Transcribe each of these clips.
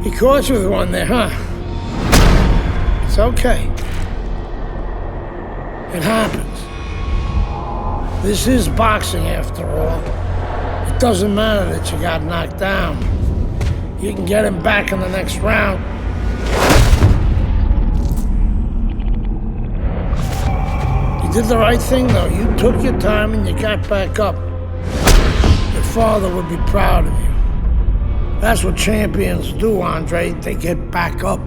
He caught you with one there, huh? It's okay. It happens. This is boxing after all. It doesn't matter that you got knocked down. You can get him back in the next round. You did the right thing though. You took your time and you got back up. Your father would be proud of you. That's what champions do, Andre. They get back up.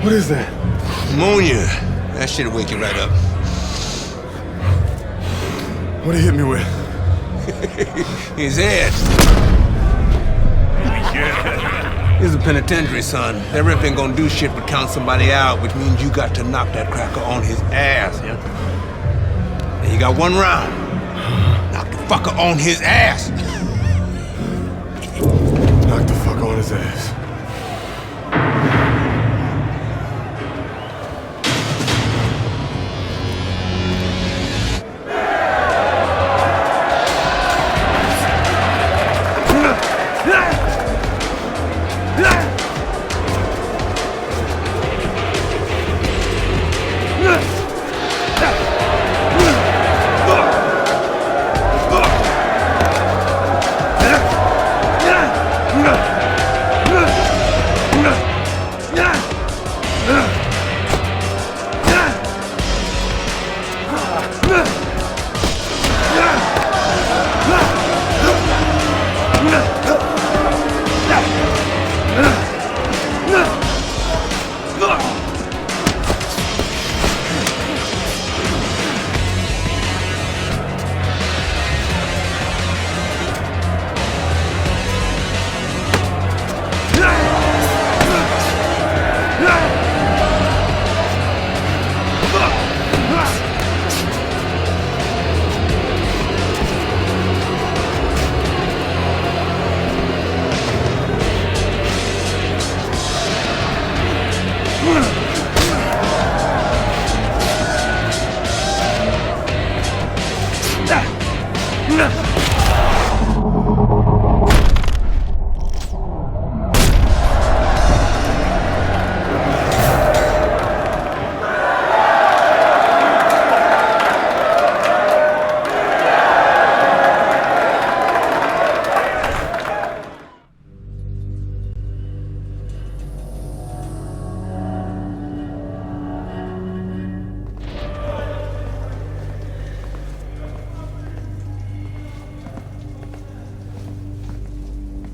What is that? Ammonia. That shit'll wake you right up. What'd he hit me with? His head. This is a penitentiary, son. That ref ain't gonna do shit but count somebody out, which means you got to knock that cracker on his ass, yeah? And you got one round. Knock the fucker on his ass. Knock the fuck on his ass.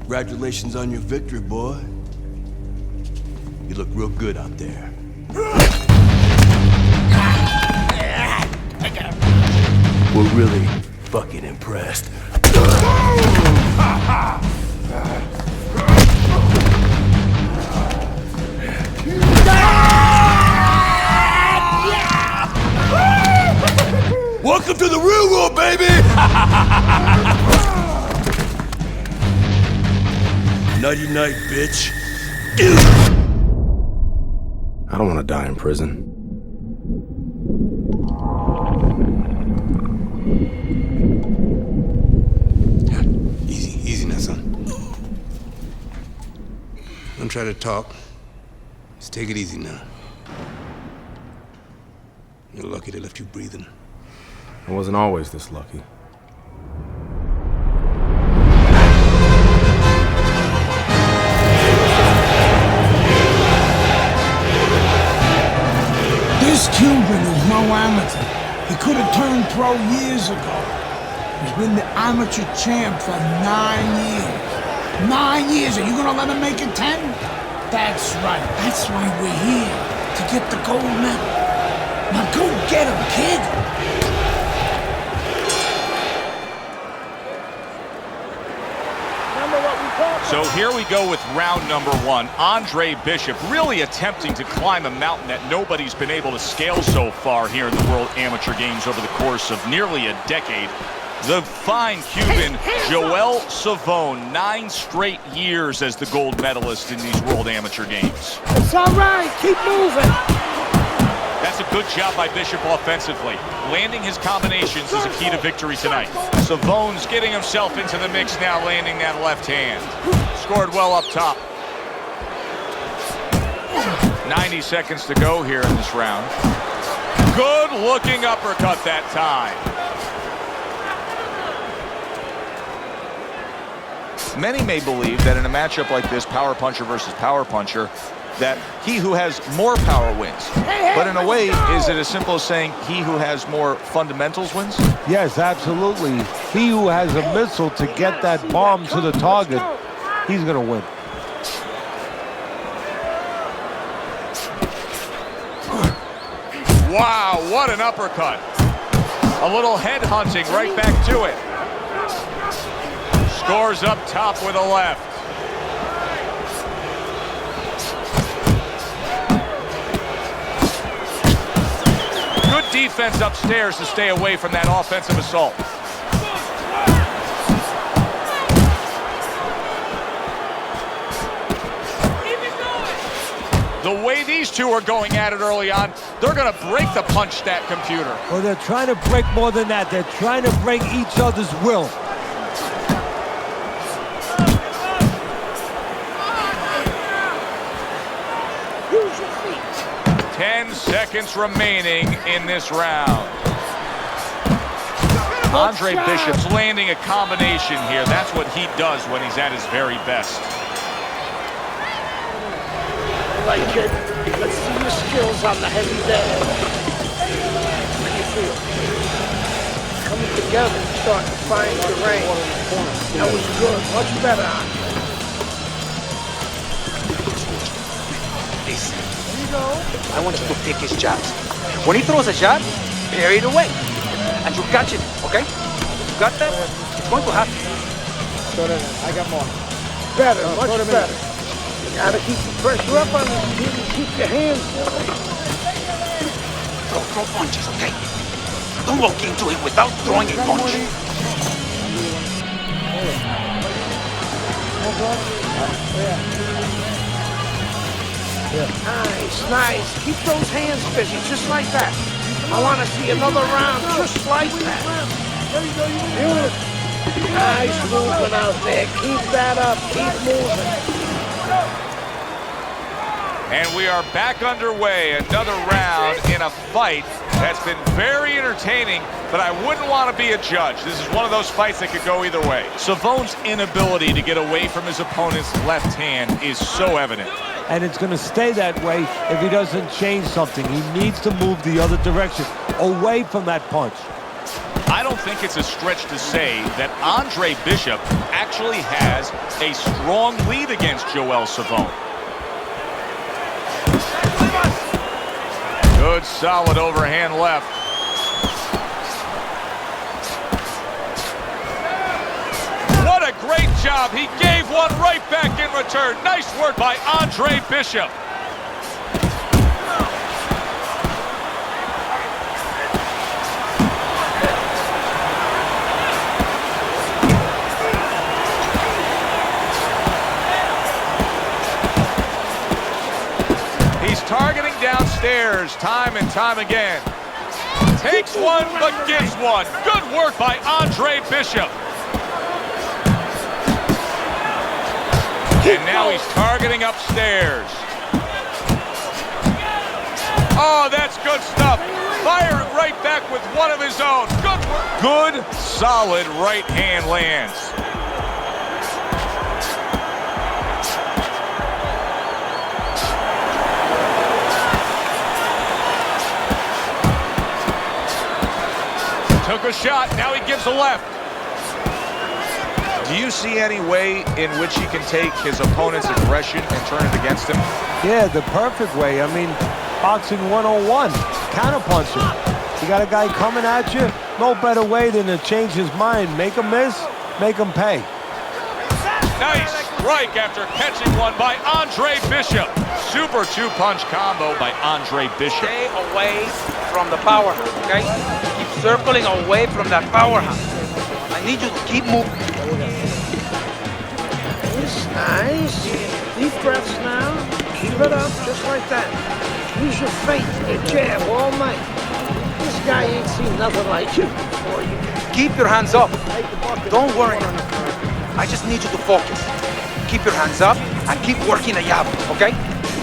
Congratulations on your victory, boy. You look real good out there. We're really fucking impressed. Welcome to the real world, baby! Nighty night, bitch. I don't want to die in prison. Easy now, son. Don't try to talk. Just take it easy now. You're lucky they left you breathing. I wasn't always this lucky. This Cuban is no amateur. He could have turned pro years ago. He's been the amateur champ for 9 years. 9 years. Are you gonna let him make it 10? That's right. That's why we're here. To get the gold medal. Now go get him, kid. So here we go with round number 1. Andre Bishop really attempting to climb a mountain that nobody's been able to scale so far here in the World Amateur Games over the course of nearly a decade. The fine Cuban Joel Savone, 9 straight years as the gold medalist in these World Amateur Games. It's all right. Keep moving. That's a good job by Bishop offensively. Landing his combinations is a key to victory tonight. Savone's getting himself into the mix now, landing that left hand. Scored well up top. 90 seconds to go here in this round. Good looking uppercut that time. Many may believe that in a matchup like this, power puncher versus power puncher, that he who has more power wins. But in a way, is it as simple as saying he who has more fundamentals wins? Yes, absolutely. He who has a missile to get that bomb to the target, he's going to win. Wow, what an uppercut. A little head hunting right back to it. Scores up top with a left. Good defense upstairs to stay away from that offensive assault. The way these two are going at it early on, they're going to break the punch stat computer. Well, they're trying to break more than that. They're trying to break each other's will. Use your feet. 10 seconds remaining in this round. Andre Bishop's landing a combination here. That's what he does when he's at his very best. All right, kid. Let's see your skills on the heavy day. How do you feel? Coming together and starting to find the range. That was good. Much better. Listen, I want you to pick his shots. When he throws a shot, parry it away. And you catch it, okay? You got that? It's going to happen. I got more. Better, much better. You gotta keep the pressure up on this kid and keep your hands down. Throw punches, okay? Don't walk into it without throwing a punch. Nice, nice. Keep those hands busy, just like that. I want to see another round just like that. Nice movement out there. Keep that up. Keep moving. And we are back underway. Another round in a fight that's been very entertaining, but I wouldn't want to be a judge. This is one of those fights that could go either way. Savone's inability to get away from his opponent's left hand is so evident. And it's going to stay that way if he doesn't change something. He needs to move the other direction, away from that punch. I don't think it's a stretch to say that Andre Bishop actually has a strong lead against Joel Savone. Good, solid overhand left. What a great job. He gave one right back in return. Nice work by Andre Bishop. He's targeting downstairs time and time again. Takes one, but gives one. Good work by Andre Bishop. And now he's targeting upstairs. Oh, that's good stuff. Firing right back with one of his own. Good work. Good, solid right hand lands. Took a shot, now he gives a left. Do you see any way in which he can take his opponent's aggression and turn it against him? Yeah, the perfect way. I mean, boxing 101, counterpunching. You got a guy coming at you, no better way than to change his mind. Make him miss, make him pay. Nice strike after catching one by Andre Bishop. Super two-punch combo by Andre Bishop. Stay away from the power hand, okay? Keep circling away from that power hand. I need you to keep moving. Nice. Deep breaths now. Keep it up, just like that. Use your faith, your jab all night. This guy ain't seen nothing like you before. Keep your hands up. Don't worry. I just need you to focus. Keep your hands up and keep working the jab, okay?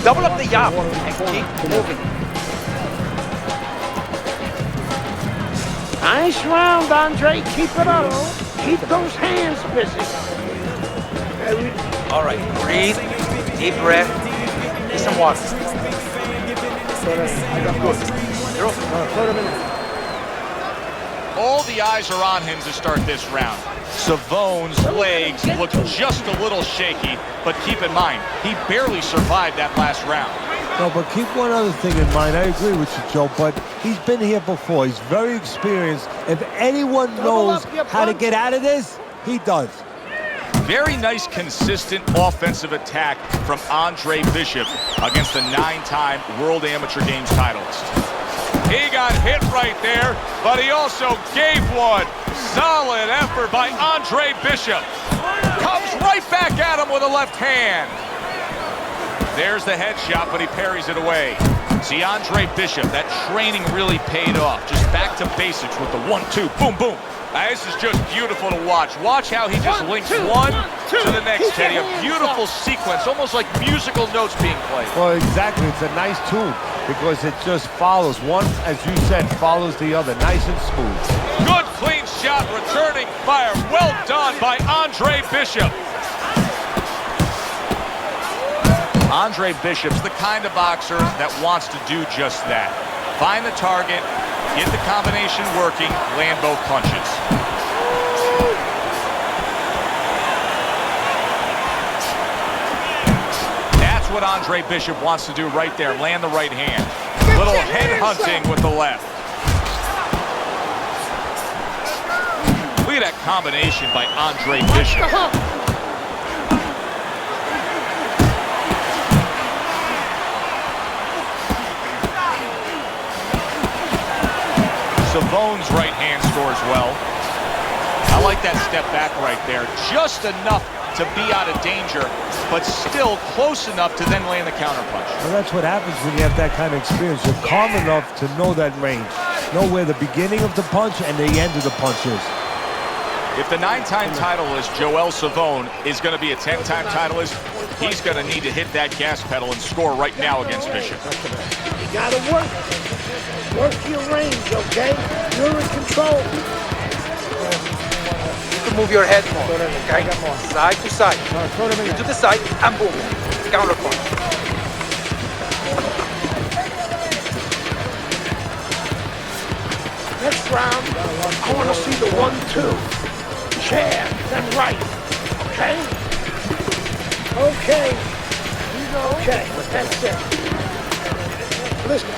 Double up the jab and keep moving. Nice round, Andre. Keep it up. Keep those hands busy. All right, breathe, deep breath, get some water. Good. All the eyes are on him to start this round. Savone's legs look just a little shaky, but keep in mind, he barely survived that last round. No, but keep one other thing in mind. I agree with you, Joe, but he's been here before. He's very experienced. If anyone knows how to get out of this, he does. Very nice, consistent offensive attack from Andre Bishop against the 9-time World Amateur Games titleist. He got hit right there, but he also gave one. Solid effort by Andre Bishop. Comes right back at him with a left hand. There's the headshot, but he parries it away. See, Andre Bishop, that training really paid off. Just back to basics with the 1-2, boom, boom. This is just beautiful to watch. Watch how he just links one to the next, Teddy. A beautiful sequence, almost like musical notes being played. Well, exactly. It's a nice tune because it just follows. One, as you said, follows the other. Nice and smooth. Good, clean shot, returning fire. Well done by Andre Bishop. Andre Bishop's the kind of boxer that wants to do just that. Find the target, get the combination working, land both punches. That's what Andre Bishop wants to do right there, land the right hand. Little head hunting with the left. Look at that combination by Andre Bishop. Savone's right hand scores well. I like that step back right there. Just enough to be out of danger, but still close enough to then land the counterpunch. Well, that's what happens when you have that kind of experience. You're calm enough to know that range. Know where the beginning of the punch and the end of the punch is. If the 9-time titleist Joel Savone is going to be a 10-time titleist, he's going to need to hit that gas pedal and score right now against Bishop. You gotta work. Work your range, okay? You're in control. You can move your head more, okay? Side to side. To the side and boom. Counter punch. Next round, I want to see the 1-2. Jab, then right. Okay? Okay. Okay, that's it. Listen.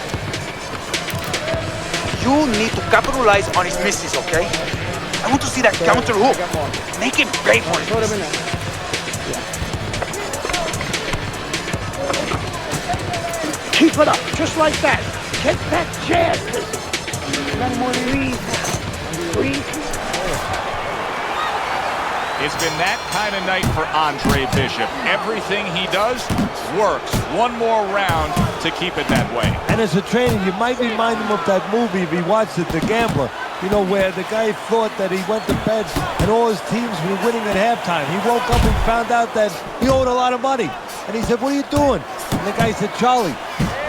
You need to capitalize on his misses, okay? I want to see that counter hook. Make him pay for it. Keep it up, just like that. Get that jab. Then breathe. It's been that kind of night for Andre Bishop. Everything he does works. One more round to keep it that way. And as a trainer, you might remind him of that movie if he watched it, The Gambler. You know, where the guy thought that he went to bed and all his teams were winning at halftime. He woke up and found out that he owed a lot of money. And he said, "What are you doing?" And the guy said, "Charlie,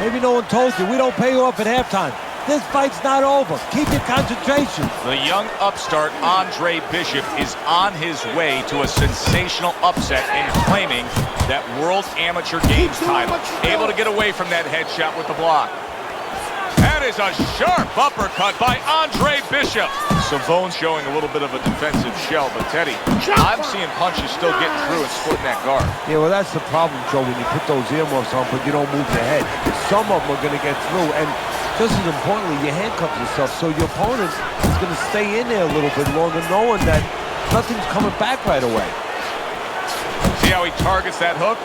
maybe no one told you. We don't pay you off at halftime. This fight's not over. Keep your concentration." The young upstart Andre Bishop is on his way to a sensational upset in claiming that World Amateur Games title. Able to get away from that headshot with the block. That is a sharp uppercut by Andre Bishop. Savone's showing a little bit of a defensive shell, but Teddy, I'm seeing punches still getting through and splitting that guard. Yeah, well, that's the problem, Joe, when you put those earmuffs on, but you don't move your head. Some of them are going to get through, and just as importantly, you handcuff yourself, so your opponent is going to stay in there a little bit longer, knowing that nothing's coming back right away. See how he targets that hook?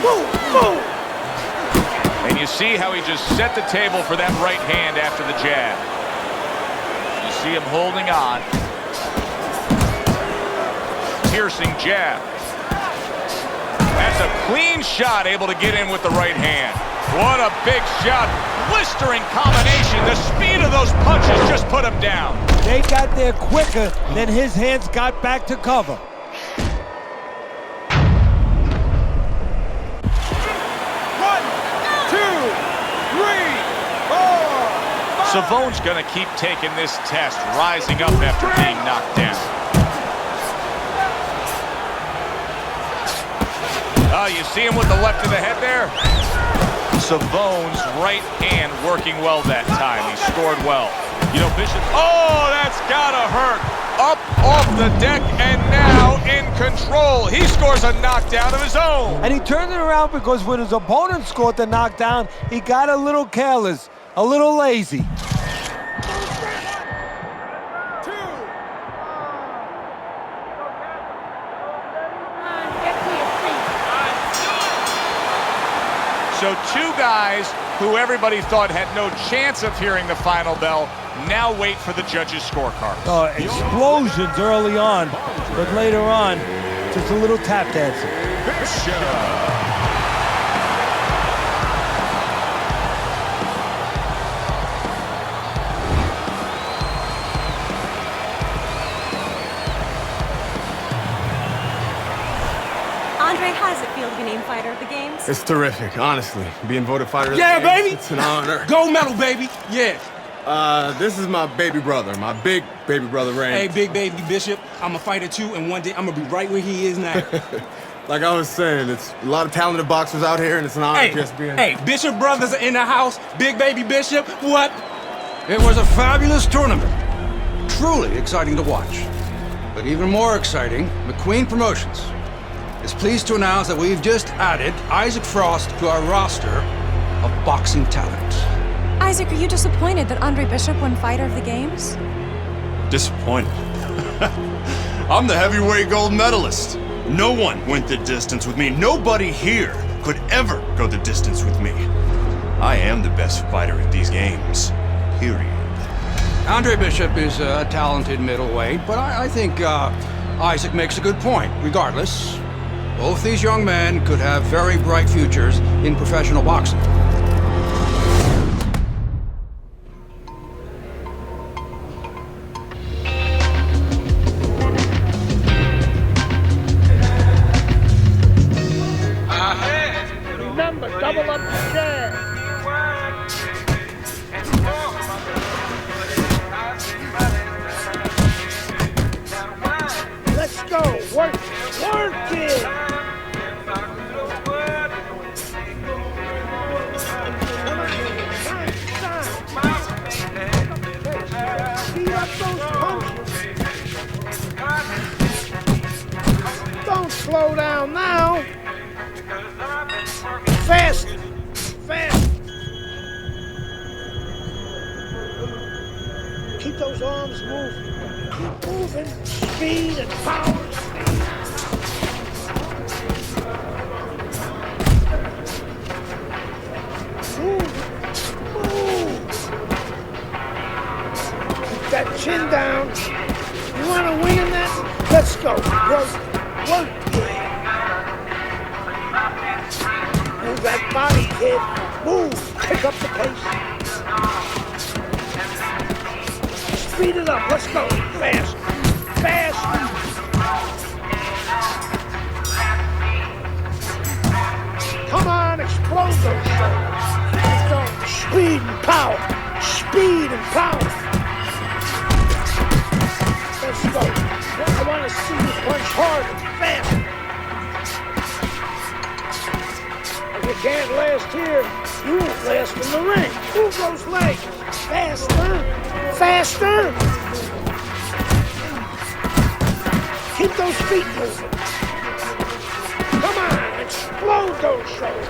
Boom, boom. And you see how he just set the table for that right hand after the jab. You see him holding on. Piercing jab. That's a clean shot, able to get in with the right hand. What a big shot. Blistering combination. The speed of those punches just put him down. They got there quicker than his hands got back to cover. Savone's going to keep taking this test, rising up after being knocked down. Oh, you see him with the left to the head there? Savone's right hand working well that time. He scored well. You know, Bishop, oh, that's got to hurt. Up off the deck and now in control. He scores a knockdown of his own. And he turned it around because when his opponent scored the knockdown, he got a little careless, a little lazy. So two guys who everybody thought had no chance of hearing the final bell now wait for the judges' scorecards. Explosions early on, but later on, just a little tap dancing. Andre, how does it feel to be named Fighter of the Games? It's terrific, honestly. Being voted fighter of the Yeah, games, baby. It's an honor. Gold medal, baby. Yeah. This is my baby brother, my big baby brother, Ray. Hey, big baby Bishop, I'm a fighter too, and one day I'm gonna be right where he is now. Like I was saying, it's a lot of talented boxers out here, and it's an honor just being... Hey, Bishop brothers are in the house. Big baby Bishop, what? It was a fabulous tournament. Truly exciting to watch. But even more exciting, McQueen Promotions is pleased to announce that we've just added Isaac Frost to our roster of boxing talent. Isaac, are you disappointed that Andre Bishop won Fighter of the Games? Disappointed. I'm the heavyweight gold medalist. No one went the distance with me. Nobody here could ever go the distance with me. I am the best fighter at these games. Period. Andre Bishop is a talented middleweight, but I think Isaac makes a good point. Regardless, both these young men could have very bright futures in professional boxing. Remember, double up the jab. Let's go. Work it. Speed up those punches. Don't slow down now. Fast. Keep those arms moving. Keep moving. Speed and power. Move. Keep that chin down. You want to win in that? Let's go. Work. Move that body, kid. Move. Pick up the pace. Speed it up. Let's go. Fast. Come on, explode those shoulders. Let's go. Speed and power. Let's go. I want to see you punch hard and fast. can't last here, you won't last in the ring. Move those legs. Faster. Faster. Keep those feet moving. Come on, explode those shoulders.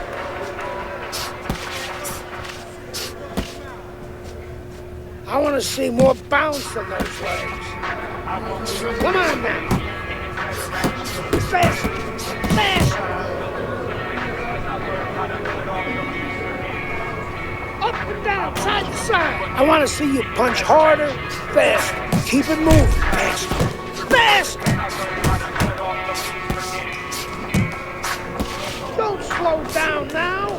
I want to see more bounce in those legs. Come on now. Fast. Fast. Up and down, side to side. I want to see you punch harder, fast. Keep it moving. Fast. Fast. Don't slow down now.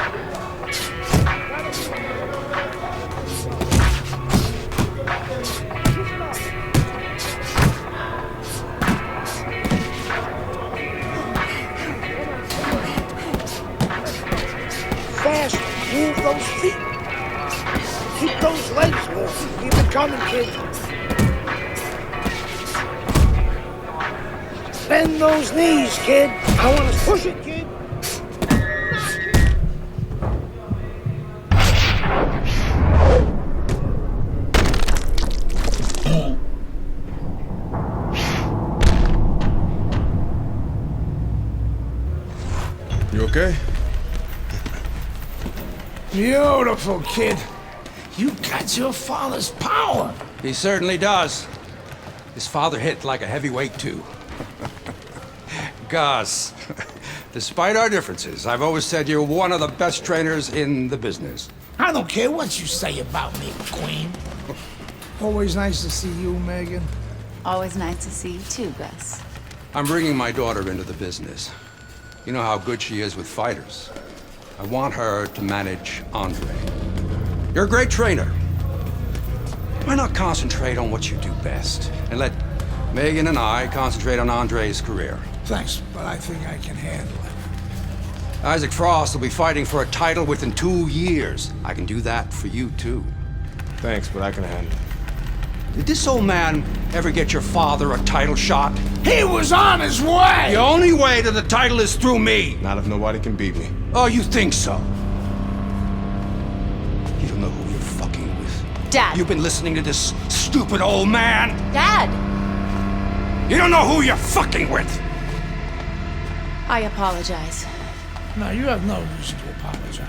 Fast, move those feet. Keep those legs moving. Keep it coming, kid. Bend those knees, kid. I want to push it, kid. You okay? Beautiful, kid. You got your father's power. He certainly does. His father hit like a heavyweight, too. Gus, despite our differences, I've always said you're one of the best trainers in the business. I don't care what you say about me, Queen. Always nice to see you, Megan. Always nice to see you too, Gus. I'm bringing my daughter into the business. You know how good she is with fighters. I want her to manage Andre. You're a great trainer. Why not concentrate on what you do best and let Megan and I concentrate on Andre's career? Thanks, but I think I can handle it. Isaac Frost will be fighting for a title within 2 years. I can do that for you, too. Thanks, but I can handle it. Did this old man ever get your father a title shot? He was on his way! The only way to the title is through me! Not if nobody can beat me. Oh, you think so? You don't know who you're fucking with. Dad! You've been listening to this stupid old man! Dad! You don't know who you're fucking with! I apologize. No, you have no reason to apologize.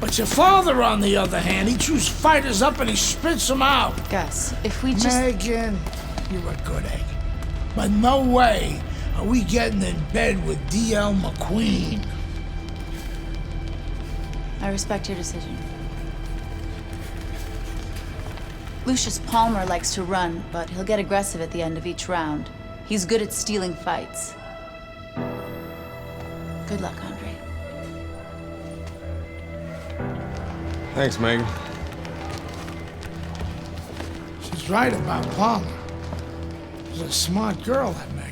But your father, on the other hand, he chews fighters up and he spits them out. Gus, if we just... Megan, you're a good egg. But no way are we getting in bed with D.L. McQueen. I respect your decision. Lucius Palmer likes to run, but he'll get aggressive at the end of each round. He's good at stealing fights. Good luck, Andre. Thanks, Megan. She's right about Palmer. She's a smart girl, that Megan.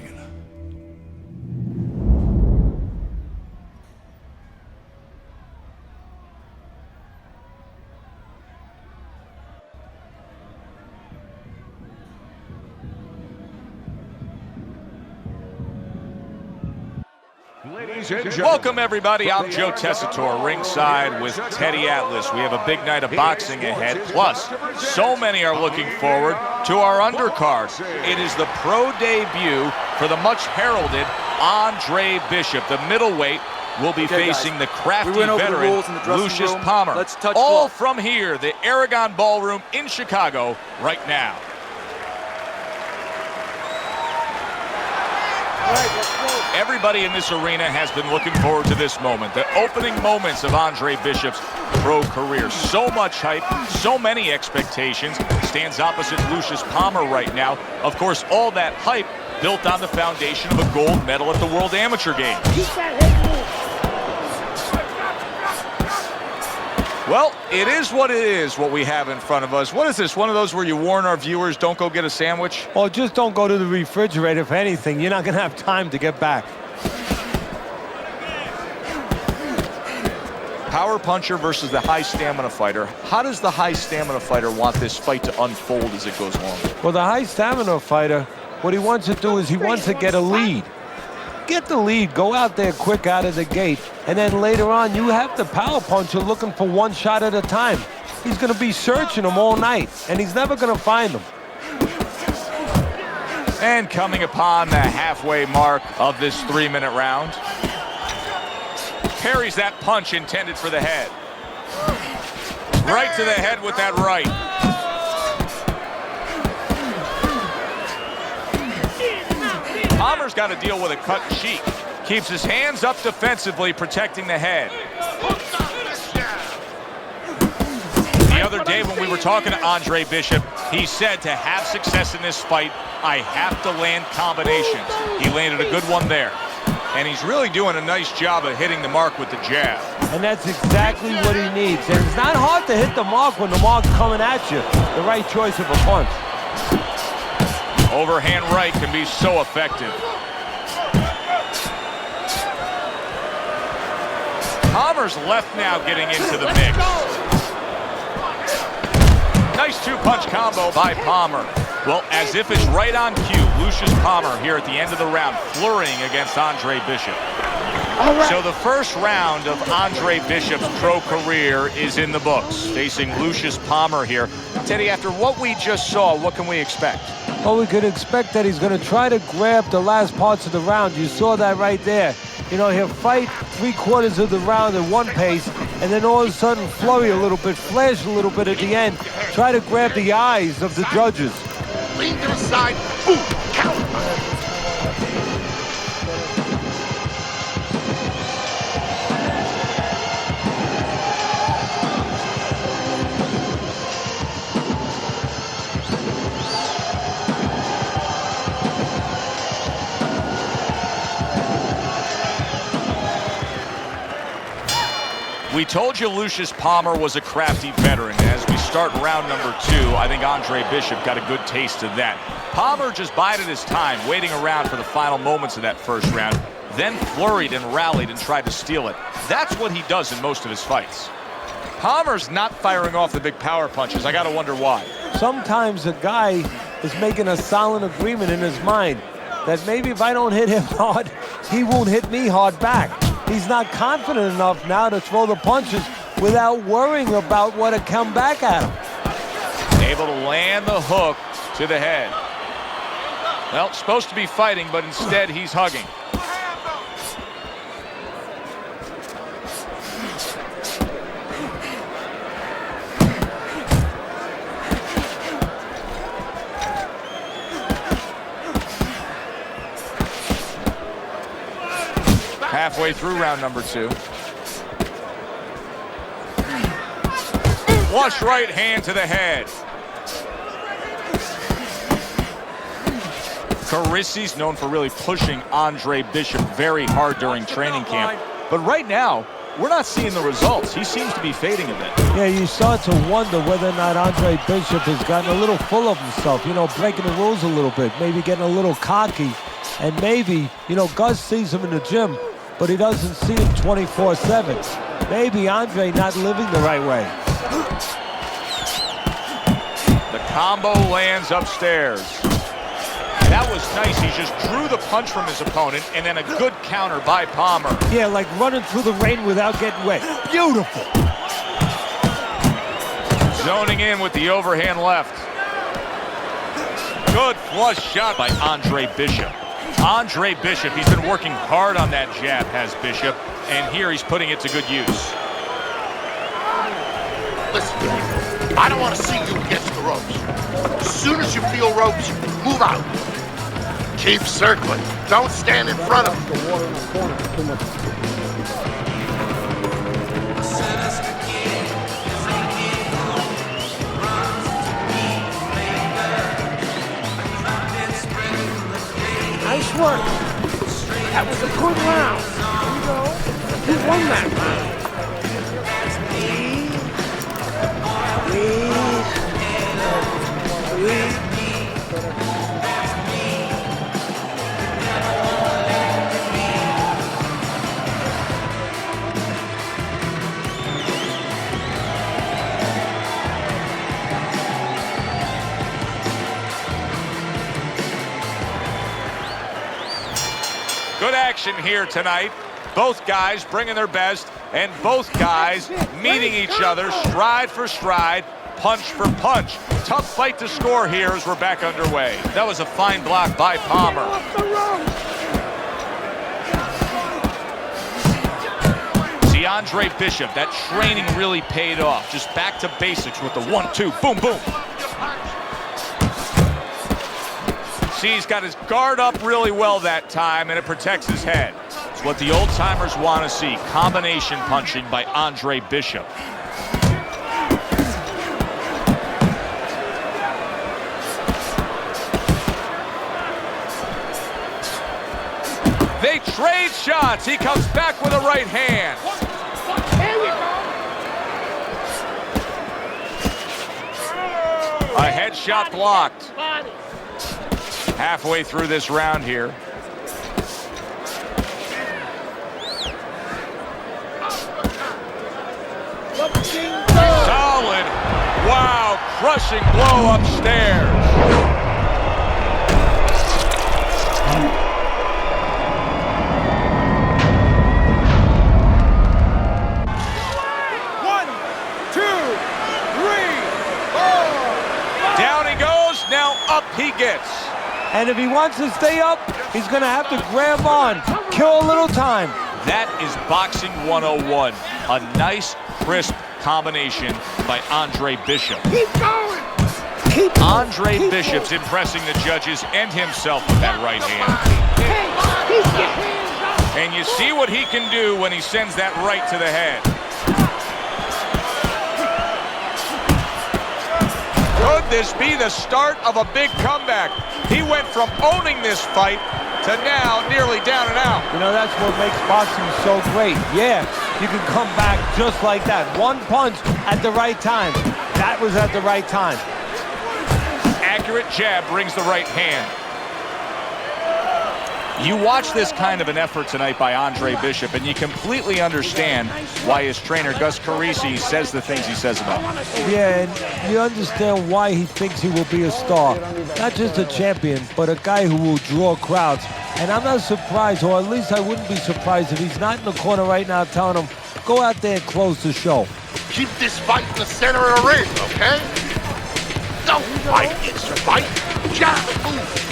Welcome, everybody. I'm Joe Tessitore, ringside with Teddy Atlas. We have a big night of boxing ahead. Plus, so many are looking forward to our undercard. It is the pro debut for the much-heralded Andre Bishop. The middleweight will be facing the crafty veteran Lucius Palmer. All from here, the Aragon Ballroom in Chicago right now. Everybody in this arena has been looking forward to this moment, the opening moments of Andre Bishop's pro career. So much hype, so many expectations. Stands opposite Lucius Palmer right now. Of course, all that hype built on the foundation of a gold medal at the World Amateur Games. Well, it is what it is, what we have in front of us. What is this, one of those where you warn our viewers, don't go get a sandwich? Oh, just don't go to the refrigerator. If anything, you're not going to have time to get back. Power puncher versus the high stamina fighter. How does the high stamina fighter want this fight to unfold as it goes along? Well, the high stamina fighter, what he wants to do is he wants to get a lead. get the lead, go out there quick out of the gate, and then later on you have the power puncher looking for one shot at a time. He's going to be searching them all night, and he's never going to find them. And coming upon the halfway mark of this 3-minute round, parries that punch intended for the head. Right to the head with that right. Palmer's got to deal with a cut cheek. Keeps his hands up defensively, protecting the head. The other day when we were talking to Andre Bishop, he said to have success in this fight, I have to land combinations. He landed a good one there. And he's really doing a nice job of hitting the mark with the jab. And that's exactly what he needs. And it's not hard to hit the mark when the mark's coming at you. The right choice of a punch. Overhand right can be so effective. Palmer's left now getting into the mix. Nice two-punch combo by Palmer. Well, as if it's right on cue, Lucius Palmer here at the end of the round, flurrying against Andre Bishop. So the first round of Andre Bishop's pro career is in the books, facing Lucius Palmer here. Teddy, after what we just saw, what can we expect? Well, we could expect that he's going to try to grab the last parts of the round. You saw that right there. You know, he'll fight 3/4 of the round at one pace, and then all of a sudden flurry a little bit, flash a little bit at the end, try to grab the eyes of the judges. Lean to the side, boom, counter. We told you Lucius Palmer was a crafty veteran. As we start round number 2, I think Andre Bishop got a good taste of that. Palmer just bided his time, waiting around for the final moments of that first round, then flurried and rallied and tried to steal it. That's what he does in most of his fights. Palmer's not firing off the big power punches. I gotta wonder why. Sometimes a guy is making a silent agreement in his mind that maybe if I don't hit him hard, he won't hit me hard back. He's not confident enough now to throw the punches without worrying about what to come back at him. Able to land the hook to the head. Well, supposed to be fighting, but instead he's hugging. Halfway through round number 2. Flush right hand to the head. Carissy's known for really pushing Andre Bishop very hard during training camp. But right now, we're not seeing the results. He seems to be fading a bit. Yeah, you start to wonder whether or not Andre Bishop has gotten a little full of himself, you know, breaking the rules a little bit, maybe getting a little cocky. And maybe, you know, Gus sees him in the gym, but he doesn't see him 24/7. Maybe Andre not living the right way. The combo lands upstairs. That was nice. He just drew the punch from his opponent, and then a good counter by Palmer. Yeah, like running through the rain without getting wet. Beautiful. Zoning in with the overhand left. Good flush shot by Andre Bishop. Andre Bishop, he's been working hard on that jab, has Bishop, and here he's putting it to good use. Listen, I don't want to see you against the ropes. As soon as you feel ropes, move out. Keep circling. Don't stand in front of them. Nice work. That was a good round. You know, who won that round? Good action here tonight. Both guys bringing their best, and both guys meeting each other stride for stride, punch for punch. Tough fight to score here as we're back underway. That was a fine block by Palmer. See, Andre Bishop, that training really paid off. Just back to basics with the 1-2, boom, boom. See, he's got his guard up really well that time, and it protects his head. It's what the old-timers want to see, combination punching by Andre Bishop. They trade shots. He comes back with a right hand. A headshot blocked. Halfway through this round here. Solid. Wow, crushing blow upstairs. One, two, three, four. Down he goes, now up he gets. And if he wants to stay up, he's going to have to grab on, kill a little time. That is boxing 101. A nice, crisp combination by Andre Bishop. Keep going. Andre Bishop's impressing the judges and himself with that right hand. And you see what he can do when he sends that right to the head. Could this be the start of a big comeback? He went from owning this fight to now nearly down and out. You know, that's what makes boxing so great. Yeah, you can come back just like that. One punch at the right time. That was at the right time. Accurate jab brings the right hand. You watch this kind of an effort tonight by Andre Bishop, and you completely understand why his trainer, Gus Carisi, says the things he says about him. Yeah, and you understand why he thinks he will be a star. Not just a champion, but a guy who will draw crowds. And I'm not surprised, or at least I wouldn't be surprised if he's not in the corner right now telling him, go out there and close the show. Keep this fight in the center of the ring, okay? Don't fight, it's fight. Jab, move.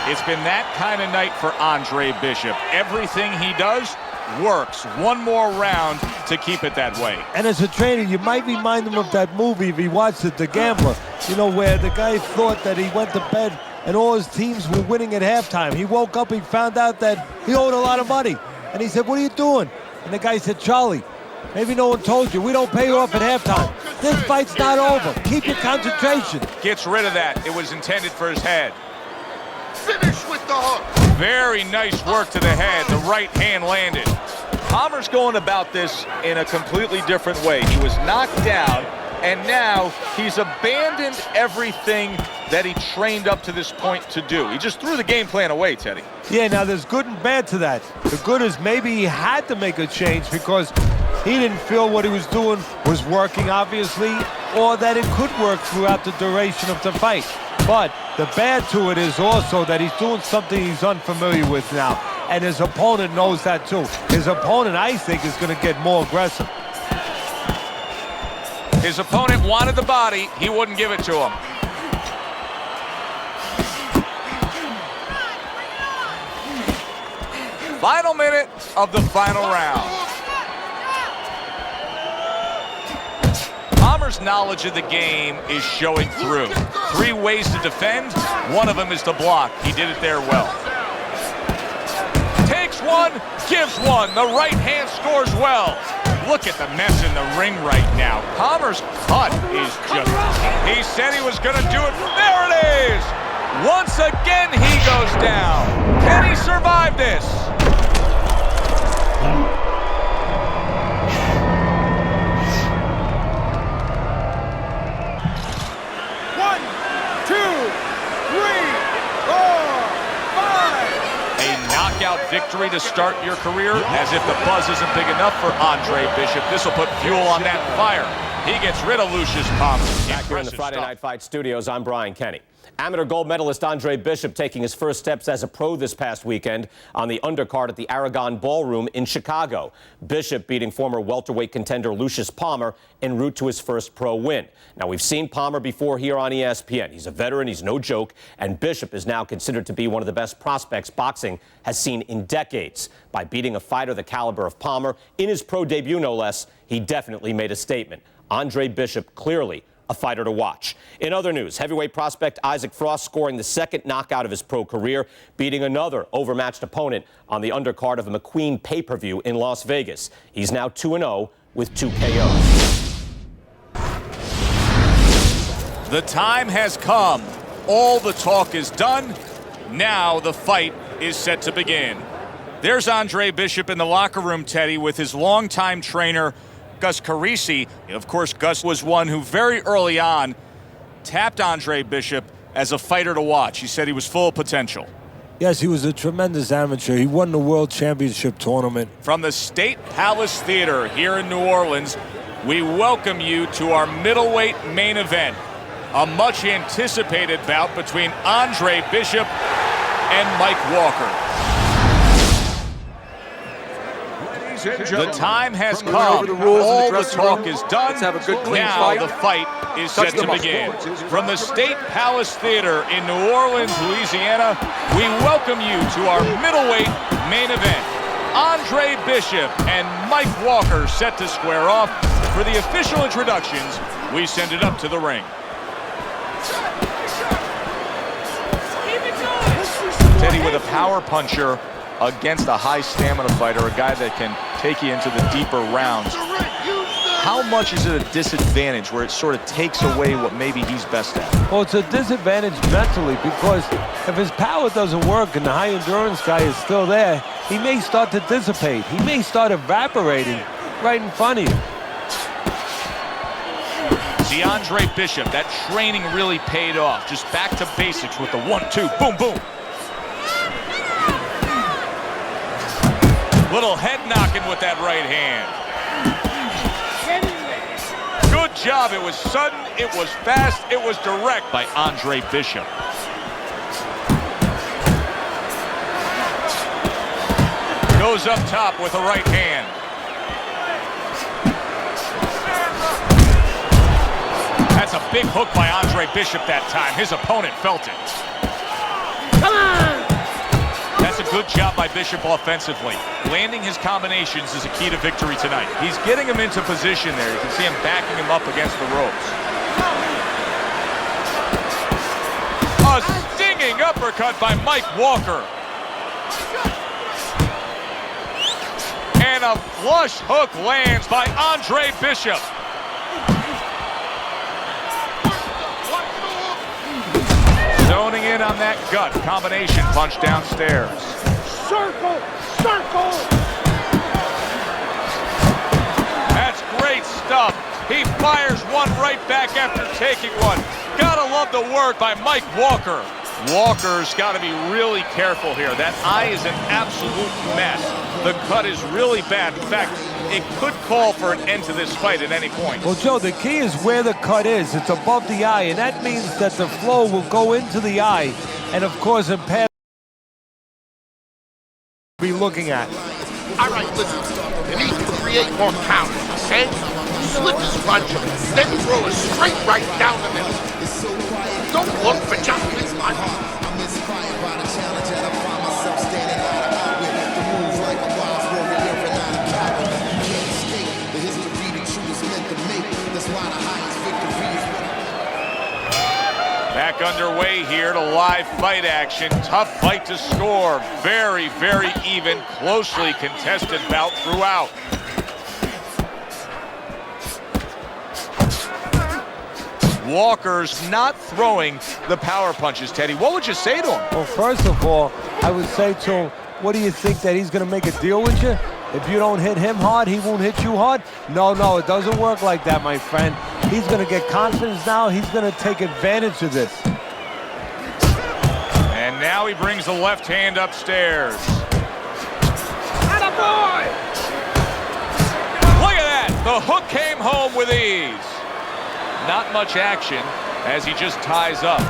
It's been that kind of night for Andre Bishop. Everything he does works. One more round to keep it that way. And as a trainer, you might remind him of that movie if he watched it, The Gambler. You know, where the guy thought that he went to bed and all his teams were winning at halftime. He woke up, he found out that he owed a lot of money. And he said, what are you doing? And the guy said, Charlie, maybe no one told you, we don't pay you off at halftime. This fight's not over. Keep your concentration. Gets rid of that. It was intended for his head. Finish with the hook. Very nice work to the head. The right hand landed. Palmer's going about this in a completely different way. He was knocked down, and now he's abandoned everything that he trained up to this point to do. He just threw the game plan away, Teddy. Yeah, now there's good and bad to that. The good is maybe he had to make a change because he didn't feel what he was doing was working, obviously, or that it could work throughout the duration of the fight. But the bad to it is also that he's doing something he's unfamiliar with now. And his opponent knows that too. His opponent, I think, is going to get more aggressive. His opponent wanted the body. He wouldn't give it to him. Final minute of the final round. Palmer's knowledge of the game is showing through. 3 ways to defend. One of them is to block. He did it there well. Takes one, gives one. The right hand scores well. Look at the mess in the ring right now. Palmer's cut is just... He said he was going to do it. There it is! Once again, he goes down. Can he survive this? knockout victory to start your career? As if the buzz isn't big enough for Andre Bishop, this will put fuel on that fire. He gets rid of Lucius Palmer. Back here in the Friday Night Fight studios, I'm Brian Kenny. Amateur gold medalist Andre Bishop taking his first steps as a pro this past weekend on the undercard at the Aragon Ballroom in Chicago. Bishop beating former welterweight contender Lucius Palmer en route to his first pro win. Now, we've seen Palmer before here on ESPN. He's a veteran, he's no joke, and Bishop is now considered to be one of the best prospects boxing has seen in decades. By beating a fighter the caliber of Palmer in his pro debut, no less, he definitely made a statement. Andre Bishop clearly a fighter to watch. In other news, heavyweight prospect Isaac Frost scoring the second knockout of his pro career, beating another overmatched opponent on the undercard of a McQueen pay-per-view in Las Vegas. He's now 2-0 with 2 KOs. The time has come. All the talk is done. Now the fight is set to begin. There's Andre Bishop in the locker room, Teddy, with his longtime trainer, Gus Carisi. Of course, Gus was one who very early on tapped Andre Bishop as a fighter to watch. He said he was full of potential. Yes, he was a tremendous amateur. He won the World Championship tournament. From the State Palace Theater here in New Orleans, we welcome you to our middleweight main event. A much anticipated bout between Andre Bishop and Mike Walker. The time has come. All the talk is done. Now the fight is set to begin. From the State Palace Theater in New Orleans, Louisiana, we welcome you to our middleweight main event. Andre Bishop and Mike Walker set to square off. For the official introductions, we send it up to the ring. Teddy with a power puncher against a high stamina fighter, a guy that can take you into the deeper rounds. How much is it a disadvantage where it sort of takes away what maybe he's best at? Well, it's a disadvantage mentally because if his power doesn't work and the high endurance guy is still there, he may start to dissipate. He may start evaporating right in front of you. See, Andre Bishop, that training really paid off. Just back to basics with the 1-2, boom, boom. Little head knocking with that right hand. Good job. It was sudden, it was fast, it was direct by Andre Bishop. Goes up top with a right hand. That's a big hook by Andre Bishop that time. His opponent felt it. Come on! That's a good job by Bishop offensively. Landing his combinations is a key to victory tonight. He's getting him into position there. You can see him backing him up against the ropes. A stinging uppercut by Mike Walker. And a flush hook lands by Andre Bishop. Zoning in on that gut combination punch downstairs. Circle! Circle! That's great stuff. He fires one right back after taking one. Gotta love the work by Mike Walker. Walker's got to be really careful here. That eye is an absolute mess. The cut is really bad. In fact, it could call for an end to this fight at any point. Well, Joe, the key is where the cut is. It's above the eye, and that means that the flow will go into the eye, and of course, impair be looking at. All right, listen. You need to create more power, okay? Slip his punch, then throw a straight right down the middle. Don't look for just his punch. I'm inspired by the challenge and I find myself standing out of outwit. The moves like a wild warrior and not a coward. You can't escape the history the truth is meant to make. That's why the highest victory is what I... Back underway here to live fight action. Tough fight to score. Very, very even, closely contested bout throughout. Walker's not throwing the power punches, Teddy. What would you say to him? Well, first of all, I would say to him, what do you think, that he's going to make a deal with you? If you don't hit him hard, he won't hit you hard? No, it doesn't work like that, my friend. He's going to get confidence now. He's going to take advantage of this. And now he brings the left hand upstairs. Look at that! The hook came home with ease. Not much action as he just ties up.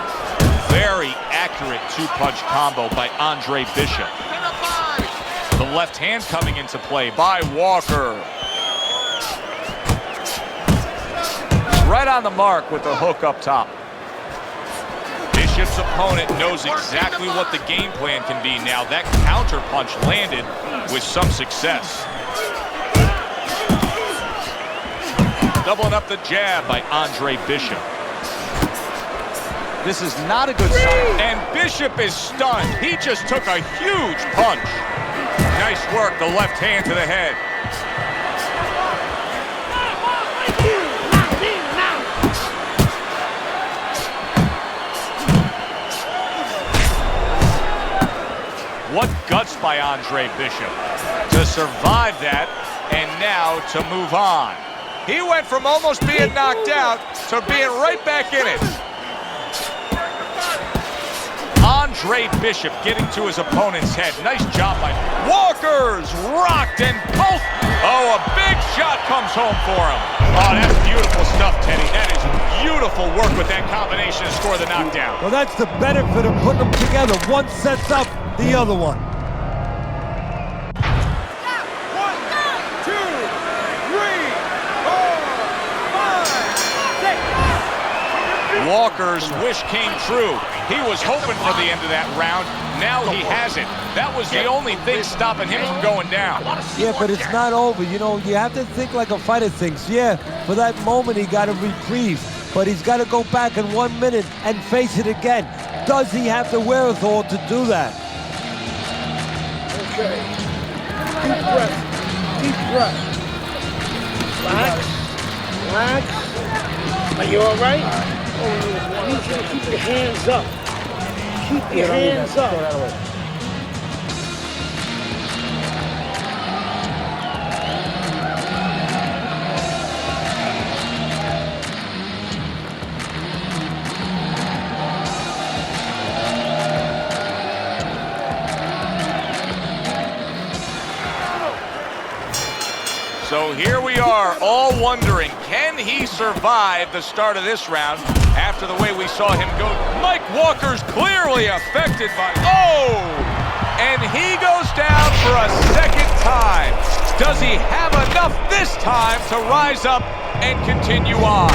Very accurate two-punch combo by Andre Bishop. The left hand coming into play by Walker. Right on the mark with the hook up top. Bishop's opponent knows exactly what the game plan can be now. That counter punch landed with some success. Doubling up the jab by Andre Bishop. This is not a good sign. And Bishop is stunned. He just took a huge punch. Nice work, the left hand to the head. What guts by Andre Bishop to survive that and now to move on. He went from almost being knocked out to being right back in it. Andre Bishop getting to his opponent's head. Nice job by Walker's rocked and both. Oh, a big shot comes home for him. Oh, that's beautiful stuff, Teddy. That is beautiful work with that combination to score the knockdown. Well, that's the benefit of putting them together. One sets up the other one. 1, 2, 3, 4, 5, 6. Walker's wish came true. He was hoping for the end of that round. Now he has it. That was the only thing stopping him from going down. Yeah, but it's not over. You know, you have to think like a fighter thinks. Yeah, for that moment he got a reprieve, but he's got to go back in 1 minute and face it again. Does he have the wherewithal to do that? Okay. Deep breath. Deep breath. Relax. Relax. Are you all right? I need you to keep your hands up. Keep your hands up. So here we are, all wondering, can he survive the start of this round after the way we saw him go? Mike Walker's clearly affected by, oh! And he goes down for a second time. Does he have enough this time to rise up and continue on?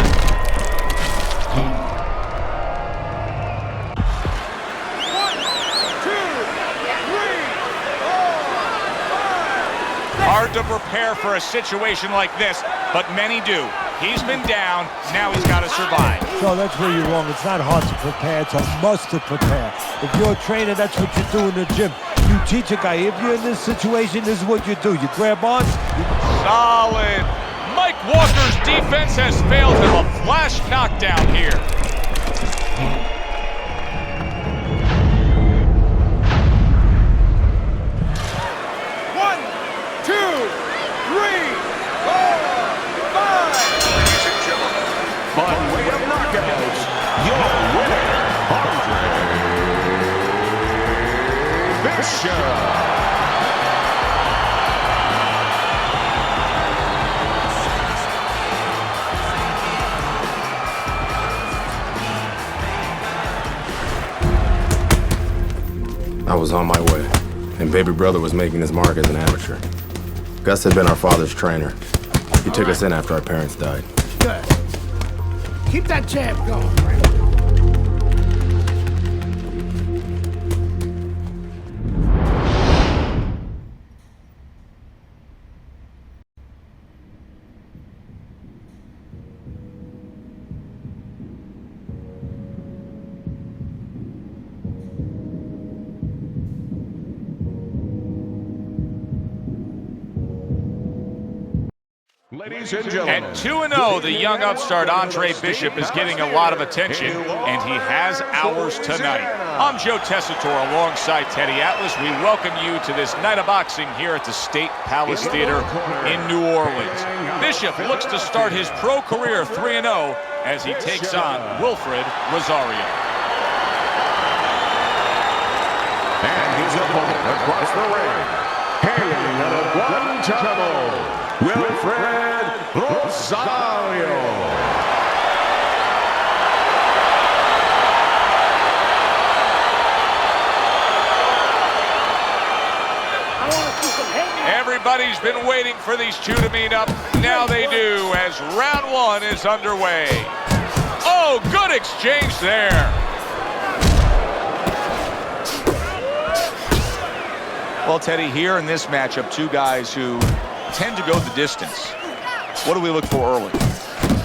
Hard to prepare for a situation like this, but many do. He's been down, now he's got to survive. So that's where you're wrong. It's not hard to prepare, it's a must to prepare. If you're a trainer, that's what you do in the gym. You teach a guy, if you're in this situation, this is what you do. You grab on. Solid. Mike Walker's defense has failed him. A flash knockdown here. By way of knockouts, your winner, Andre Bishop. I was on my way, and baby brother was making his mark as an amateur. Gus had been our father's trainer. He took us in after our parents died. Good. Keep that jab going. Ladies and gentlemen. At 2-0, the young upstart Andre Bishop is getting a lot of attention, and he has ours tonight. I'm Joe Tessitore alongside Teddy Atlas. We welcome you to this night of boxing here at the State Palace Theater in New Orleans. Bishop looks to start his pro career 3-0 as he takes on Wilfred Rosario. And his opponent across the ring, hailing out of Guantanamo, Wilfred Rosario. Everybody's been waiting for these two to meet up. Now they do, as round one is underway. Oh, good exchange there. Well, Teddy, here in this matchup, two guys who tend to go the distance. What do we look for early?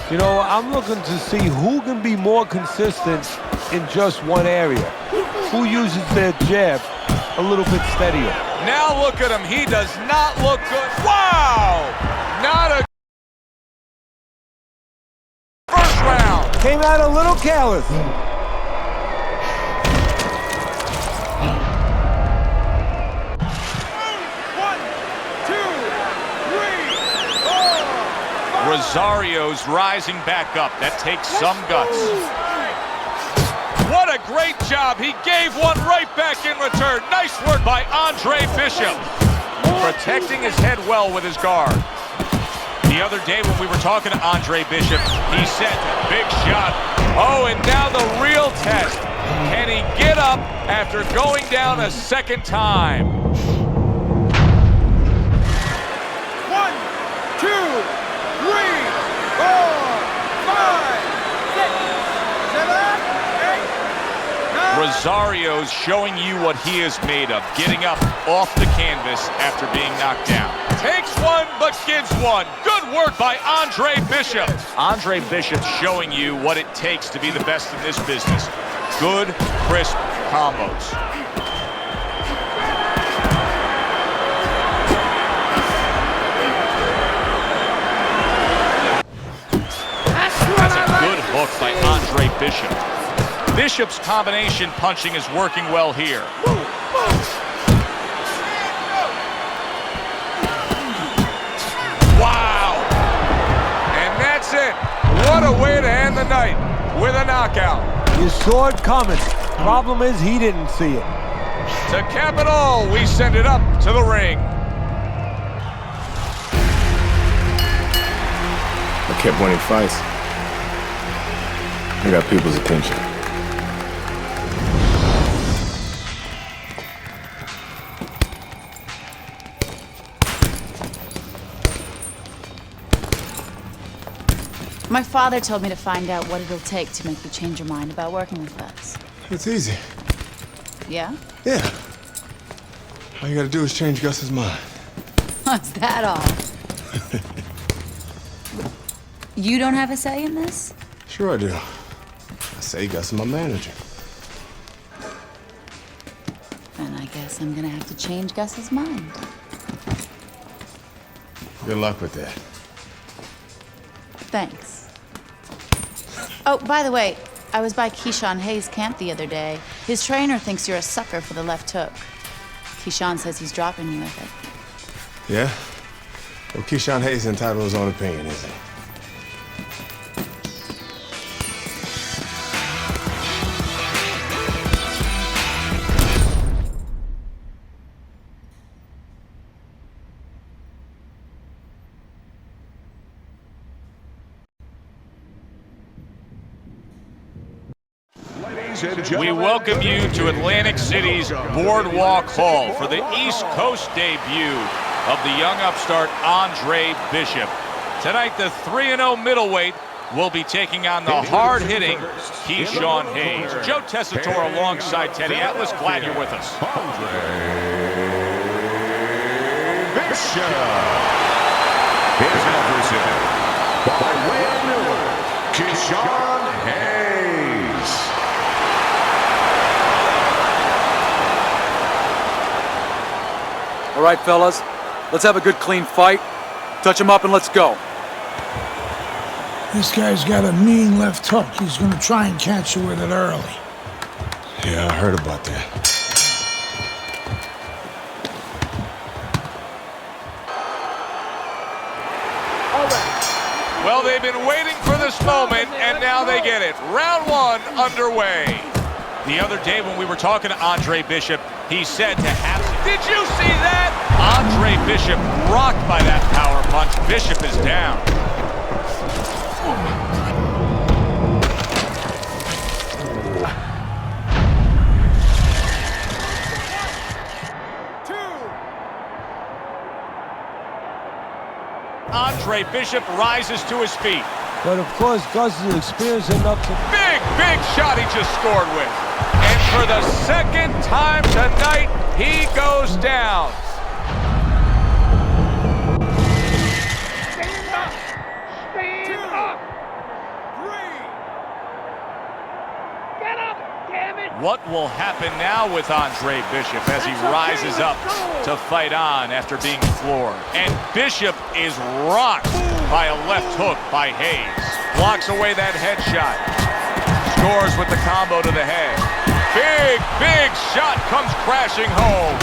You know, I'm looking to see who can be more consistent in just one area. Who uses their jab a little bit steadier. Now look at him. He does not look good. Wow! Not a first round. Came out a little careless. Rosario's rising back up. That takes some guts. What a great job. He gave one right back in return. Nice work by Andre Bishop. Protecting his head well with his guard. The other day when we were talking to Andre Bishop, he said, big shot. Oh, and now the real test. Can he get up after going down a second time? 1, 2, 3, 4, 5, 6, 7, 8, 9. Rosario's showing you what he is made of, getting up off the canvas after being knocked down. Takes one, but gives one. Good work by Andre Bishop. Andre Bishop showing you what it takes to be the best in this business. Good, crisp combos. That's a good hook by Andre Bishop. Bishop's combination punching is working well here. Wow! And that's it. What a way to end the night with a knockout. You saw it coming. Problem is, he didn't see it. To cap it all, we send it up to the ring. I kept winning fights. I got people's attention. My father told me to find out what it'll take to make you change your mind about working with us. It's easy. Yeah? Yeah. All you gotta do is change Gus's mind. Is that all? You don't have a say in this? Sure I do. I say Gus is my manager. Then I guess I'm gonna have to change Gus's mind. Good luck with that. Thanks. Oh, by the way, I was by Keyshawn Hayes' camp the other day. His trainer thinks you're a sucker for the left hook. Keyshawn says he's dropping you with it. Yeah? Well, Keyshawn Hayes is entitled to his own opinion, isn't he? We welcome you to Atlantic City's Boardwalk Hall for the East Coast debut of the young upstart Andre Bishop. Tonight, the 3-0 middleweight will be taking on the hard-hitting Keyshawn Hayes. Joe Tessitore alongside Teddy Atlas. Glad you're with us. Andre Bishop is represented by way of Newark, Keyshawn Hayes. All right, fellas, let's have a good, clean fight. Touch him up and let's go. This guy's got a mean left hook. He's gonna try and catch you with it early. Yeah, I heard about that. Well, they've been waiting for this moment, and now they get it. Round one underway. The other day when we were talking to Andre Bishop, he said to have... Did you see that? Andre Bishop rocked by that power punch. Bishop is down. Andre Bishop rises to his feet. But of course, Gus is experienced enough to... Big shot he just scored with. And for the second time tonight, he goes down. Stand up! Stand up! 3! Get up, damn it! What will happen now with Andre Bishop as he rises up to fight on after being floored? And Bishop is rocked by a left hook by Hayes. Blocks away that headshot. Scores with the combo to the head. Big shot comes crashing home.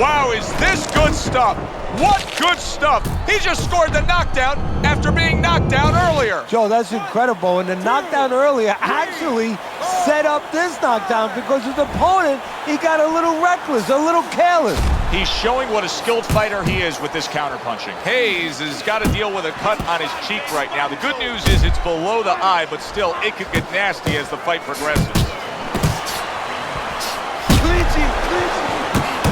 Wow, is this good stuff? What good stuff! He just scored the knockdown after being knocked down earlier. Joe, that's incredible. And the knockdown earlier actually set up this knockdown because his opponent, he got a little reckless, a little careless. He's showing what a skilled fighter he is with this counterpunching. Hayes has got to deal with a cut on his cheek right now. The good news is it's below the eye, but still, it could get nasty as the fight progresses.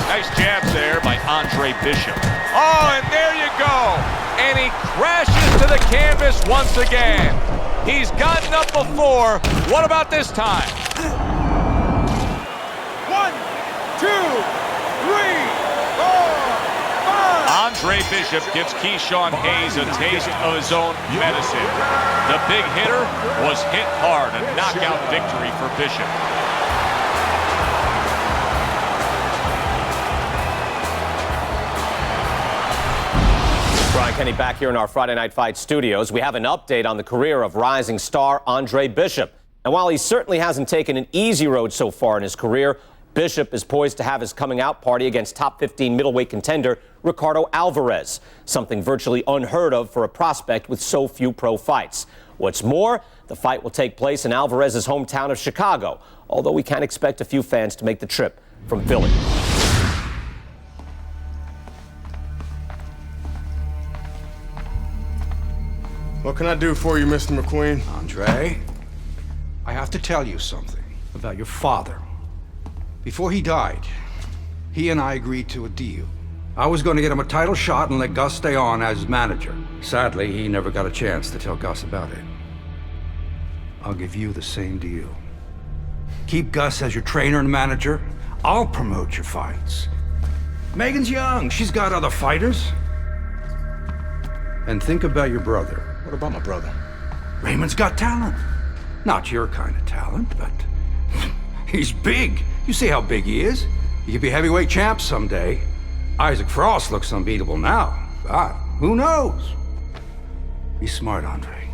Nice jabs there by Andre Bishop. Oh, and there you go. And he crashes to the canvas once again. He's gotten up before. What about this time? 1, 2, 3, 4, 5. Andre Bishop gives Keyshawn Hayes a taste of his own medicine. The big hitter was hit hard. A knockout victory for Bishop. Brian Kenny back here in our Friday Night Fight studios. We have an update on the career of rising star Andre Bishop. And while he certainly hasn't taken an easy road so far in his career, Bishop is poised to have his coming out party against top 15 middleweight contender Ricardo Alvarez, something virtually unheard of for a prospect with so few pro fights. What's more, the fight will take place in Alvarez's hometown of Chicago, although we can expect a few fans to make the trip from Philly. What can I do for you, Mr. McQueen? Andre, I have to tell you something about your father. Before he died, he and I agreed to a deal. I was going to get him a title shot and let Gus stay on as manager. Sadly, he never got a chance to tell Gus about it. I'll give you the same deal. Keep Gus as your trainer and manager. I'll promote your fights. Megan's young. She's got other fighters. And think about your brother. What about my brother? Raymond's got talent. Not your kind of talent, but he's big. You see how big he is. He could be heavyweight champ someday. Isaac Frost looks unbeatable now. God, who knows? Be smart, Andre.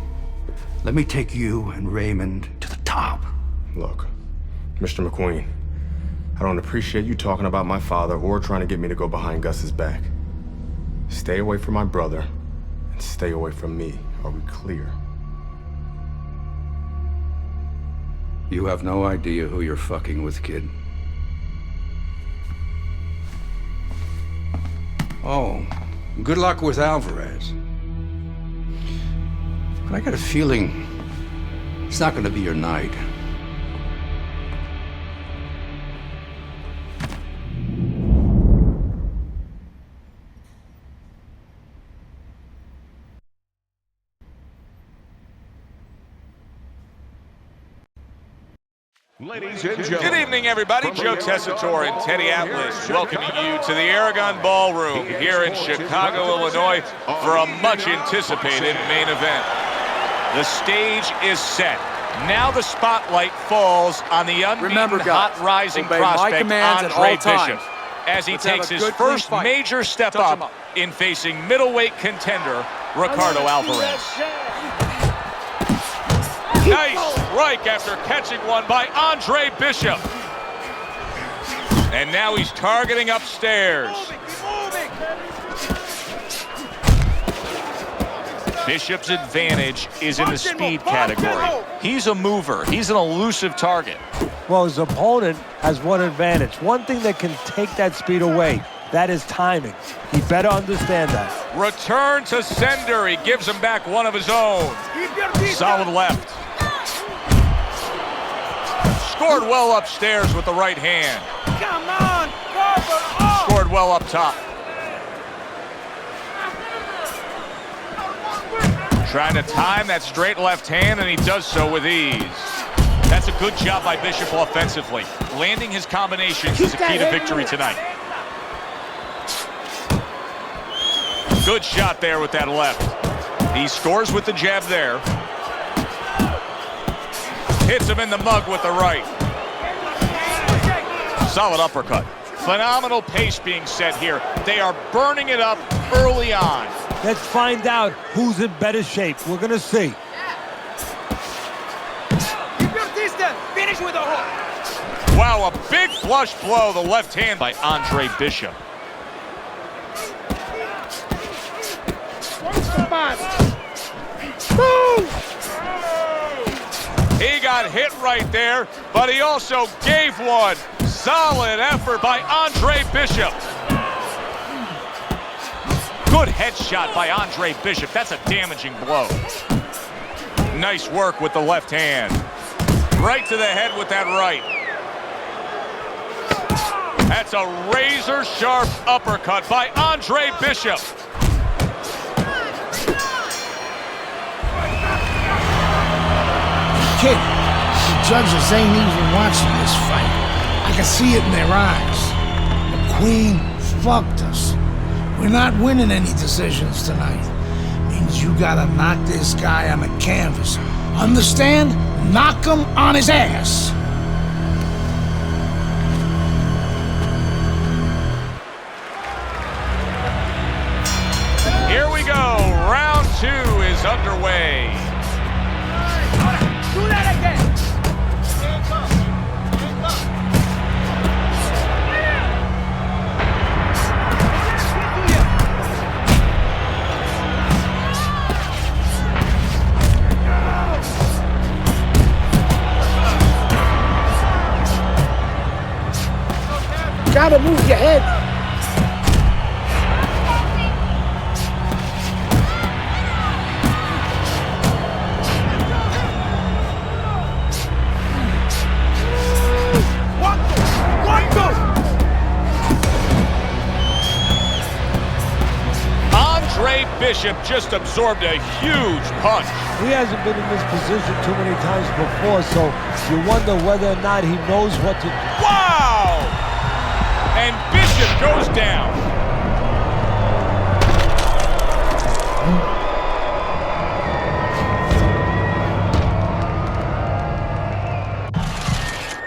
Let me take you and Raymond to the top. Look, Mr. McQueen, I don't appreciate you talking about my father or trying to get me to go behind Gus's back. Stay away from my brother and stay away from me. Are we clear? You have no idea who you're fucking with, kid. Oh, good luck with Alvarez. But I got a feeling it's not gonna be your night. Ladies and gentlemen. Good evening, everybody. Joe Tessitore and Teddy Atlas welcoming you to the Aragon Ballroom here in Chicago, Illinois for a much-anticipated main event. The stage is set. Now the spotlight falls on the unbeaten, hot rising prospect Andre Bishop as he takes his first major step up in facing middleweight contender Ricardo Alvarez. Nice strike after catching one by Andre Bishop. And now he's targeting upstairs. Bishop's advantage is in the speed category. He's a mover. He's an elusive target. Well, his opponent has one advantage. One thing that can take that speed away. That is timing. He better understand that. Return to sender. He gives him back one of his own. Solid left. Scored well upstairs with the right hand. Come on, cover up. Scored well up top. Trying to time that straight left hand, and he does so with ease. That's a good job by Bishop offensively. Landing his combinations is a key to victory tonight. Good shot there with that left. He scores with the jab there. Hits him in the mug with the right. Solid uppercut. Phenomenal pace being set here. They are burning it up early on. Let's find out who's in better shape. We're gonna see. Keep your distance. Finish with a hook. Wow, a big flush blow, the left hand by Andre Bishop. He got hit right there, but he also gave one. Solid effort by Andre Bishop. Good headshot by Andre Bishop. That's a damaging blow. Nice work with the left hand. Right to the head with that right. That's a razor-sharp uppercut by Andre Bishop. Kid, the judges ain't even watching this fight. I can see it in their eyes. McQueen fucked us. We're not winning any decisions tonight. Means you gotta knock this guy on the canvas. Understand? Knock him on his ass. Here we go. Round 2 is underway. Do that again. Gotta move your head. Andre Bishop just absorbed a huge punch. He hasn't been in this position too many times before, so you wonder whether or not he knows what to do. Wow! And Bishop goes down.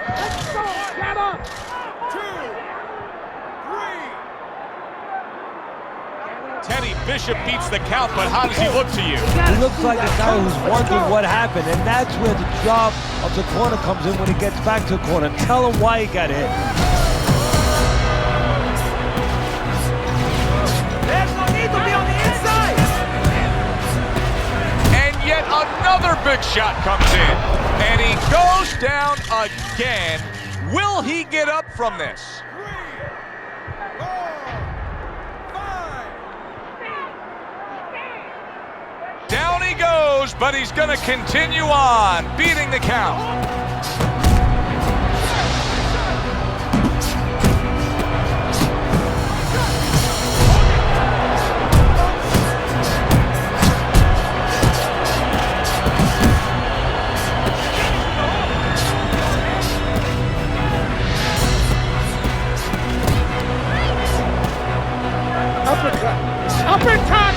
Let's go. Get up. 2, 3. Teddy, Bishop beats the count, but how does he look to you? He looks like a guy who's wondering what happened, and that's where the job of the corner comes in when he gets back to the corner. Tell him why he got hit. There's no need to be on the inside. And yet another big shot comes in. And he goes down again. Will he get up from this? 3, 4, 5. Down he goes, but he's going to continue on, beating the count. Uppercut. Uppercut.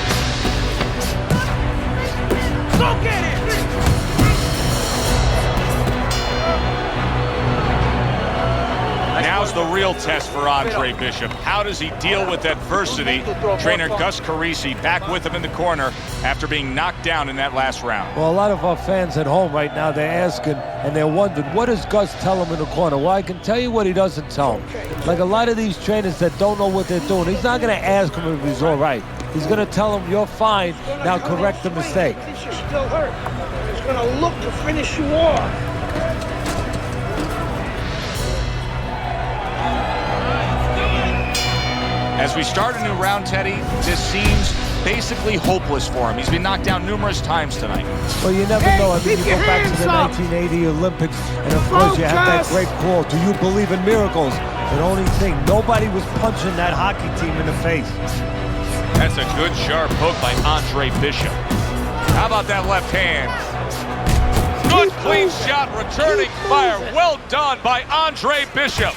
Go get it. Now's the real test for Andre Bishop. How does he deal with adversity? Trainer Gus Carisi back with him in the corner after being knocked down in that last round. Well, a lot of our fans at home right now, they're asking and they're wondering, what does Gus tell him in the corner? Well, I can tell you what he doesn't tell him. Like a lot of these trainers that don't know what they're doing, he's not going to ask him if he's all right. He's going to tell him, you're fine, now correct the mistake. You're still hurt. He's gonna look to finish you off. As we start a new round, Teddy, this seems basically hopeless for him. He's been knocked down numerous times tonight. Well, you never know. I mean, you go back to the 1980 Olympics, and of course you have that great call, "Do you believe in miracles?" But only thing, nobody was punching that hockey team in the face. That's a good sharp hook by Andre Bishop. How about that left hand? Good clean shot, returning fire. Well done by Andre Bishop.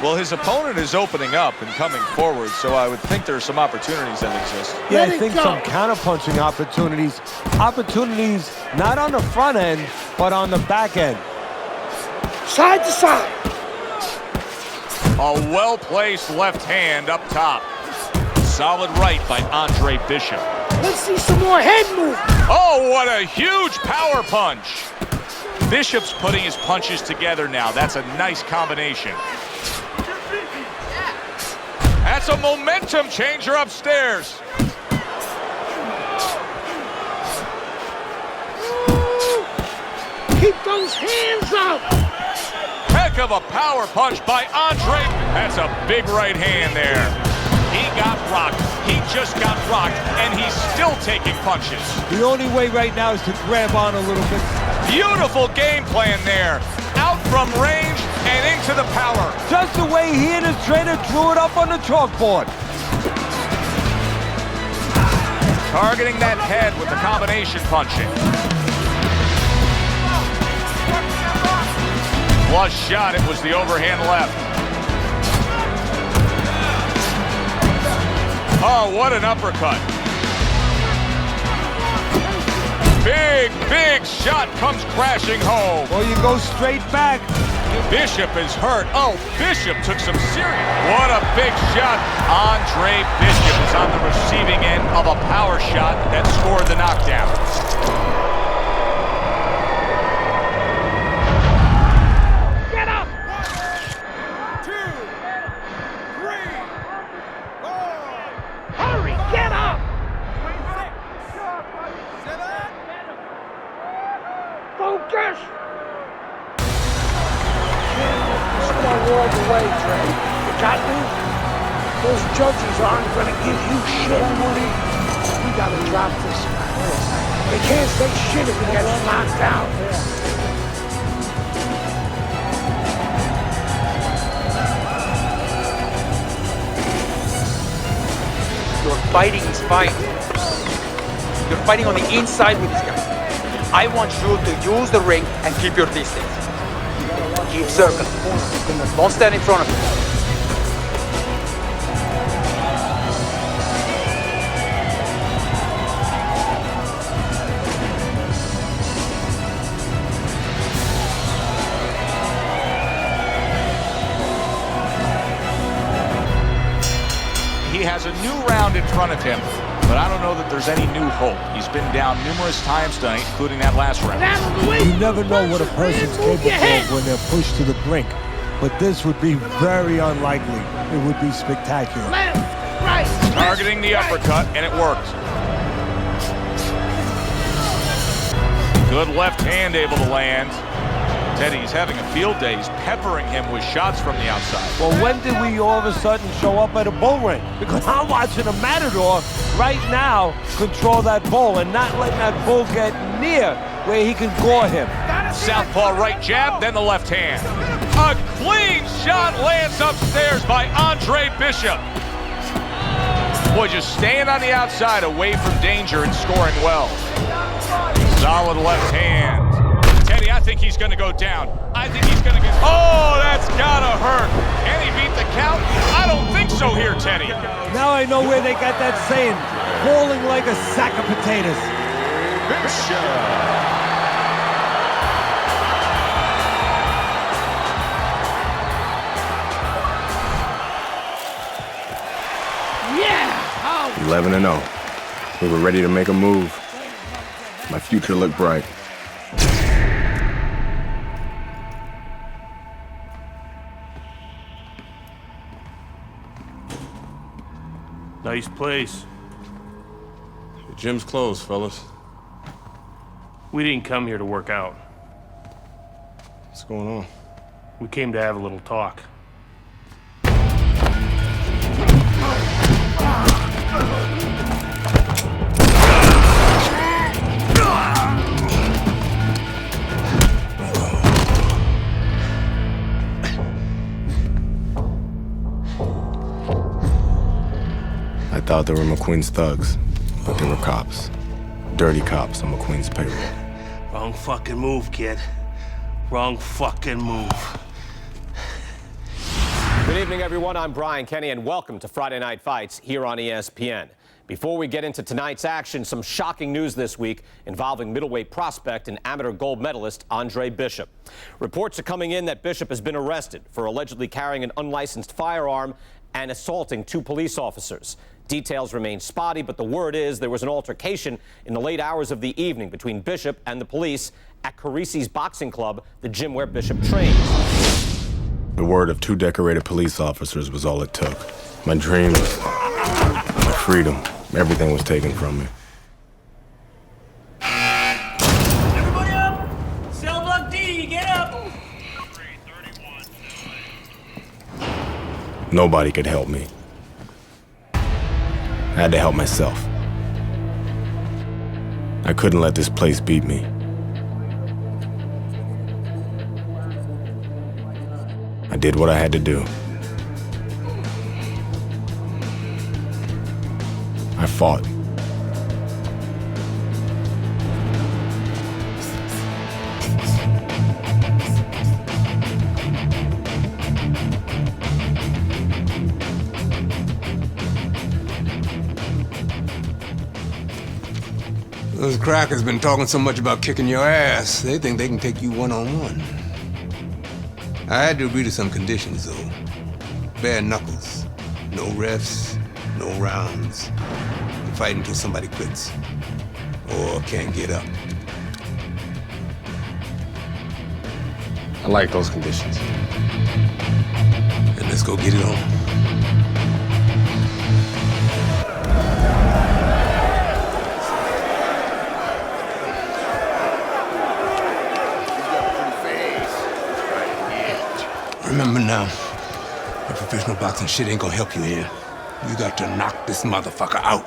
Well, his opponent is opening up and coming forward, so I would think there are some opportunities that exist. Yeah, I think some counter-punching opportunities. Opportunities not on the front end, but on the back end. Side to side. A well-placed left hand up top. Solid right by Andre Bishop. Let's see some more head movement. Oh, what a huge power punch. Bishop's putting his punches together now. That's a nice combination. That's a momentum changer upstairs. Keep those hands up. Heck of a power punch by Andre. That's a big right hand there. He got rocked. He just got rocked, and he's still taking punches. The only way right now is to grab on a little bit. Beautiful game plan there. Out from range and into the power. Just the way he and his trainer drew it up on the chalkboard. Targeting that head with the combination punching. Flush shot, it was the overhand left. Oh, what an uppercut. Big, big shot comes crashing home. Well, you go straight back. Bishop is hurt. Oh, Bishop took some serious. What a big shot. Andre Bishop is on the receiving end of a power shot that scored the knockdown. Get up! 2, 3, 4. Hurry, get up! Focus! All the way, Trey. You got me? Those judges aren't gonna give you shit. We gotta drop this guy. They can't say shit if he gets knocked out. You're fighting his fight. You're fighting on the inside with this guy. I want you to use the ring and keep your distance. Keep circling. Don't stand in front of him. He has a new round in front of him, but I don't know that there's any new hope. He's been down numerous times tonight, including that last round. You never know what a person's capable of when they're pushed to the brink, but this would be very unlikely. It would be spectacular. Left, right. Targeting the uppercut, and it worked. Good left hand able to land. Teddy's having a field day. He's peppering him with shots from the outside. Well, when did we all of a sudden show up at a bull ring? Because I'm watching a matador right now control that bull and not letting that bull get near where he can gore him. Southpaw right jab, then the left hand. A clean shot lands upstairs by Andre Bishop. Boy, just staying on the outside away from danger and scoring well. Solid left hand. Teddy, I think he's going to go down. I think he's going to get... Oh, that's got to hurt. Can he beat the count? I don't think so here, Teddy. Now I know where they got that saying, falling like a sack of potatoes. Yeah! 11-0. We were ready to make a move. My future looked bright. Nice place. The gym's closed, fellas. We didn't come here to work out. What's going on? We came to have a little talk. I thought they were McQueen's thugs, but they were cops. Dirty cops on McQueen's payroll. Wrong fucking move, kid. Wrong fucking move. Good evening, everyone. I'm Brian Kenny, and welcome to Friday Night Fights here on ESPN. Before we get into tonight's action, some shocking news this week involving middleweight prospect and amateur gold medalist Andre Bishop. Reports are coming in that Bishop has been arrested for allegedly carrying an unlicensed firearm and assaulting 2 police officers. Details remain spotty, but the word is there was an altercation in the late hours of the evening between Bishop and the police at Carisi's Boxing Club, the gym where Bishop trains. The word of 2 decorated police officers was all it took. My dreams, my freedom, everything was taken from me. Everybody up! Cell block D, get up! Nobody could help me. I had to help myself. I couldn't let this place beat me. I did what I had to do. I fought. Those crackers been talking so much about kicking your ass, they think they can take you one-on-one. I had to agree to some conditions, though. Bare knuckles. No refs, no rounds. You fight until somebody quits. Or can't get up. I like those conditions. And let's go get it on. Remember now, that professional boxing shit ain't gonna help you here. You got to knock this motherfucker out.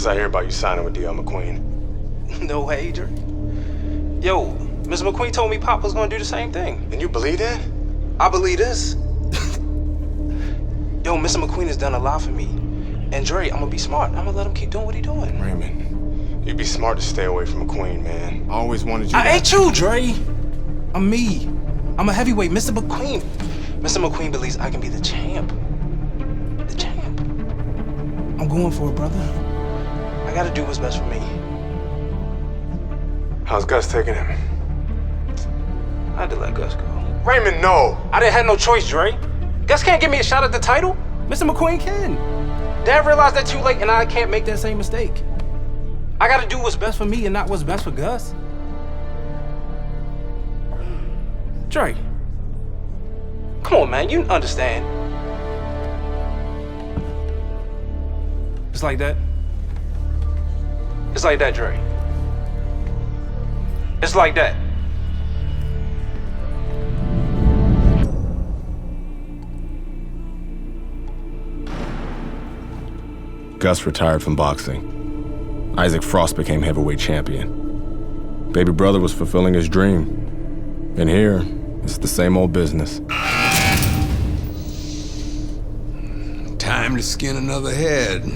I hear about you signing with D.L. McQueen. No way, Dre. Yo, Mr. McQueen told me Pop was gonna do the same thing. And you believe that? I believe this. Yo, Mr. McQueen has done a lot for me. And Dre, I'm gonna be smart. I'm gonna let him keep doing what he doing. Raymond, you'd be smart to stay away from McQueen, man. I always wanted you I ain't you, Dre. I'm me. I'm a heavyweight, Mr. McQueen. Mr. McQueen believes I can be the champ. The champ. I'm going for it, brother. I gotta do what's best for me. How's Gus taking him? I had to let Gus go. Raymond, no! I didn't have no choice, Dre. Gus can't give me a shot at the title. Mr. McQueen can. Dad realized that too late, and I can't make that same mistake. I gotta do what's best for me and not what's best for Gus. Dre. Come on, man, you understand. It's like that. It's like that, Dre. It's like that. Gus retired from boxing. Isaac Frost became heavyweight champion. Baby brother was fulfilling his dream. And here, it's the same old business. Time to skin another head.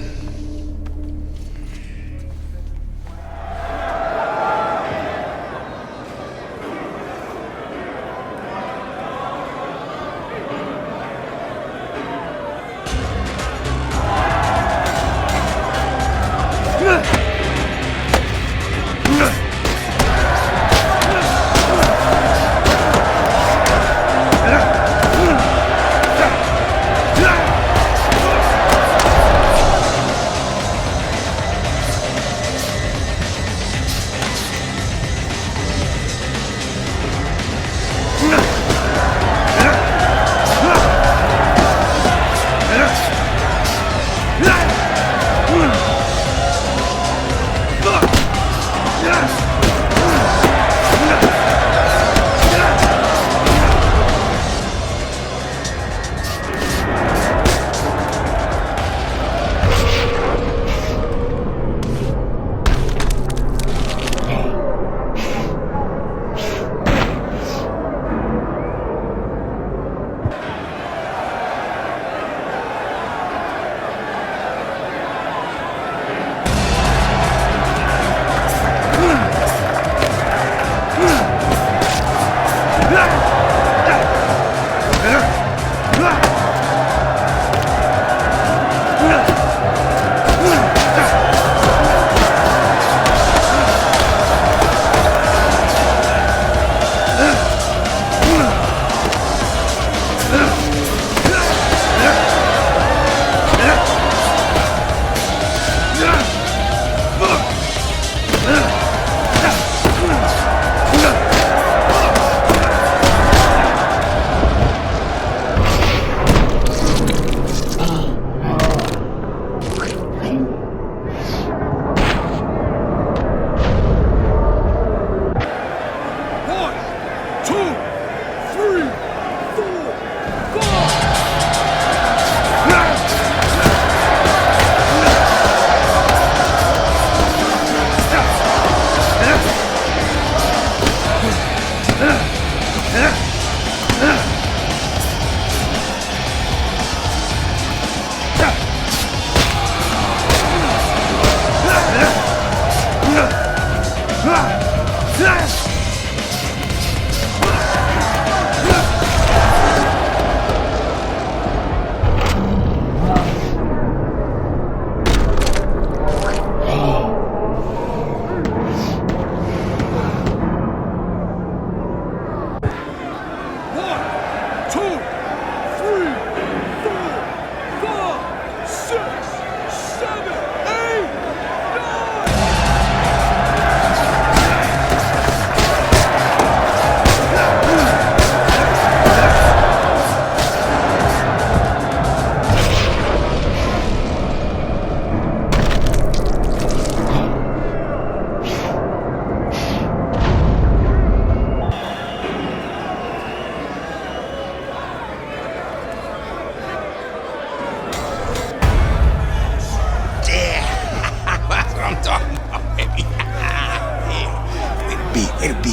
B, A to B.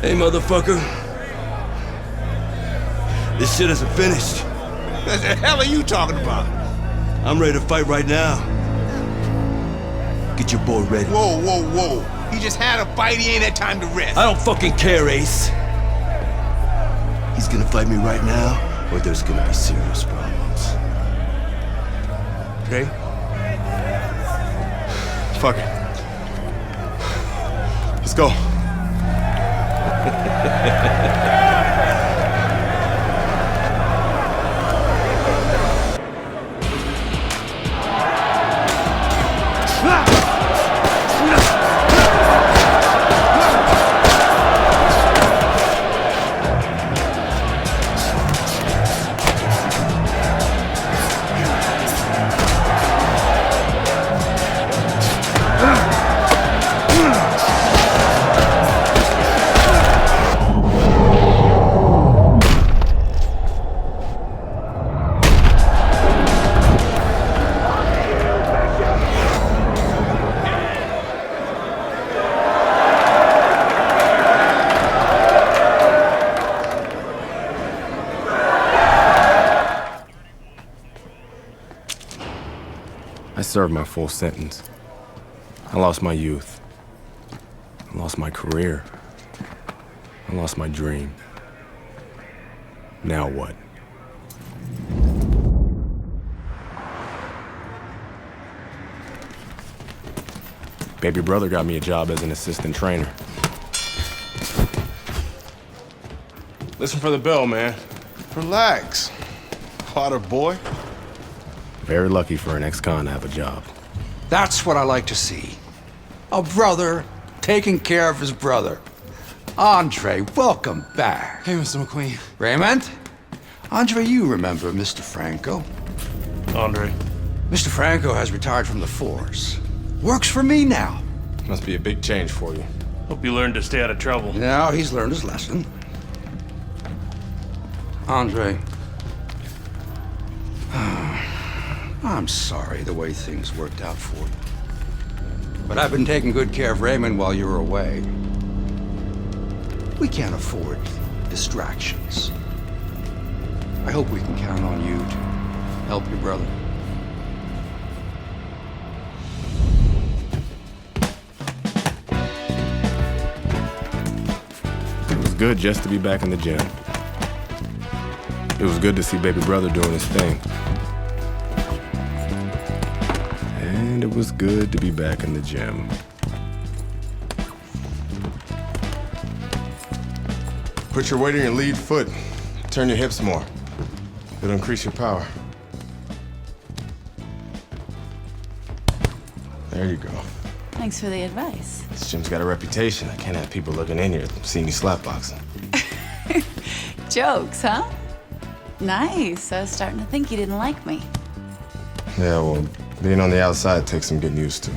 Hey, motherfucker. This shit isn't finished. What the hell are you talking about? I'm ready to fight right now. Get your boy ready. Whoa, whoa, whoa. He just had a fight, he ain't had time to rest. I don't fucking care, Ace. He's gonna fight me right now, or there's gonna be serious problems. Okay? Fuck it. Let's go. I served my full sentence. I lost my youth. I lost my career. I lost my dream. Now what? Baby brother got me a job as an assistant trainer. Listen for the bell, man. Relax. Potter boy. Very lucky for an ex-con to have a job. That's what I like to see. A brother taking care of his brother. Andre, welcome back. Hey, Mr. McQueen. Raymond? Andre, you remember Mr. Franco? Andre. Mr. Franco has retired from the force. Works for me now. Must be a big change for you. Hope you learned to stay out of trouble. Now he's learned his lesson. Andre, I'm sorry the way things worked out for you. But I've been taking good care of Raymond while you were away. We can't afford distractions. I hope we can count on you to help your brother. It was good just to be back in the gym. It was good to see baby brother doing his thing. And it was good to be back in the gym. Put your weight on your lead foot. Turn your hips more. It'll increase your power. There you go. Thanks for the advice. This gym's got a reputation. I can't have people looking in here seeing you slapboxing. Jokes, huh? Nice. I was starting to think you didn't like me. Yeah, well, being on the outside takes some getting used to.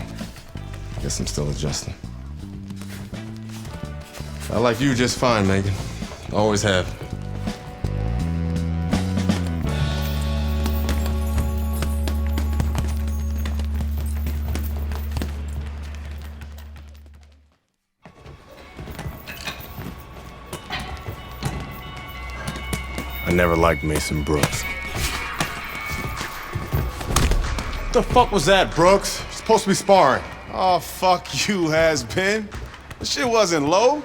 Guess I'm still adjusting. I like you just fine, Megan. Always have. I never liked Mason Brooks. What the fuck was that, Brooks? You're supposed to be sparring. Oh, fuck you, has-been. The shit wasn't low.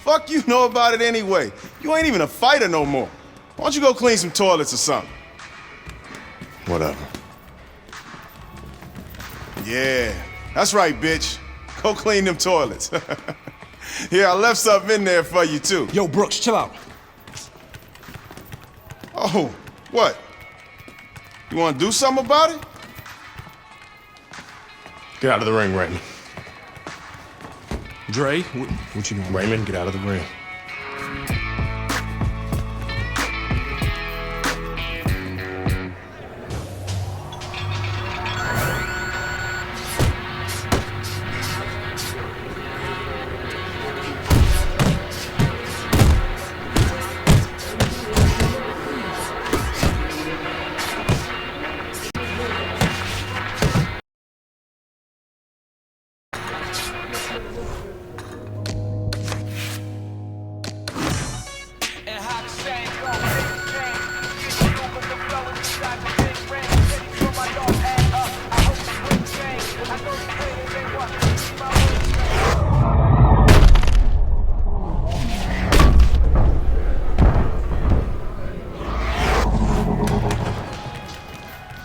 Fuck you know about it anyway. You ain't even a fighter no more. Why don't you go clean some toilets or something? Whatever. Yeah, that's right, bitch. Go clean them toilets. Here, I left something in there for you, too. Yo, Brooks, chill out. Oh, what? You want to do something about it? Get out of the ring, Raymond. Dre, What you mean? Raymond, get out of the ring.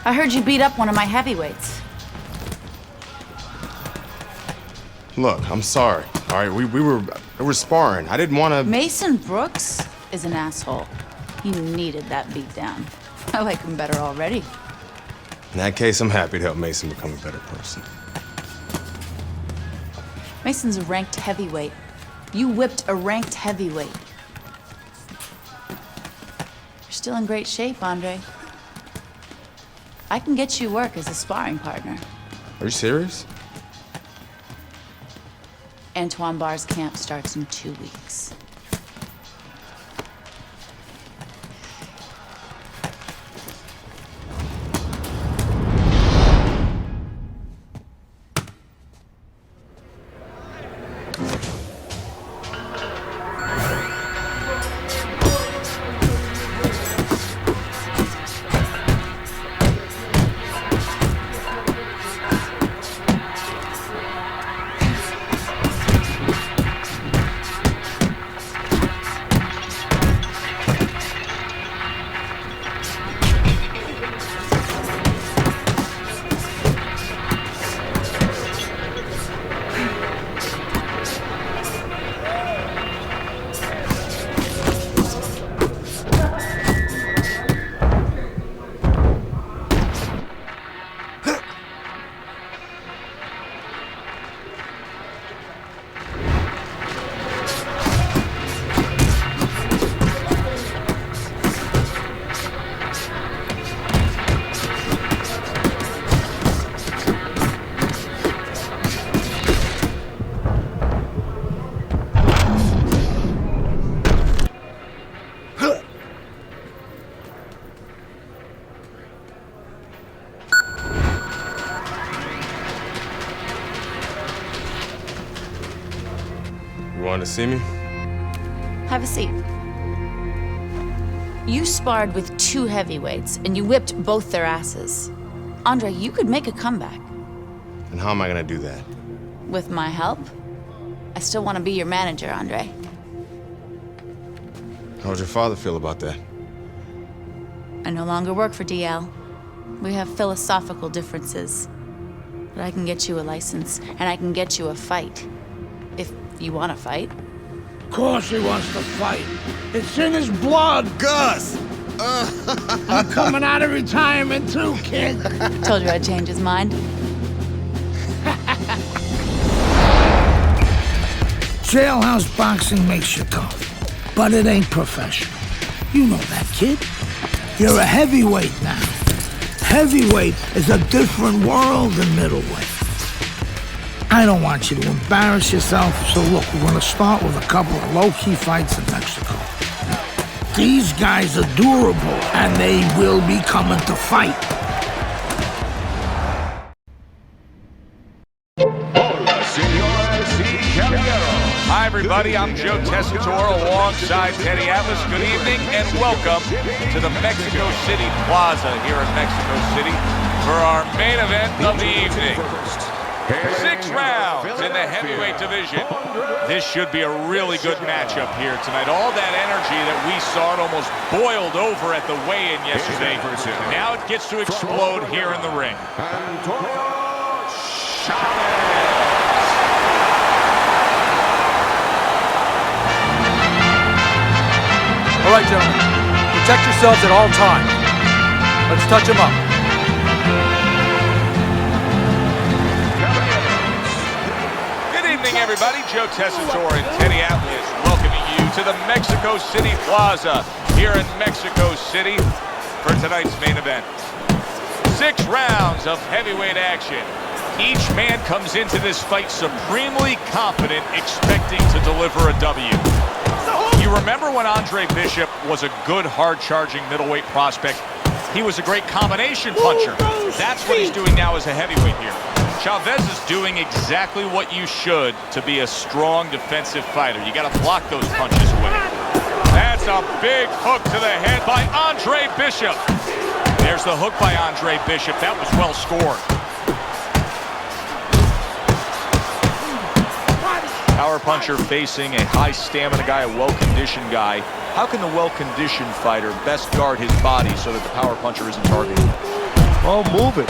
I heard you beat up one of my heavyweights. Look, I'm sorry. All right, we were sparring. I didn't want to. Mason Brooks is an asshole. He needed that beatdown. I like him better already. In that case, I'm happy to help Mason become a better person. Mason's a ranked heavyweight. You whipped a ranked heavyweight. You're still in great shape, Andre. I can get you work as a sparring partner. Are you serious? Antoine Barr's camp starts in 2 weeks. You want to see me? Have a seat. You sparred with 2 heavyweights, and you whipped both their asses. Andre, you could make a comeback. And how am I going to do that? With my help? I still want to be your manager, Andre. How would your father feel about that? I no longer work for DL. We have philosophical differences. But I can get you a license, and I can get you a fight. If you want to fight. Of course he wants to fight. It's in his blood. Gus! I'm coming out of retirement too, kid. Told you I'd change his mind. Jailhouse boxing makes you tough, but it ain't professional. You know that, kid. You're a heavyweight now. Heavyweight is a different world than middleweight. I don't want you to embarrass yourself, so look, we're gonna start with a couple of low-key fights in Mexico. These guys are durable, and they will be coming to fight. Hi, everybody. I'm Joe Tessitore alongside Teddy Atlas. Good evening and welcome to the Mexico City Plaza here in Mexico City for our main event of the evening. 6 rounds in the heavyweight division. This should be a really good matchup here tonight. All that energy that we saw, it almost boiled over at the weigh-in yesterday. Now it gets to explode here in the ring. All right, gentlemen. Protect yourselves at all times. Let's touch them up. Everybody, Joe Tessitore and Teddy Atlas welcoming you to the Mexico City Plaza here in Mexico City for tonight's main event. 6 rounds of heavyweight action. Each man comes into this fight supremely confident, expecting to deliver a W. You remember when Andre Bishop was a good, hard-charging middleweight prospect? He was a great combination puncher. That's what he's doing now as a heavyweight here. Chavez is doing exactly what you should to be a strong defensive fighter. You got to block those punches away. That's a big hook to the head by Andre Bishop. There's the hook by Andre Bishop. That was well scored. Power puncher facing a high stamina guy, a well-conditioned guy. How can the well-conditioned fighter best guard his body so that the power puncher isn't targeted? Oh, move it.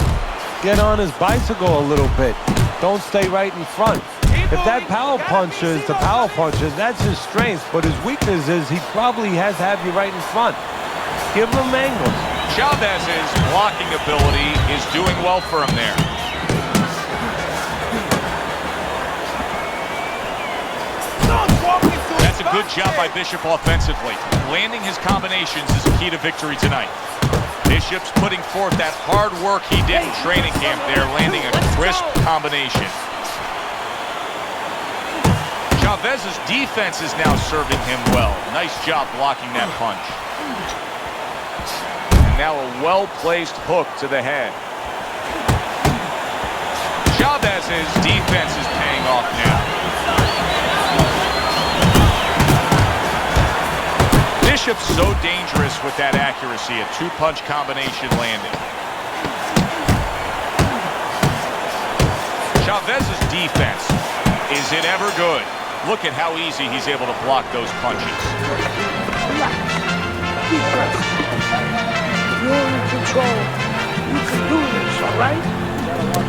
Get on his bicycle a little bit. Don't stay right in front. If that power puncher is the power puncher, that's his strength. But his weakness is he probably has to have you right in front. Give him angles. Chavez's blocking ability is doing well for him there. That's a good job by Bishop offensively. Landing his combinations is a key to victory tonight. Bishop's putting forth that hard work he did in training camp there, landing a crisp combination. Chavez's defense is now serving him well. Nice job blocking that punch. And now a well-placed hook to the head. Chavez's defense is paying off now. Bishop's so dangerous with that accuracy, a two-punch combination landing. Chavez's defense, is it ever good? Look at how easy he's able to block those punches. Keep pressing. You're in control. You can do this, all right?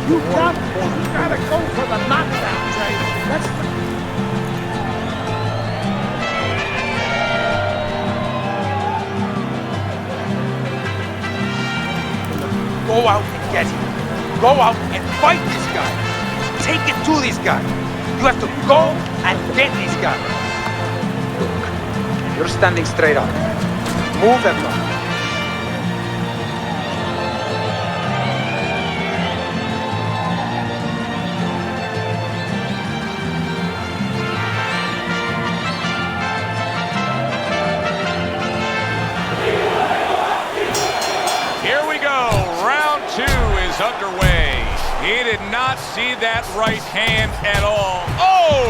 You gotta go for the knockdown, Trey. That's the... Go out and get him. Go out and fight this guy. Take it to this guy. You have to go and get this guy. Look, you're standing straight up. Move that gun. Underway. He did not see that right hand at all. Oh!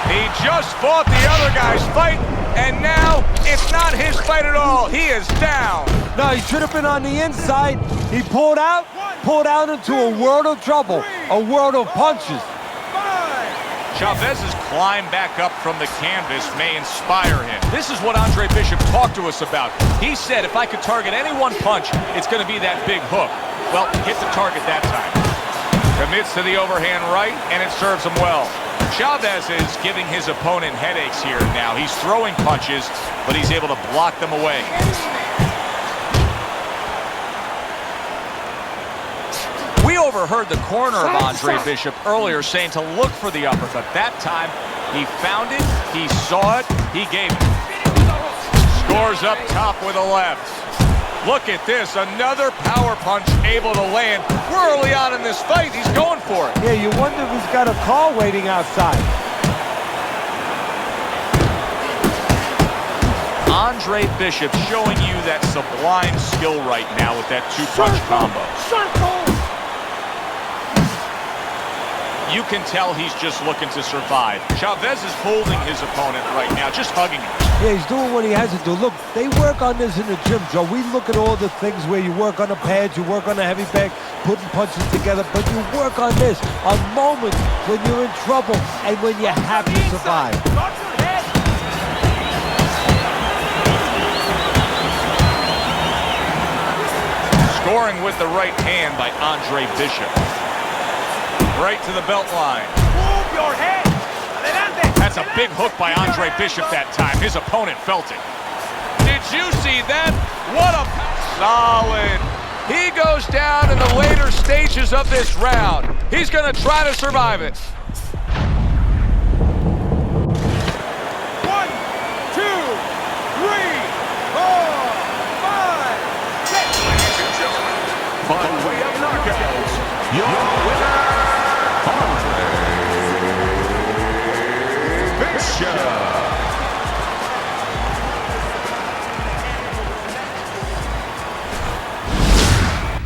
He just fought the other guy's fight, and now it's not his fight at all. He is down. No, he should have been on the inside. He pulled out into a world of trouble, a world of punches. Chavez's climb back up from the canvas may inspire him. This is what Andre Bishop talked to us about. He said, if I could target any one punch, it's going to be that big hook. Well, hit the target that time. Commits to the overhand right, and it serves him well. Chavez is giving his opponent headaches here now. He's throwing punches, but he's able to block them away. We overheard the corner of Andre Bishop earlier saying to look for the uppercut. That time, he found it, he saw it, he gave it. Scores up top with a left. Look at this, another power punch able to land. We're early on in this fight, he's going for it. Yeah, you wonder if he's got a car waiting outside. Andre Bishop showing you that sublime skill right now with that two-punch combo. You can tell he's just looking to survive. Chavez is holding his opponent right now, just hugging him. Yeah, he's doing what he has to do. Look, they work on this in the gym, Joe. We look at all the things where you work on the pads, you work on the heavy bag, putting punches together, but you work on this on moments when you're in trouble and when you have to survive. Scoring with the right hand by Andre Bishop. Right to the belt line. Move your head. That's a big hook by Andre Bishop that time. His opponent felt it. Did you see that? What a solid. He goes down in the later stages of this round. He's going to try to survive it. 1, 2, 3, 4, 5, 6. Ladies and gentlemen, by way of knockout, your winner,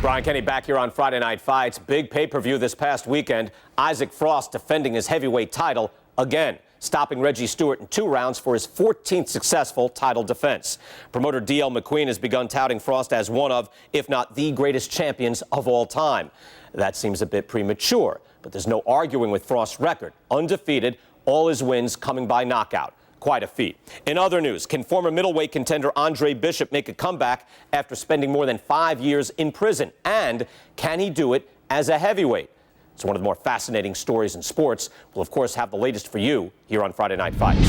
Brian Kenny back here on Friday Night Fights. Big pay-per-view this past weekend. Isaac Frost defending his heavyweight title again, stopping Reggie Stewart in 2 rounds for his 14th successful title defense. Promoter D.L. McQueen has begun touting Frost as one of, if not the greatest champions of all time. That seems a bit premature, but there's no arguing with Frost's record. Undefeated, all his wins coming by knockout. quite a feat. In other news, can former middleweight contender Andre Bishop make a comeback after spending more than 5 years in prison? And can he do it as a heavyweight? It's one of the more fascinating stories in sports. We'll, of course, have the latest for you here on Friday Night Fights.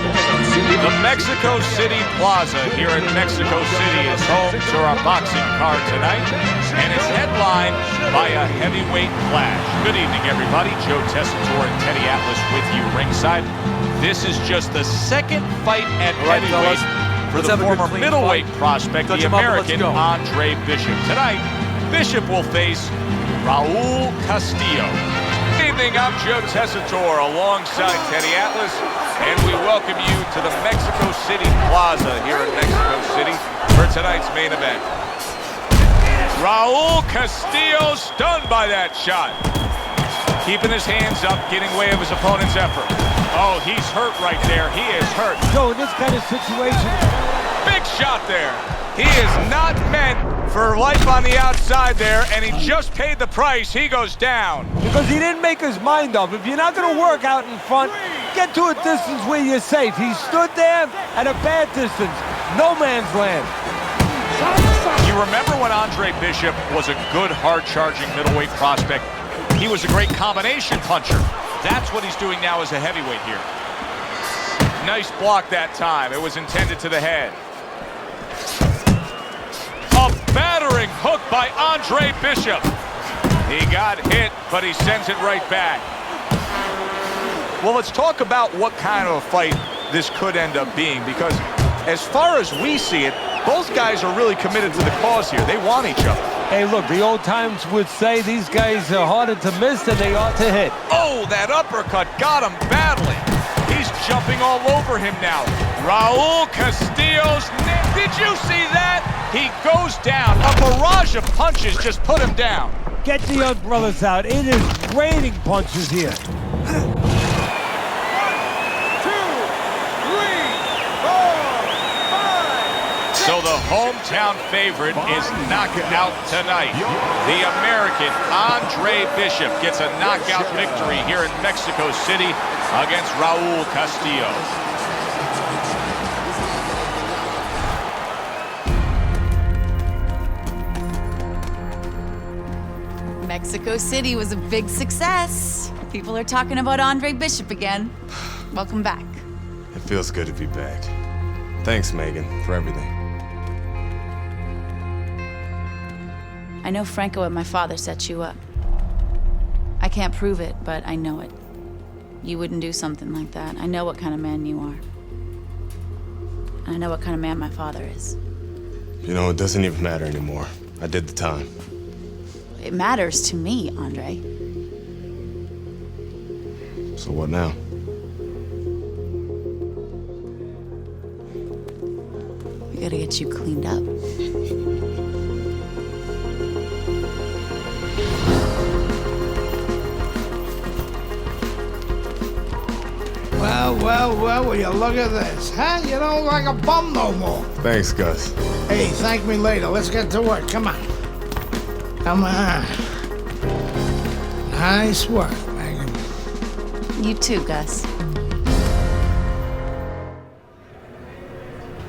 The Mexico City Plaza here in Mexico City is home to our boxing card tonight, and it's headlined by a heavyweight clash. Good evening, everybody. Joe Tessitore and Teddy Atlas with you ringside. This is just the second fight at heavyweight for the former middleweight prospect, the American Andre Bishop. Tonight, Bishop will face Raul Castillo. Good evening, I'm Joe Tessitore alongside Teddy Atlas, and we welcome you to the Mexico City Plaza here in Mexico City for tonight's main event. Raul Castillo stunned by that shot. Keeping his hands up, getting way of his opponent's effort. Oh, he's hurt right there. He is hurt. So in this kind of situation... Big shot there. He is not meant for life on the outside there, and he just paid the price. He goes down. Because he didn't make his mind up. If you're not going to work out in front, get to a distance where you're safe. He stood there at a bad distance. No man's land. You remember when Andre Bishop was a good, hard-charging middleweight prospect? He was a great combination puncher. That's what he's doing now as a heavyweight here. Nice block that time. It was intended to the head. A battering hook by Andre Bishop. He got hit, but he sends it right back. Well, let's talk about what kind of a fight this could end up being, because as far as we see it, both guys are really committed to the cause here. They want each other. Hey, look, the old times would say these guys are harder to miss than they are to hit. Oh, that uppercut got him badly. He's jumping all over him now. Raul Castillo's neck. Did you see that? He goes down. A barrage of punches just put him down. Get the young brothers out. It is raining punches here. 1, 2, 3, 4, 5. So the hometown favorite is knocked out tonight. The American Andre Bishop gets a knockout victory here in Mexico City against Raul Castillo. Mexico City was a big success. People are talking about Andre Bishop again. Welcome back. It feels good to be back. Thanks, Megan, for everything. I know Franco and my father set you up. I can't prove it, but I know it. You wouldn't do something like that. I know what kind of man you are. And I know what kind of man my father is. You know, it doesn't even matter anymore. I did the time. It matters to me, Andre. So what now? We gotta get you cleaned up. Well, will you look at this, huh? You don't look like a bum no more. Thanks, Gus. Hey, thank me later. Let's get to work. Come on. Come on. Nice work, Megan. You too, Gus.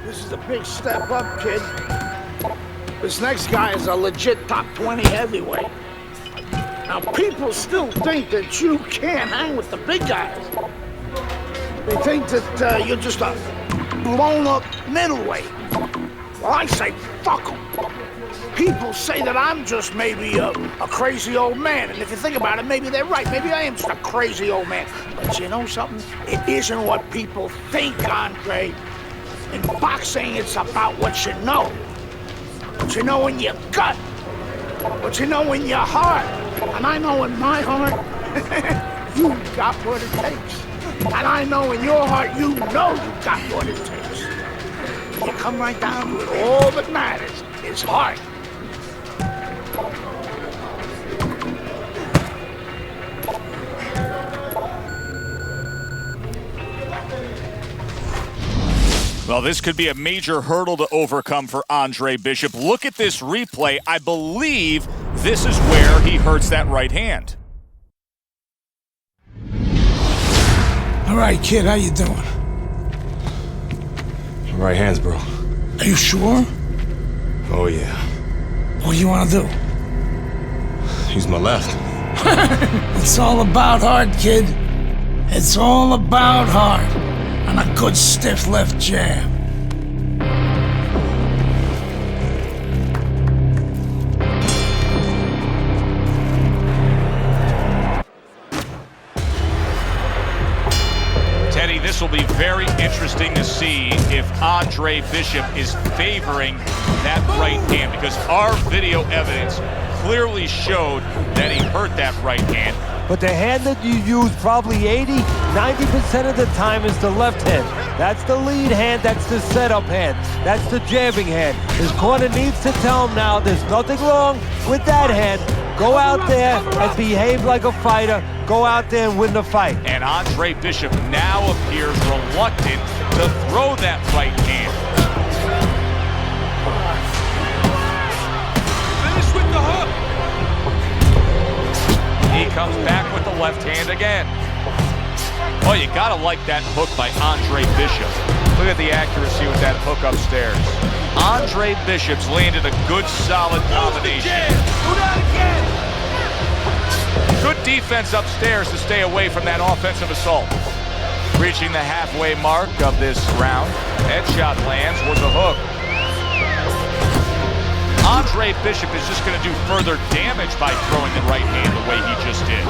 This is a big step up, kid. This next guy is a legit top 20 heavyweight. Now, people still think that you can't hang with the big guys. They think that you're just a blown-up middleweight. Well, I say, fuck them. People say that I'm just maybe a crazy old man, and if you think about it, maybe they're right. Maybe I am just a crazy old man. But you know something? It isn't what people think, Andre. In boxing, it's about what you know. What you know in your gut. What you know in your heart. And I know in my heart, you got what it takes. And I know in your heart, you know you got what it takes. You come right down to it. All that matters is heart. Well, this could be a major hurdle to overcome for Andre Bishop. Look at this replay. I believe this is where he hurts that right hand. All right, kid, how you doing? My right hand's bro. Are you sure? Oh, yeah. What do you want to do? Use my left. It's all about heart, kid. It's all about heart. And a good stiff left jab. Teddy, this will be very interesting to see if Andre Bishop is favoring that right hand, because our video evidence clearly showed that he hurt that right hand. But the hand that you use probably 90% of the time is the left hand. That's the lead hand, that's the setup hand, that's the jabbing hand. His corner needs to tell him now there's nothing wrong with that hand. Go out there and behave like a fighter. Go out there and win the fight. And Andre Bishop now appears reluctant to throw that right hand. Finish with the hook. He comes back with the left hand again. Oh, you gotta like that hook by Andre Bishop. Look at the accuracy with that hook upstairs. Andre Bishop's landed a good, solid combination. Good defense upstairs to stay away from that offensive assault. Reaching the halfway mark of this round. Headshot lands with a hook. Andre Bishop is just going to do further damage by throwing the right hand the way he just did.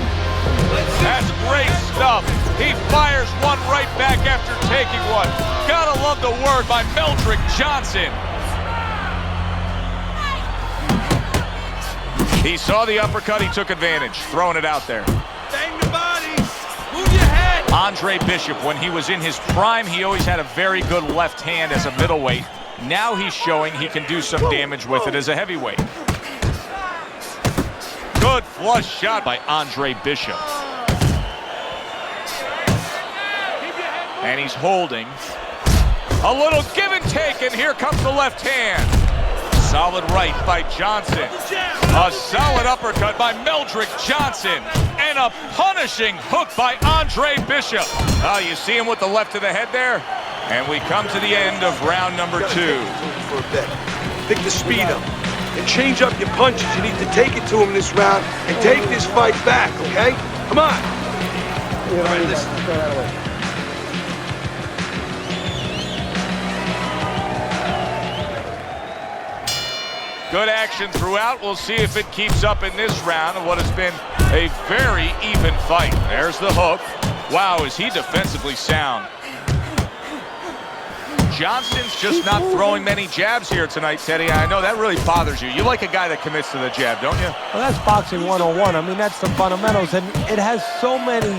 That's great stuff. He fires one right back after taking one. Gotta love the word by Meldrick Johnson. He saw the uppercut, he took advantage, throwing it out there. Bang the body. Move your head. Andre Bishop, when he was in his prime, he always had a very good left hand as a middleweight. Now he's showing he can do some damage with it as a heavyweight. Good flush shot by Andre Bishop. And he's holding. A little give and take, and here comes the left hand. Solid right by Johnson. A solid uppercut by Meldrick Johnson. And a punishing hook by Andre Bishop. Oh, you see him with the left to the head there? And we come to the end of round number 2. For a bit. Pick the speed up and change up your punches. You need to take it to him this round and take this fight back, okay? Come on. All right, listen. Good action throughout. We'll see if it keeps up in this round of what has been a very even fight. There's the hook. Wow, is he defensively sound. Johnson's just not throwing many jabs here tonight, Teddy. I know that really bothers you. You like a guy that commits to the jab, don't you? Well, that's boxing 101. I mean, that's the fundamentals, and it has so many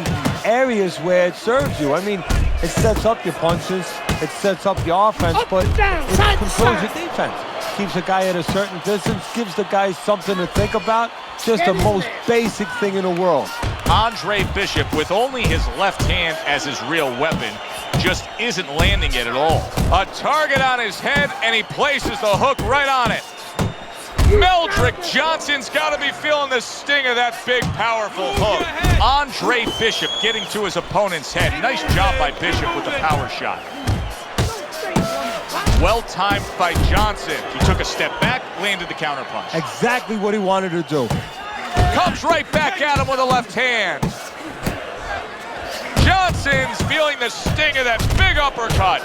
areas where it serves you. I mean, it sets up your punches, it sets up your offense, but it controls your defense. Keeps a guy at a certain distance, gives the guy something to think about. Just the most basic thing in the world. Andre Bishop, with only his left hand as his real weapon, just isn't landing it at all. A target on his head, and he places the hook right on it. Meldrick Johnson's got to be feeling the sting of that big, powerful hook. Andre Bishop getting to his opponent's head. Nice job by Bishop with the power shot. Well-timed by Johnson. He took a step back, landed the counterpunch. Exactly what he wanted to do. Comes right back at him with a left hand. Johnson's feeling the sting of that big uppercut.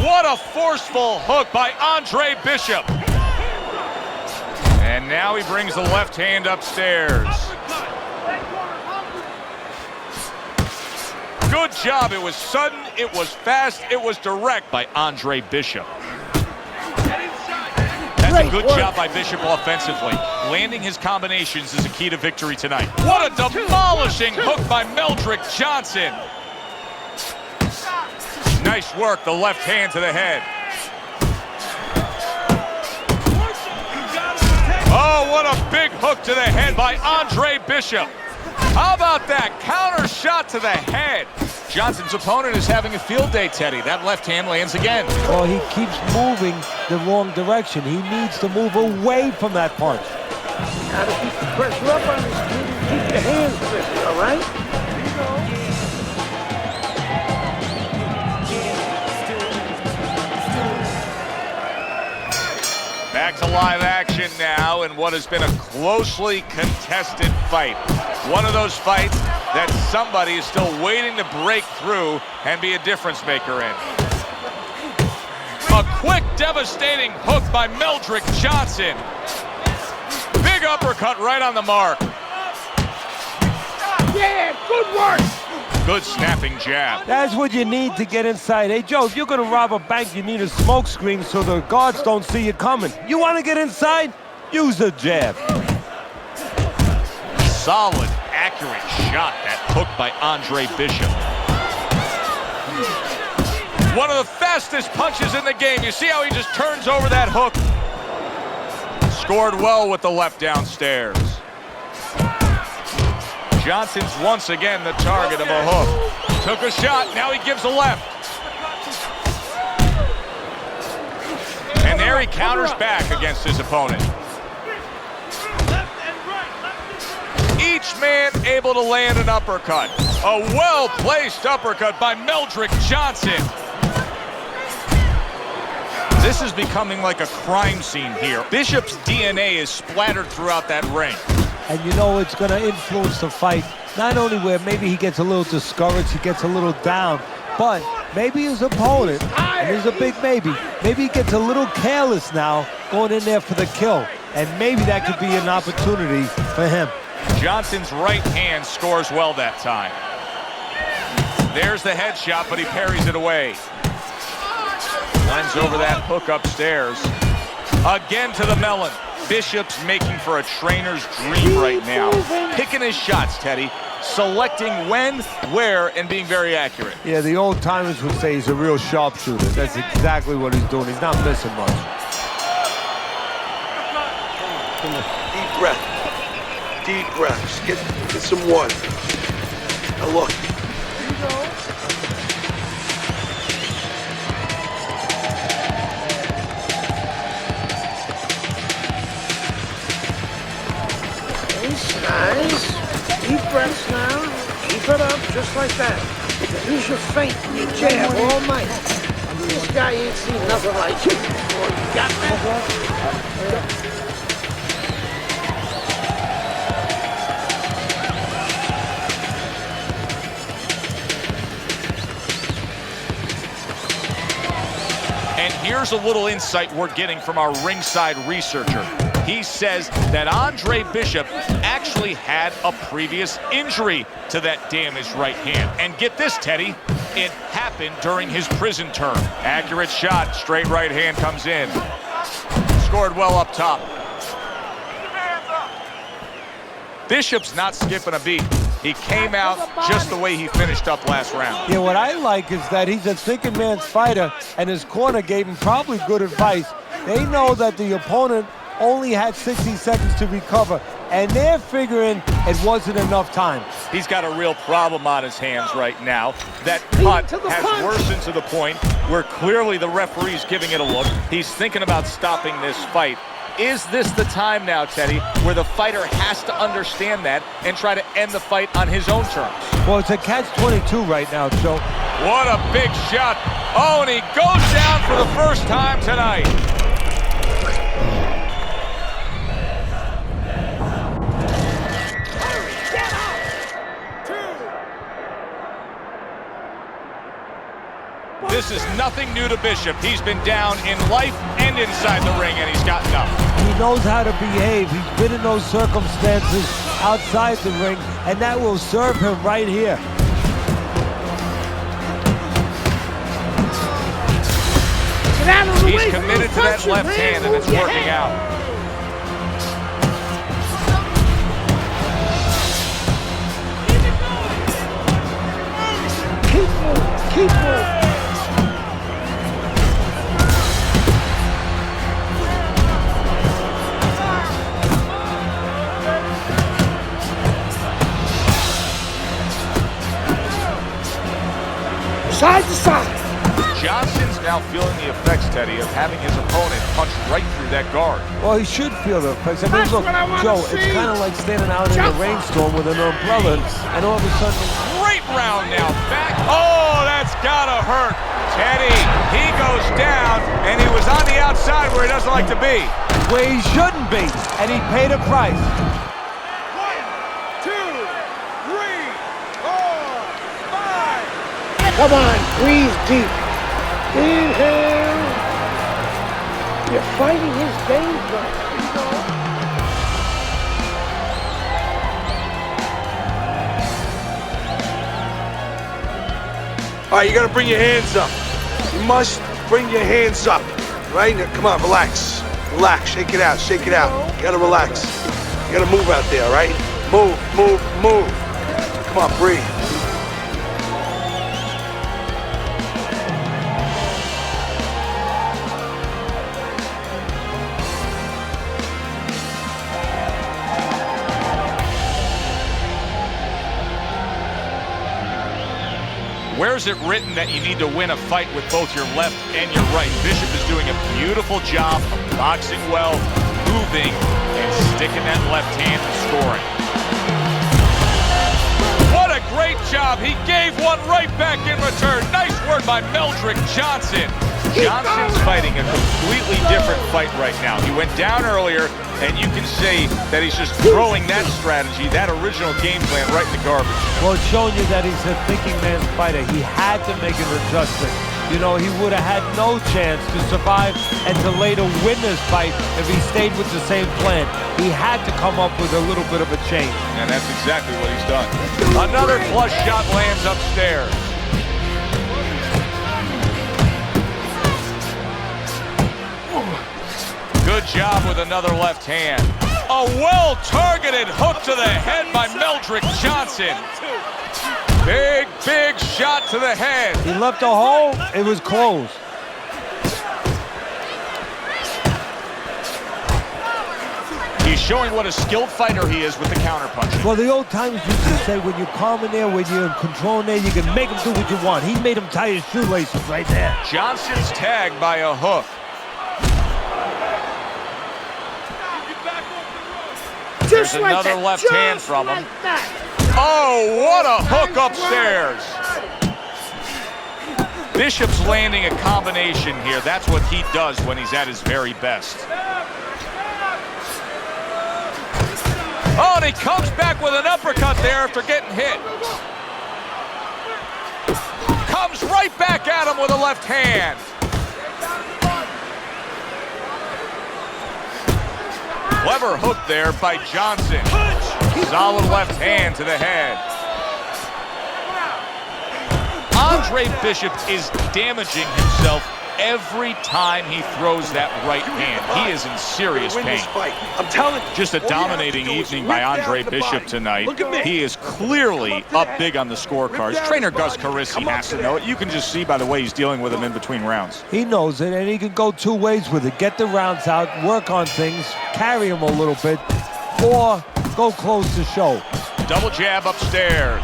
What a forceful hook by Andre Bishop. And now he brings the left hand upstairs. Good job. It was sudden, it was fast, it was direct by Andre Bishop. That's a good job by Bishop offensively. Landing his combinations is a key to victory tonight. What a demolishing hook by Meldrick Johnson. Nice work, the left hand to the head. Oh, what a big hook to the head by Andre Bishop. How about that counter shot to the head? Johnson's opponent is having a field day, Teddy. That left hand lands again. Well, he keeps moving the wrong direction. He needs to move away from that punch. Gotta keep the pressure up on his feet and keep your hands lifted, all right? back to live action now in what has been a closely contested fight. One of those fights that somebody is still waiting to break through and be a difference maker in. A quick, devastating hook by Meldrick Johnson. Big uppercut right on the mark. Yeah, good work. Good snapping jab. That's what you need to get inside. Hey, Joe, if you're going to rob a bank, you need a smoke screen so the guards don't see you coming. You want to get inside? Use the jab. Solid, accurate shot, that hook by Andre Bishop. One of the fastest punches in the game. You see how he just turns over that hook? Scored well with the left downstairs. Johnson's once again the target of a hook. Took a shot, now he gives a left. And there he counters back against his opponent. Each man able to land an uppercut. A well-placed uppercut by Meldrick Johnson. This is becoming like a crime scene here. Bishop's DNA is splattered throughout that ring. And you know it's going to influence the fight, not only where maybe he gets a little discouraged, he gets a little down, but maybe his opponent, and there's a big maybe he gets a little careless now going in there for the kill, and maybe that could be an opportunity for him. Johnson's right hand scores well that time. There's the headshot, but he parries it away. Runs over that hook upstairs. Again to the melon. Bishop's making for a trainer's dream right now. Picking his shots, Teddy. Selecting when, where, and being very accurate. Yeah, the old timers would say he's a real sharpshooter. That's exactly what he's doing. He's not missing much. Deep breath. Deep breath. Just get some water. Now look. Here you go. Nice. Deep breaths now. Keep it up, just like that. Use your feint and your jab all night. This guy ain't seen nothing like you. You got that? And here's a little insight we're getting from our ringside researcher. He says that Andre Bishop actually had a previous injury to that damaged right hand. And get this, Teddy, it happened during his prison term. Accurate shot, straight right hand comes in. Scored well up top. Bishop's not skipping a beat. He came out just the way he finished up last round. Yeah, what I like is that he's a thinking man's fighter, and his corner gave him probably good advice. They know that the opponent only had 60 seconds to recover, and they're figuring it wasn't enough time. He's got a real problem on his hands right now. That cut has worsened to the point where clearly the referee's giving it a look. He's thinking about stopping this fight. Is this the time now, Teddy, where the fighter has to understand that and try to end the fight on his own terms? Well, it's a catch-22 right now, Joe. What a big shot. Oh, and he goes down for the first time tonight. This is nothing new to Bishop. He's been down in life and inside the ring, and he's gotten up. He knows how to behave. He's been in those circumstances outside the ring, and that will serve him right here. He's committed to that left hand, and it's working out. Keep moving. Side to side. Johnson's now feeling the effects, Teddy, of having his opponent punch right through that guard. Well, he should feel the effects. I mean, look, Joe, it's kind of like standing out in a rainstorm with an umbrella, and all of a sudden... Great round now, back. Oh, that's gotta hurt. Teddy, he goes down, and he was on the outside where he doesn't like to be. where he shouldn't be, and he paid a price. 1, 2, 3, 4, 5. Come on, breathe deep. Inhale. You're fighting his game plan, you know. All right, you gotta bring your hands up. You must bring your hands up, right? Now, come on, relax. Relax, shake it out, shake it out. You gotta relax. You gotta move out there, right? Move, move, move. Come on, breathe. Where's it written that you need to win a fight with both your left and your right? Bishop is doing a beautiful job of boxing well, moving, and sticking that left hand and scoring. What a great job. He gave one right back in return. Nice work by Meldrick Johnson. Johnson's fighting a completely different fight right now. He went down earlier, and you can say that he's just throwing that strategy, that original game plan, right in the garbage. Well, it's showing you that he's a thinking man's fighter. He had to make an adjustment. You know, he would have had no chance to survive and to later win this fight if he stayed with the same plan. He had to come up with a little bit of a change. And that's exactly what he's done. Another flush shot lands upstairs. Good job with another left hand. A well-targeted hook to the head by Meldrick Johnson. Big, big shot to the head. He left a hole, it was closed. He's showing what a skilled fighter he is with the counterpunching. Well, the old timers used to say when you're calm in there, when you're in control in there, you can make him do what you want. He made him tie his shoelaces right there. Johnson's tagged by a hook. There's another left hand from him. Oh, what a hook upstairs. Bishop's landing a combination here. That's what he does when he's at his very best. Oh, and he comes back with an uppercut there after getting hit. Comes right back at him with a left hand. Clever hook there by Johnson. Solid left hand to the head. Andre Bishop is damaging himself every time he throws that right hand. He is in serious pain. I'm telling you. Just a dominating evening by Andre Bishop tonight. He is clearly up big on the scorecards. Trainer Gus Carisi has to know it. You can just see by the way he's dealing with him in between rounds. He knows it, and he can go two ways with it. Get the rounds out, work on things, carry him a little bit, or go close the show. Double jab upstairs.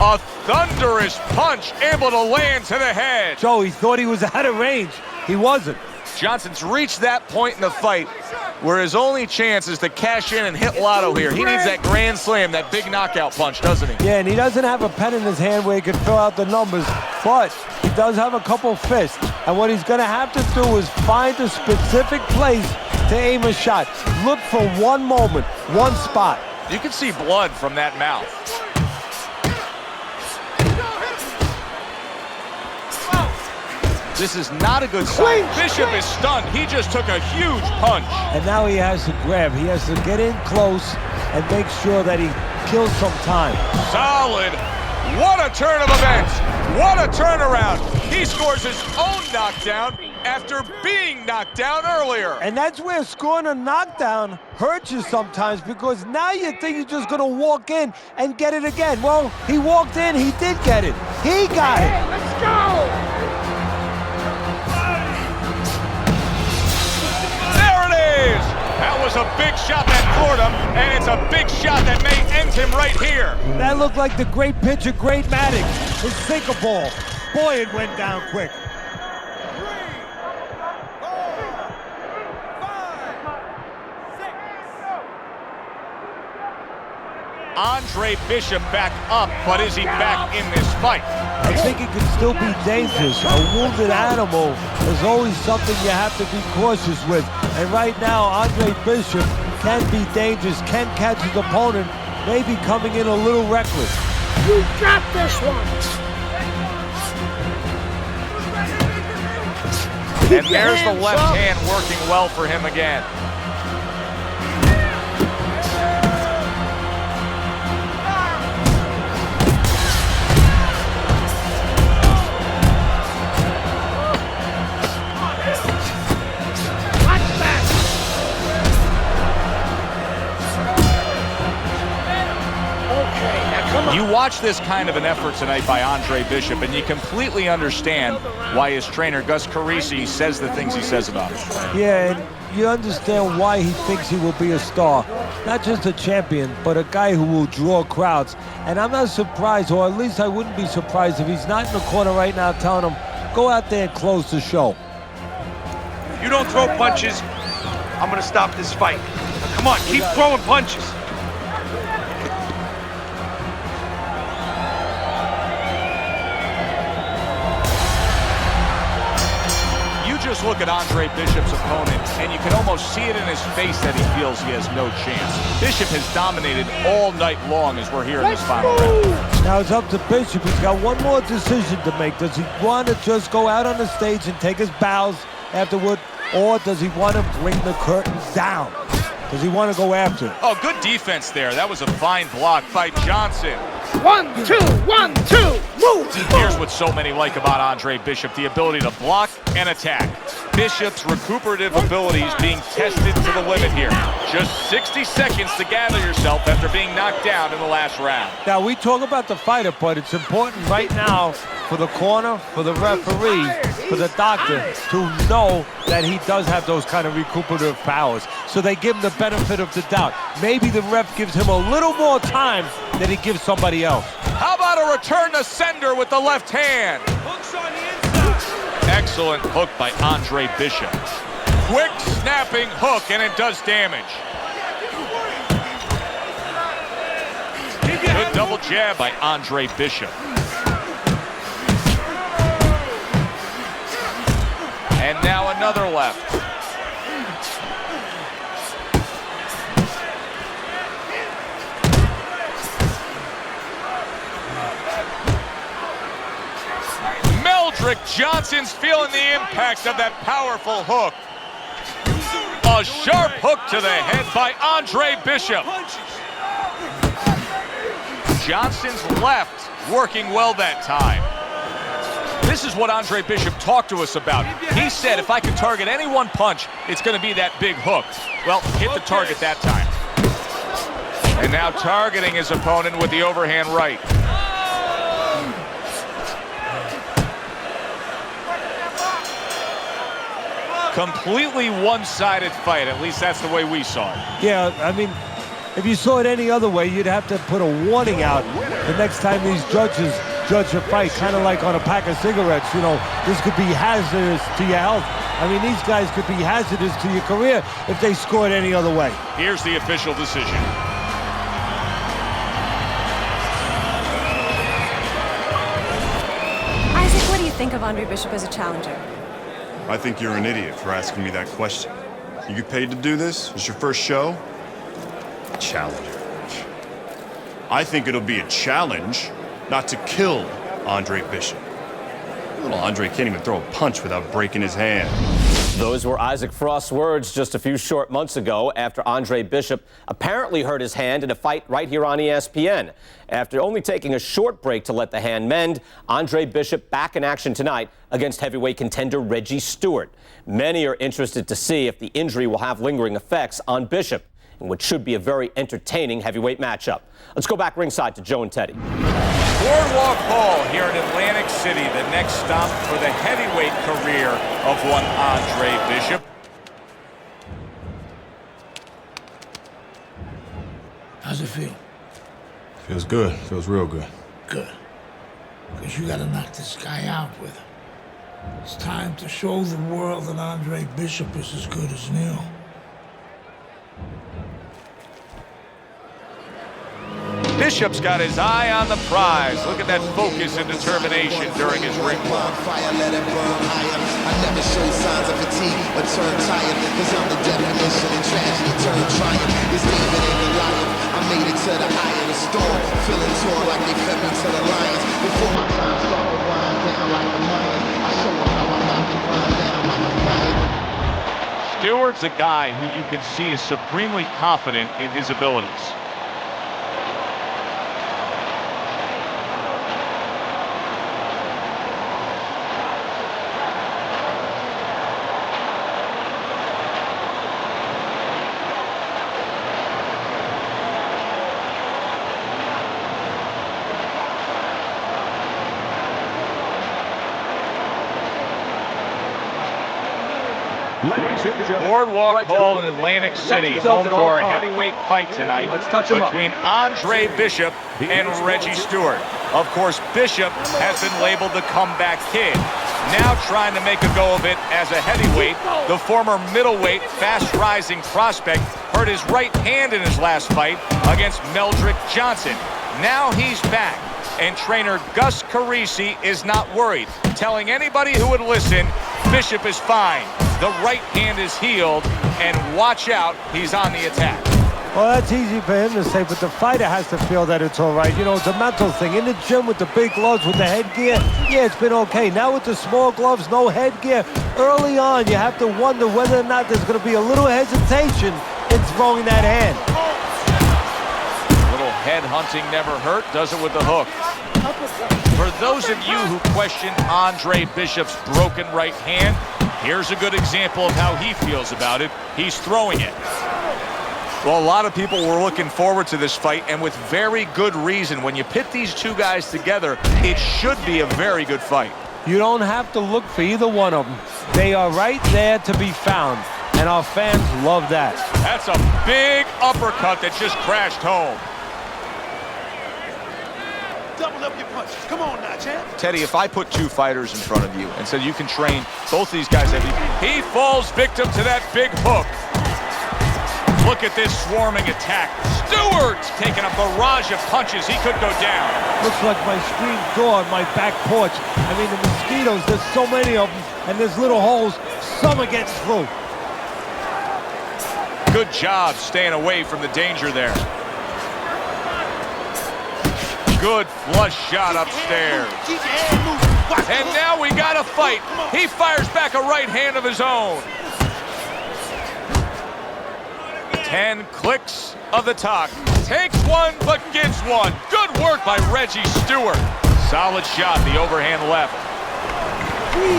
A thunderous punch able to land to the head. Joe, he thought he was out of range. He wasn't. Johnson's reached that point in the fight where his only chance is to cash in and hit lotto here. He needs that grand slam, that big knockout punch, doesn't he? Yeah, and he doesn't have a pen in his hand where he can fill out the numbers, but he does have a couple fists. And what he's going to have to do is find a specific place to aim a shot. Look for one moment, one spot. You can see blood from that mouth. This is not a good sign. Bishop is stunned. He just took a huge punch. And now he has to grab. He has to get in close and make sure that he kills some time. Solid. What a turn of events. What a turnaround. He scores his own knockdown after being knocked down earlier. And that's where scoring a knockdown hurts you sometimes, because now you think you're just going to walk in and get it again. Well, he walked in. He did get it. He got it. Hey, let's go. That was a big shot that floored him, and it's a big shot that may end him right here. That looked like the great pitcher, Great Maddox, his sinker ball. Boy, it went down quick. 3, 4, 5, 6. Andre Bishop back up, but is he back in this fight? I think he could still be dangerous. A wounded animal is always something you have to be cautious with. And right now, Andre Bishop can be dangerous, can catch his opponent, maybe coming in a little reckless. You got this one. And there's the left hand working well for him again. You watch this kind of an effort tonight by Andre Bishop, and you completely understand why his trainer, Gus Carisi, says the things he says about him. Yeah, and you understand why he thinks he will be a star. Not just a champion, but a guy who will draw crowds. And I'm not surprised, or at least I wouldn't be surprised if he's not in the corner right now telling him, go out there and close the show. You don't throw punches, I'm gonna stop this fight. Now, come on, keep throwing punches. Just look at Andre Bishop's opponent, and you can almost see it in his face that he feels he has no chance. Bishop has dominated all night long as we're here in this final round. Now it's up to Bishop. He's got one more decision to make. Does he want to just go out on the stage and take his bows afterward, or does he want to bring the curtains down? Does he want to go after it? Oh, good defense there. That was a fine block by Johnson. 1, 2, 1, 2, move! Here's what so many like about Andre Bishop, the ability to block and attack. Bishop's recuperative abilities being tested to the limit here. Just 60 seconds to gather yourself after being knocked down in the last round. Now, we talk about the fighter, but it's important right now for the corner, for the referee, for the doctor to know that he does have those kind of recuperative powers. So they give him the benefit of the doubt. Maybe the ref gives him a little more time than he gives somebody else. How about a return to sender with the left hand? Hooks on the inside. Excellent hook by Andre Bishop. Quick snapping hook, and it does damage. Good double jab by Andre Bishop. And now another left. Meldrick Johnson's feeling the impact of that powerful hook. A sharp hook to the head by Andre Bishop. Johnson's left working well that time. This is what Andre Bishop talked to us about. He said, if I can target any one punch, it's going to be that big hook. Well, hit the target that time. And now targeting his opponent with the overhand right. Completely one-sided fight. At least that's the way we saw it. Yeah, I mean, if you saw it any other way, you'd have to put a warning out the next time these judges judge a fight, kind of like on a pack of cigarettes. You know, this could be hazardous to your health. I mean, these guys could be hazardous to your career if they scored any other way. Here's the official decision. Isaac, what do you think of Andre Bishop as a challenger? I think you're an idiot for asking me that question. You get paid to do this? It's your first show? Challenger. I think it'll be a challenge not to kill Andre Bishop. Little Andre can't even throw a punch without breaking his hand. Those were Isaac Frost's words just a few short months ago after Andre Bishop apparently hurt his hand in a fight right here on ESPN. After only taking a short break to let the hand mend, Andre Bishop back in action tonight against heavyweight contender Reggie Stewart. Many are interested to see if the injury will have lingering effects on Bishop in what should be a very entertaining heavyweight matchup. Let's go back ringside to Joe and Teddy. Boardwalk Hall here in Atlantic City, the next stop for the heavyweight career of one Andre Bishop. How's it feel? Feels good. Feels real good. Good. Because you gotta knock this guy out with him. It's time to show the world that Andre Bishop is as good as new. Bishop's got his eye on the prize. Look at that focus and determination during his ring walk. Fire, let it burn higher. I never show signs of fatigue or turn tired, cause I'm the definition of tragedy turned triumph. It's David and Goliath. I made it to the eye of the storm, feeling torn like they fed me to the lions. Before my time started wind down like a lion, I show them how I knock the grind down like a lion. Stewart's a guy who you can see is supremely confident in his abilities. Boardwalk Hall in Atlantic City, home to our heavyweight fight tonight between Andre Bishop and Reggie Stewart. Of course, Bishop has been labeled the comeback kid. Now trying to make a go of it as a heavyweight, the former middleweight, fast-rising prospect hurt his right hand in his last fight against Meldrick Johnson. Now he's back, and trainer Gus Carisi is not worried, telling anybody who would listen, Bishop is fine. The right hand is healed, and watch out, he's on the attack. Well, that's easy for him to say, but the fighter has to feel that it's all right. You know, it's a mental thing. In the gym with the big gloves, with the headgear, yeah, it's been okay. Now with the small gloves, no headgear, early on, you have to wonder whether or not there's going to be a little hesitation in throwing that hand. A little head hunting never hurt, does it with the hook. For those of you who question Andre Bishop's broken right hand, here's a good example of how he feels about it. He's throwing it. Well, a lot of people were looking forward to this fight, and with very good reason. When you pit these two guys together, it should be a very good fight. You don't have to look for either one of them. They are right there to be found, and our fans love that. That's a big uppercut that just crashed home. Double up your punches. Come on now, champ. Teddy, if I put two fighters in front of you and said you can train both these guys, he falls victim to that big hook. Look at this swarming attack. Stewart's taking a barrage of punches. He could go down. Looks like my screen door on my back porch. I mean, the mosquitoes, there's so many of them, and there's little holes. Some are getting through. Good job staying away from the danger there. Good flush shot upstairs. And now we got a fight. He fires back a right hand of his own. 10 clicks of the talk. Takes one, but gives one. Good work by Reggie Stewart. Solid shot, the overhand left.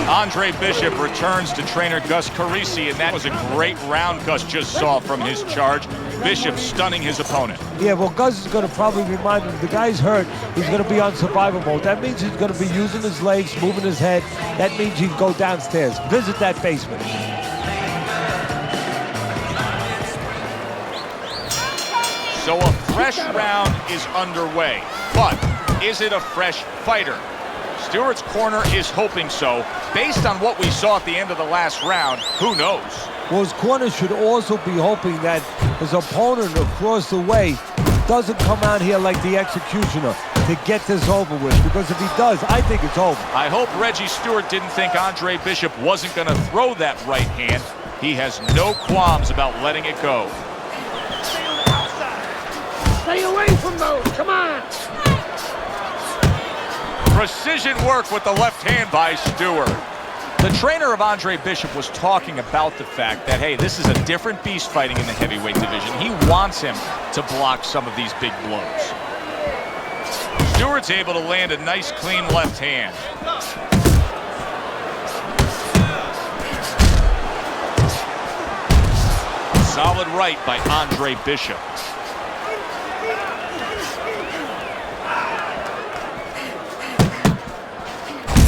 Andre Bishop returns to trainer Gus Carisi, and that was a great round Gus just saw from his charge. Bishop stunning his opponent. Yeah, well, Gus is going to probably remind him, the guy's hurt, he's going to be on survival mode. That means he's going to be using his legs, moving his head. That means he can go downstairs, visit that basement. So a fresh round is underway, but is it a fresh fighter? Stewart's corner is hoping so. Based on what we saw at the end of the last round, who knows? Well, his corner should also be hoping that his opponent across the way doesn't come out here like the executioner to get this over with, because if he does, I think it's over. I hope Reggie Stewart didn't think Andre Bishop wasn't going to throw that right hand. He has no qualms about letting it go. Stay away from those, come on! Precision work with the left hand by Stewart. The trainer of Andre Bishop was talking about the fact that, hey, this is a different beast fighting in the heavyweight division. He wants him to block some of these big blows. Stewart's able to land a nice, clean left hand. Solid right by Andre Bishop.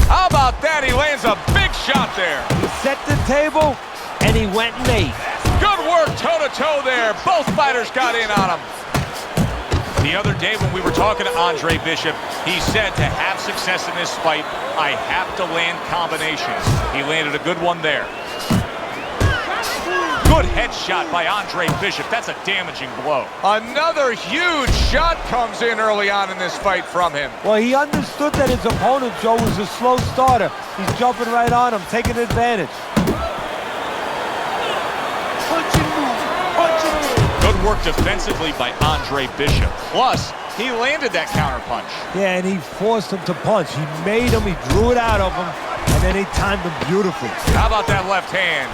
How about that? He lands a big shot there. He set the table, and he went and ate. Good work toe-to-toe there. Both fighters got in on him. The other day when we were talking to Andre Bishop, he said to have success in this fight, I have to land combinations. He landed a good one there. Good headshot by Andre Bishop. That's a damaging blow. Another huge shot comes in early on in this fight from him. Well, he understood that his opponent, Joe, was a slow starter. He's jumping right on him, taking advantage. Good work defensively by Andre Bishop. Plus, he landed that counter punch. Yeah, and he forced him to punch. He made him, he drew it out of him, and then he timed him beautifully. How about that left hand?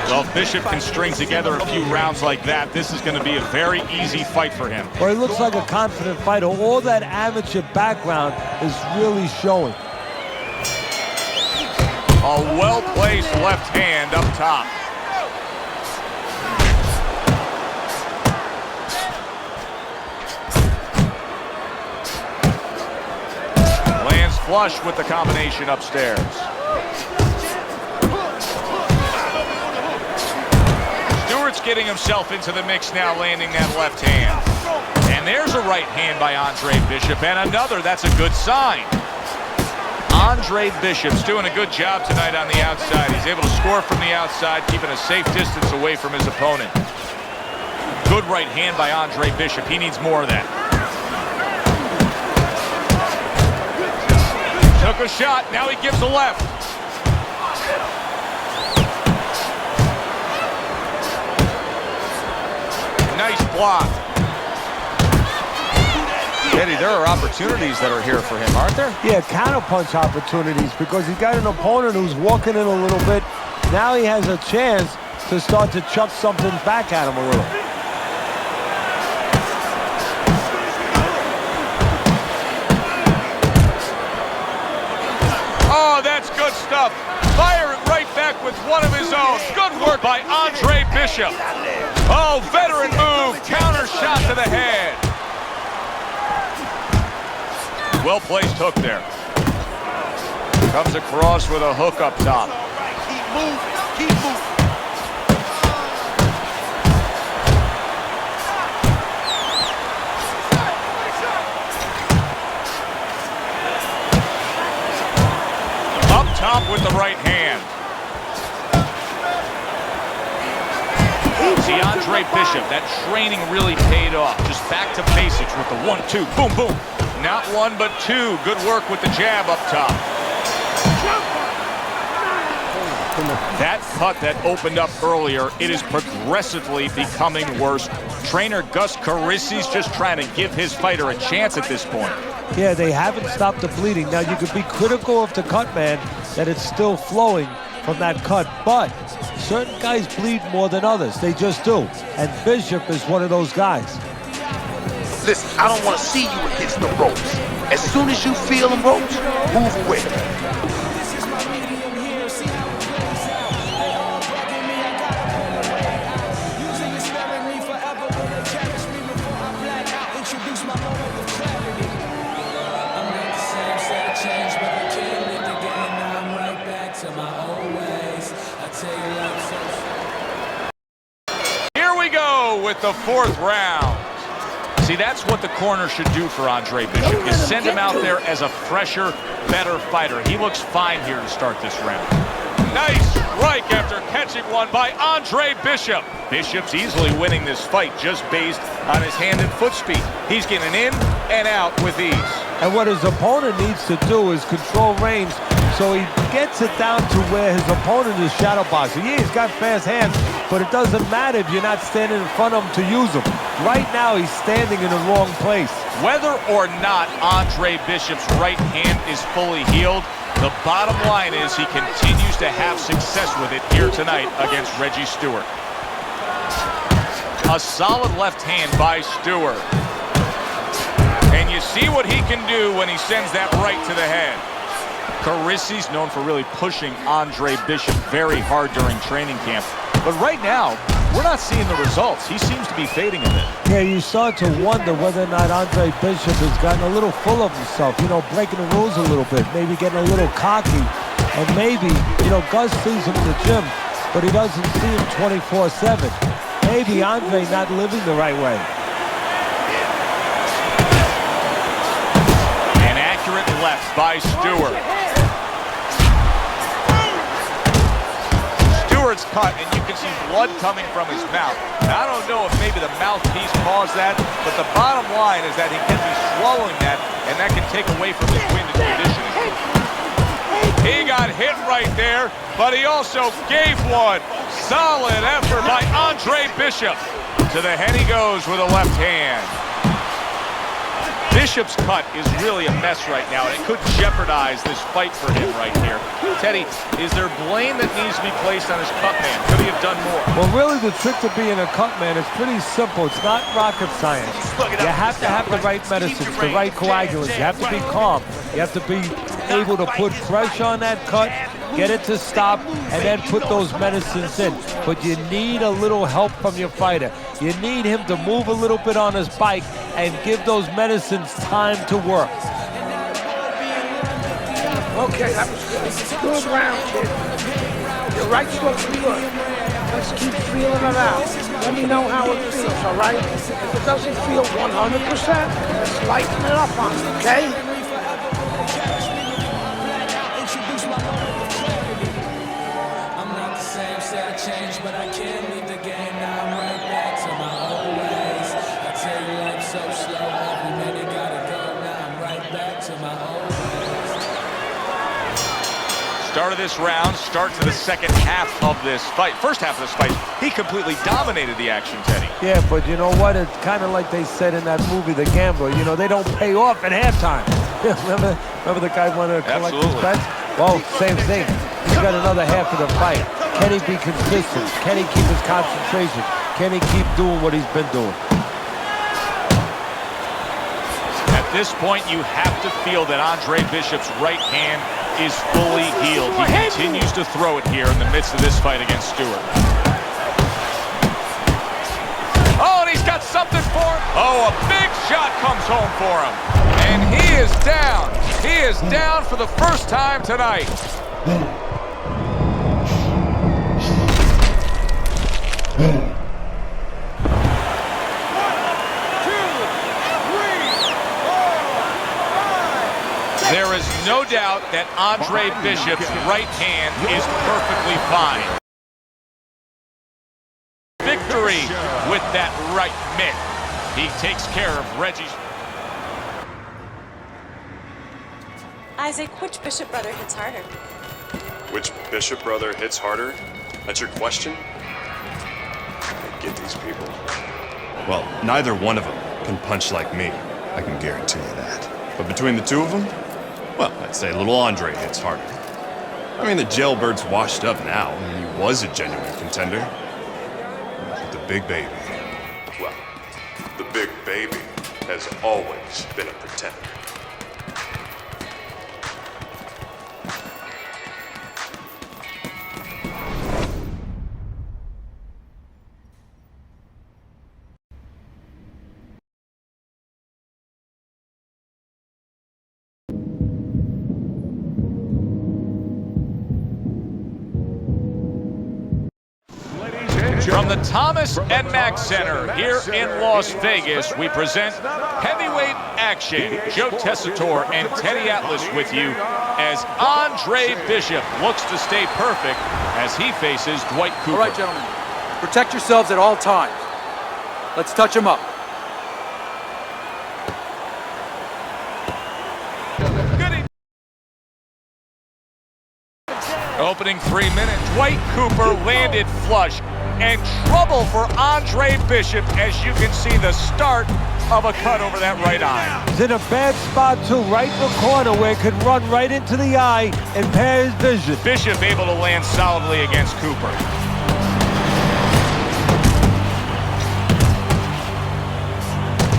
Well, if Bishop can string together a few rounds like that, this is going to be a very easy fight for him. Well, he looks like a confident fighter. All that amateur background is really showing. A well-placed left hand up top. Lands flush with the combination upstairs. Stewart's getting himself into the mix now, landing that left hand. And there's a right hand by Andre Bishop, and another. That's a good sign. Andre Bishop's doing a good job tonight on the outside. He's able to score from the outside, keeping a safe distance away from his opponent. Good right hand by Andre Bishop. He needs more of that. Took a shot. Now he gives a left. Nice block. Eddie, there are opportunities that are here for him, aren't there? Yeah, counterpunch opportunities, because he's got an opponent who's walking in a little bit. Now he has a chance to start to chuck something back at him a little. Oh, that's good stuff. Firing right back with one of his own. Good work by Andre Bishop. Oh, veteran move. Counter shot to the head. Well-placed hook there. Comes across with a hook up top. Keep moving. Keep moving. Up top with the right hand. See, Andre Bishop, that training really paid off. Just back to basics with the 1-2. Boom, boom. Not one, but two. Good work with the jab up top. That cut that opened up earlier, it is progressively becoming worse. Trainer Gus Carissy's just trying to give his fighter a chance at this point. Yeah, they haven't stopped the bleeding. Now, you could be critical of the cut, man, that it's still flowing from that cut, but certain guys bleed more than others. They just do. And Bishop is one of those guys. Listen, I don't want to see you against the ropes. As soon as you feel them ropes, move away. Here we go with the fourth round. See, that's what the corner should do for Andre Bishop, is send him out there as a fresher, better fighter. He looks fine here to start this round. Nice strike after catching one by Andre Bishop. Bishop's easily winning this fight just based on his hand and foot speed. He's getting in and out with ease. And what his opponent needs to do is control range so he gets it down to where his opponent is shadow boxing. Yeah, he's got fast hands, but it doesn't matter if you're not standing in front of him to use them. Right now, he's standing in the wrong place. Whether or not Andre Bishop's right hand is fully healed, the bottom line is he continues to have success with it here tonight against Reggie Stewart. A solid left hand by Stewart. And you see what he can do when he sends that right to the head. Carissy's known for really pushing Andre Bishop very hard during training camp. But right now, we're not seeing the results. He seems to be fading a bit. Yeah, you start to wonder whether or not Andre Bishop has gotten a little full of himself, you know, breaking the rules a little bit, maybe getting a little cocky. And maybe, you know, Gus sees him in the gym, but he doesn't see him 24/7. Maybe Andre not living the right way. An accurate left by Stewart. Stewart's cut, and you can see blood coming from his mouth. Now, I don't know if maybe the mouthpiece caused that, but the bottom line is that he can be swallowing that, and that can take away from his wind and conditioning. He got hit right there, but he also gave one. Solid effort by Andre Bishop. To the head he goes with a left hand. Bishop's cut is really a mess right now, and it could jeopardize this fight for him right here. Teddy, is there blame that needs to be placed on his cut man? Could he have done more? Well, really, the trick to being a cut man is pretty simple. It's not rocket science. You have to have the right medicines, the right coagulants. You have to be calm. You have to be able to put pressure on that cut, get it to stop, and then put those medicines in. But you need a little help from your fighter. You need him to move a little bit on his bike and give those medicines time to work. Okay, that was good. Good round, kid. Your right's looking good. Let's keep feeling it out. Let me know how it feels, all right? If it doesn't feel 100%, let's lighten it up on it, okay? But I can't leave the game, now I'm right back to my old ways. I tell you life so slow, every minute gotta go, now I'm right back to my old ways. Start of this round, start to the second half of this fight. First half of this fight, he completely dominated the action, Teddy. Yeah, but you know what? It's kind of like they said in that movie, The Gambler. You know, they don't pay off at halftime. remember the guy wanted to collect his bets? Well, same thing. He's got another half of the fight. Can he be consistent? Can he keep his concentration? Can he keep doing what he's been doing? At this point, you have to feel that Andre Bishop's right hand is fully healed. He continues to throw it here in the midst of this fight against Stewart. Oh, and he's got something for him. Oh, a big shot comes home for him. And he is down. He is down for the first time tonight. There is no doubt that Andre Bishop's right hand is perfectly fine. Victory with that right mitt. He takes care of Reggie's. Isaac, which Bishop brother hits harder? Which Bishop brother hits harder? That's your question? I get these people. Well, neither one of them can punch like me. I can guarantee you that. But between the two of them, well, I'd say little Andre hits harder. I mean, the jailbird's washed up now. I mean, he was a genuine contender. But the big baby, well, the big baby has always been a pretender. From the Thomas and Mack Center here in Las Vegas, we present heavyweight action. Joe Tessitore and Teddy Atlas with you as Andre Bishop looks to stay perfect as he faces Dwight Cooper. All right, gentlemen, protect yourselves at all times. Let's touch him up. Opening 3 minutes, Dwight Cooper landed flush. And trouble for Andre Bishop, as you can see the start of a cut over that right eye. He's in a bad spot too, right in the corner where it could run right into the eye and impair his vision. Bishop able to land solidly against Cooper.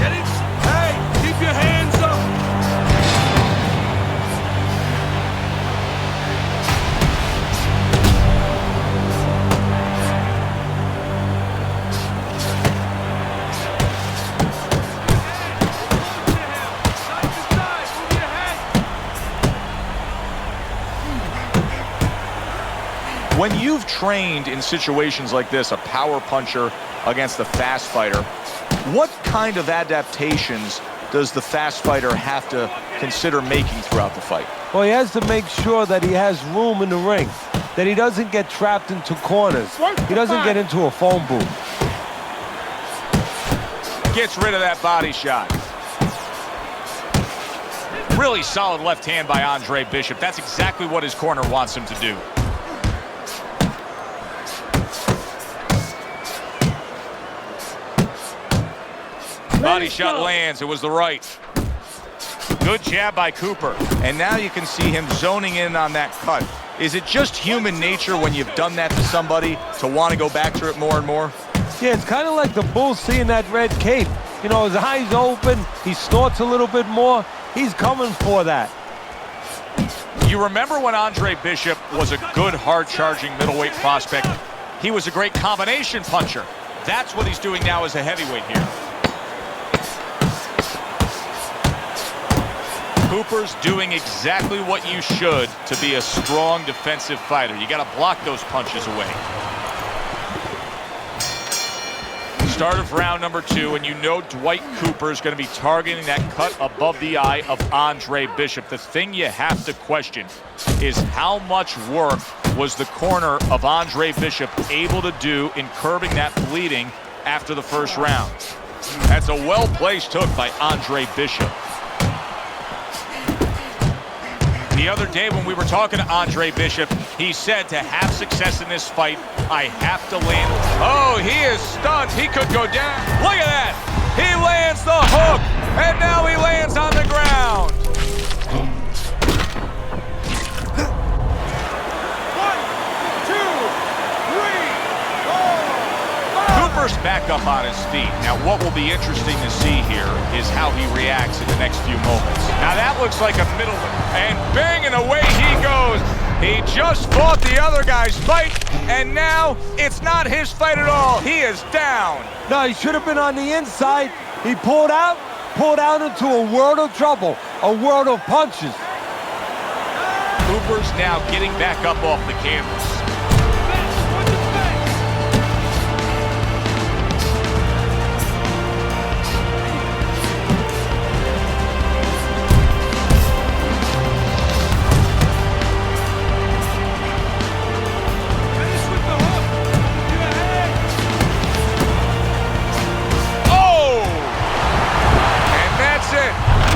Get it? Hey, keep your hands up. When you've trained in situations like this, a power puncher against a fast fighter, what kind of adaptations does the fast fighter have to consider making throughout the fight? Well, he has to make sure that he has room in the ring, that he doesn't get trapped into corners. He doesn't get into a phone booth. Gets rid of that body shot. Really solid left hand by Andre Bishop. That's exactly what his corner wants him to do. Body shot lands. It was the right. Good jab by Cooper. And now you can see him zoning in on that cut. Is it just human nature when you've done that to somebody to want to go back to it more and more? Yeah, it's kind of like the bull seeing that red cape. You know, his eyes open, he snorts a little bit more. He's coming for that. You remember when Andre Bishop was a good, hard-charging middleweight prospect? He was a great combination puncher. That's what he's doing now as a heavyweight here. Cooper's doing exactly what you should to be a strong defensive fighter. You got to block those punches away. Start of round number 2, and you know Dwight Cooper is going to be targeting that cut above the eye of Andre Bishop. The thing you have to question is how much work was the corner of Andre Bishop able to do in curbing that bleeding after the first round. That's a well-placed hook by Andre Bishop. The other day when we were talking to Andre Bishop, he said to have success in this fight, I have to land. Oh, he is stunned. He could go down. Look at that. He lands the hook, and now he lands on the ground. 1, 2, 3, 4. Cooper's back up on his feet. Now, what will be interesting to see here is how he reacts in the next few moments. Now, that looks like a middleweight, and bang, and away he goes. He just fought the other guy's fight, and now it's not his fight at all. He is down. No, he should have been on the inside. He pulled out into a world of trouble, a world of punches. Cooper's now getting back up off the canvas.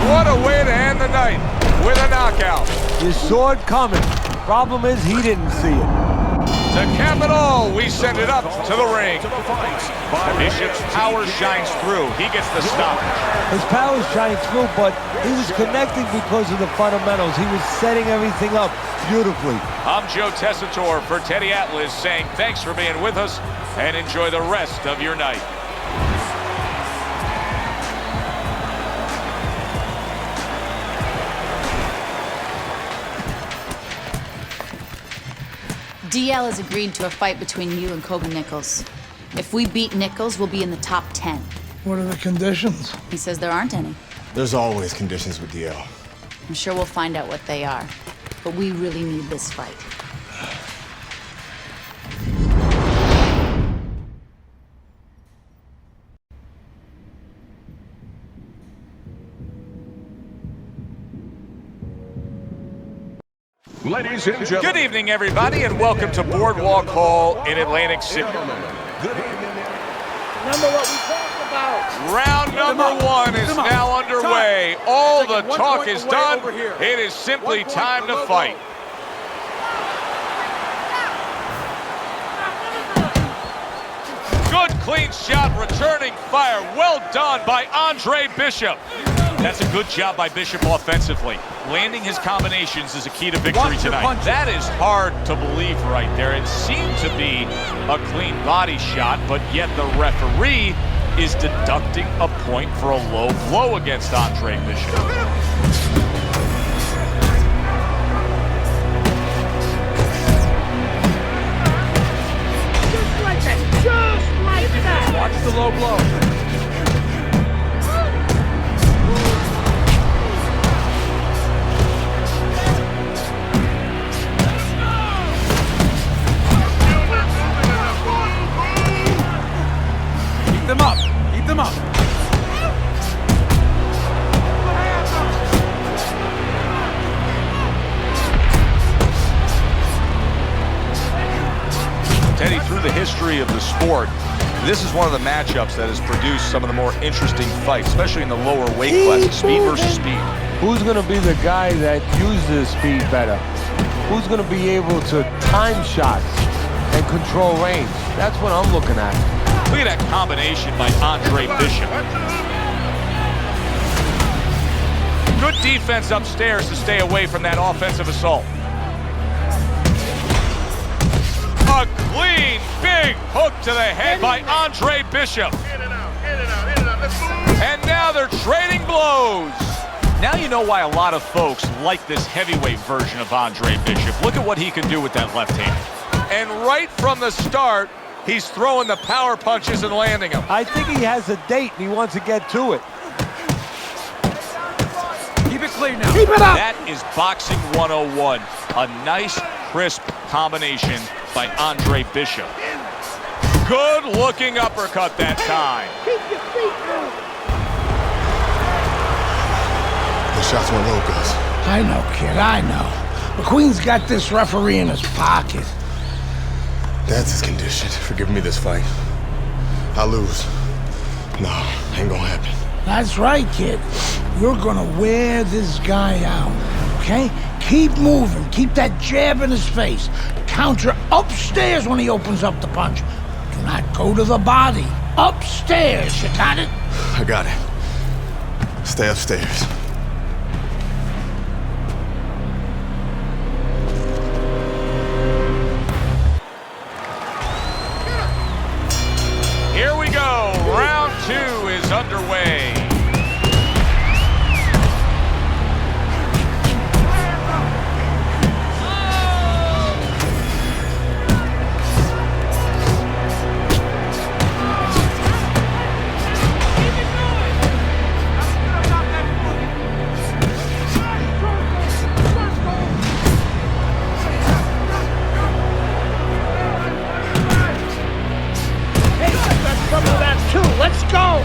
What a way to end the night with a knockout. His sword coming. Problem is he didn't see it. To cap it all, we send it up to the ring. Bishop's power shines through. He gets the stoppage. His power shines through, but he was connecting because of the fundamentals. He was setting everything up beautifully. I'm Joe Tessitore for Teddy Atlas saying thanks for being with us and enjoy the rest of your night. DL has agreed to a fight between you and Kobe Nichols. If we beat Nichols, we'll be in the top 10. What are the conditions? He says there aren't any. There's always conditions with DL. I'm sure we'll find out what they are. But we really need this fight. Ladies and gentlemen. Good evening, everybody, and welcome to Boardwalk Hall in Atlantic City. Remember what we talked about. Round number 1 is now underway. All the talk is done. It is simply time to fight. Good clean shot, returning fire. Well done by Andre Bishop. That's a good job by Bishop offensively. Landing his combinations is a key to victory tonight. That is hard to believe right there. It seemed to be a clean body shot, but yet the referee is deducting a point for a low blow against Andre Bishop. Just like that. Just like that. Watch the low blow. Keep them up. Keep them up. the history of the sport, this is one of the matchups that has produced some of the more interesting fights, especially in the lower weight classes, speed versus speed. Who's going to be the guy that uses speed better? Who's going to be able to time shots and control range? That's what I'm looking at. Look at that combination by Andre Bishop. Good defense upstairs to stay away from that offensive assault. A clean, big hook to the head by Andre Bishop. And now they're trading blows. Now you know why a lot of folks like this heavyweight version of Andre Bishop. Look at what he can do with that left hand. And right from the start, he's throwing the power punches and landing them. I think he has a date and he wants to get to it. Keep it clean now. Keep it up. That is boxing 101. A nice, crisp combination by Andre Bishop. Good looking uppercut that time. Keep your feet moving. The shots went low, Gus. I know, kid, I know. McQueen's got this referee in his pocket. Dad's his condition for giving me this fight. I lose. No, ain't gonna happen. That's right, kid. You're gonna wear this guy out, okay? Keep moving. Keep that jab in his face. Counter upstairs when he opens up the punch. Do not go to the body. Upstairs, you got it? I got it. Stay upstairs. Here we go. Round 2 is underway. Some of that too. Let's go.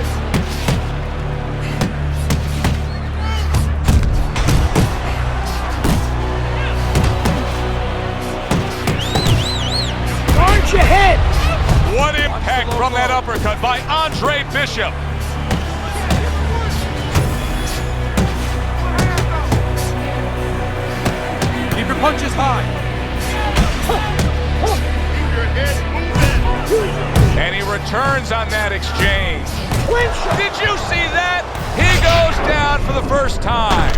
Guard your head. What impact from that uppercut by Andre Bishop. Keep your punches high. And he returns on that exchange. Did you see that? He goes down for the first time.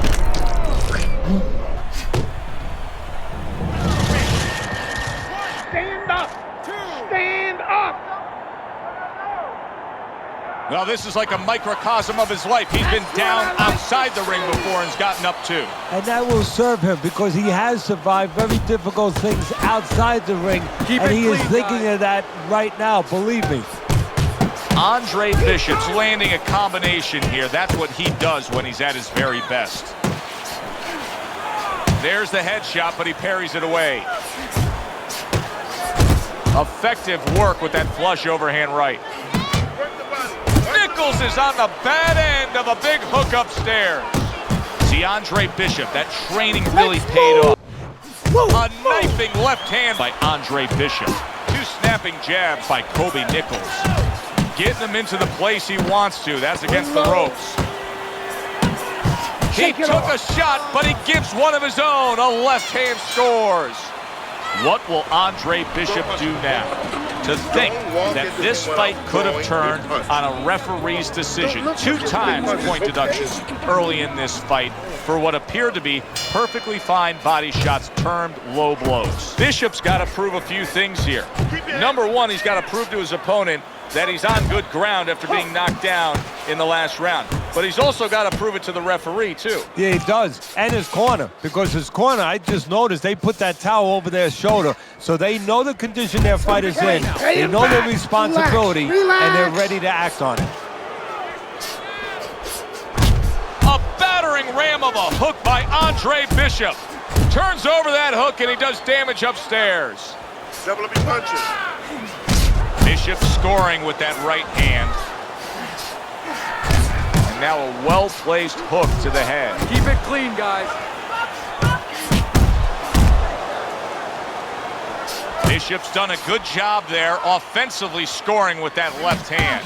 Stand up. Stand up. Well, this is like a microcosm of his life. He's been down outside the ring before and's gotten up too. And that will serve him because he has survived very difficult things outside the ring. And he is thinking of that right now, believe me. Andre Bishop's landing a combination here. That's what he does when he's at his very best. There's the headshot, but he parries it away. Effective work with that flush overhand right. Nichols is on the bad end of a big hook upstairs. See, Andre Bishop, that training really paid off. A knifing left hand by Andre Bishop. 2 snapping jabs by Kobe Nichols. Getting him into the place he wants to. That's against the ropes. He took a shot, but he gives one of his own. A left hand scores. What will Andre Bishop do now? To think that this fight could have turned on a referee's decision. 2 times point deductions early in this fight for what appeared to be perfectly fine body shots termed low blows. Bishop's got to prove a few things here. Number 1, he's got to prove to his opponent that he's on good ground after being knocked down in the last round. But he's also got to prove it to the referee, too. Yeah, he does. And his corner. Because his corner, I just noticed, they put that towel over their shoulder. So they know the condition their fighter's in. They know their responsibility. And they're ready to act on it. A battering ram of a hook by Andre Bishop. Turns over that hook and he does damage upstairs. Double up your punches. Bishop scoring with that right hand. And now a well-placed hook to the head. Keep it clean, guys. Bishop's done a good job there, offensively scoring with that left hand.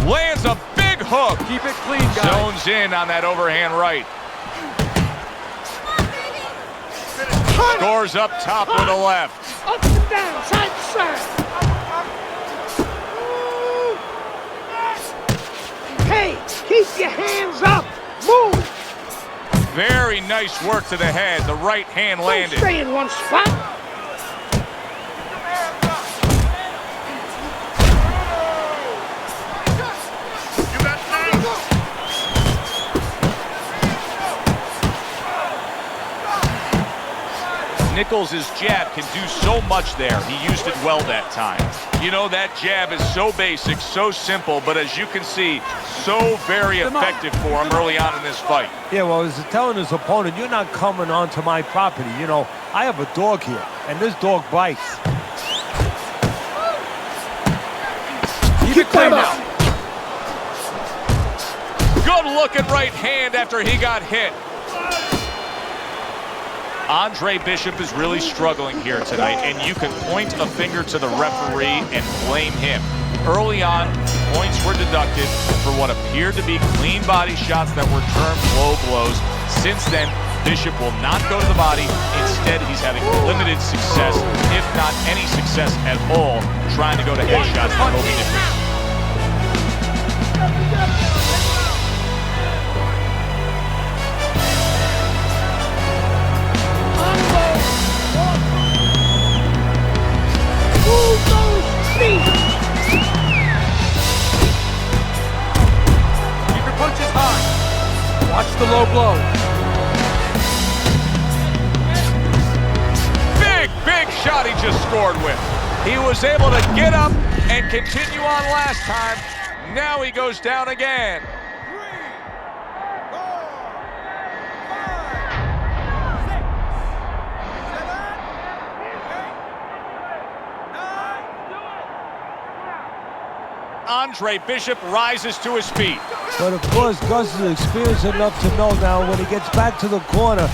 Lands a big hook. Keep it clean, guys. Zones in on that overhand right. Scores up top with the left. Up and down, side to side. Hey, keep your hands up. Move. Very nice work to the head. The right hand landed. Don't stay in one spot. Nichols' jab can do so much there. He used it well that time. You know, that jab is so basic, so simple, but as you can see, so very effective for him early on in this fight. Yeah, well, he's telling his opponent, you're not coming onto my property. You know, I have a dog here, and this dog bites. Keep it clean now. Good looking right hand after he got hit. Andre Bishop is really struggling here tonight, and you can point a finger to the referee and blame him. Early on, points were deducted for what appeared to be clean body shots that were termed low blows. Since then, Bishop will not go to the body. Instead, he's having limited success, if not any success at all, trying to go to headshots for Kobe Nichols. Keep your punches high. Watch the low blow. Big shot he just scored with. He was able to get up and continue on last time. Now he goes down again. Andre Bishop rises to his feet. But of course, Gus is experienced enough to know now when he gets back to the corner.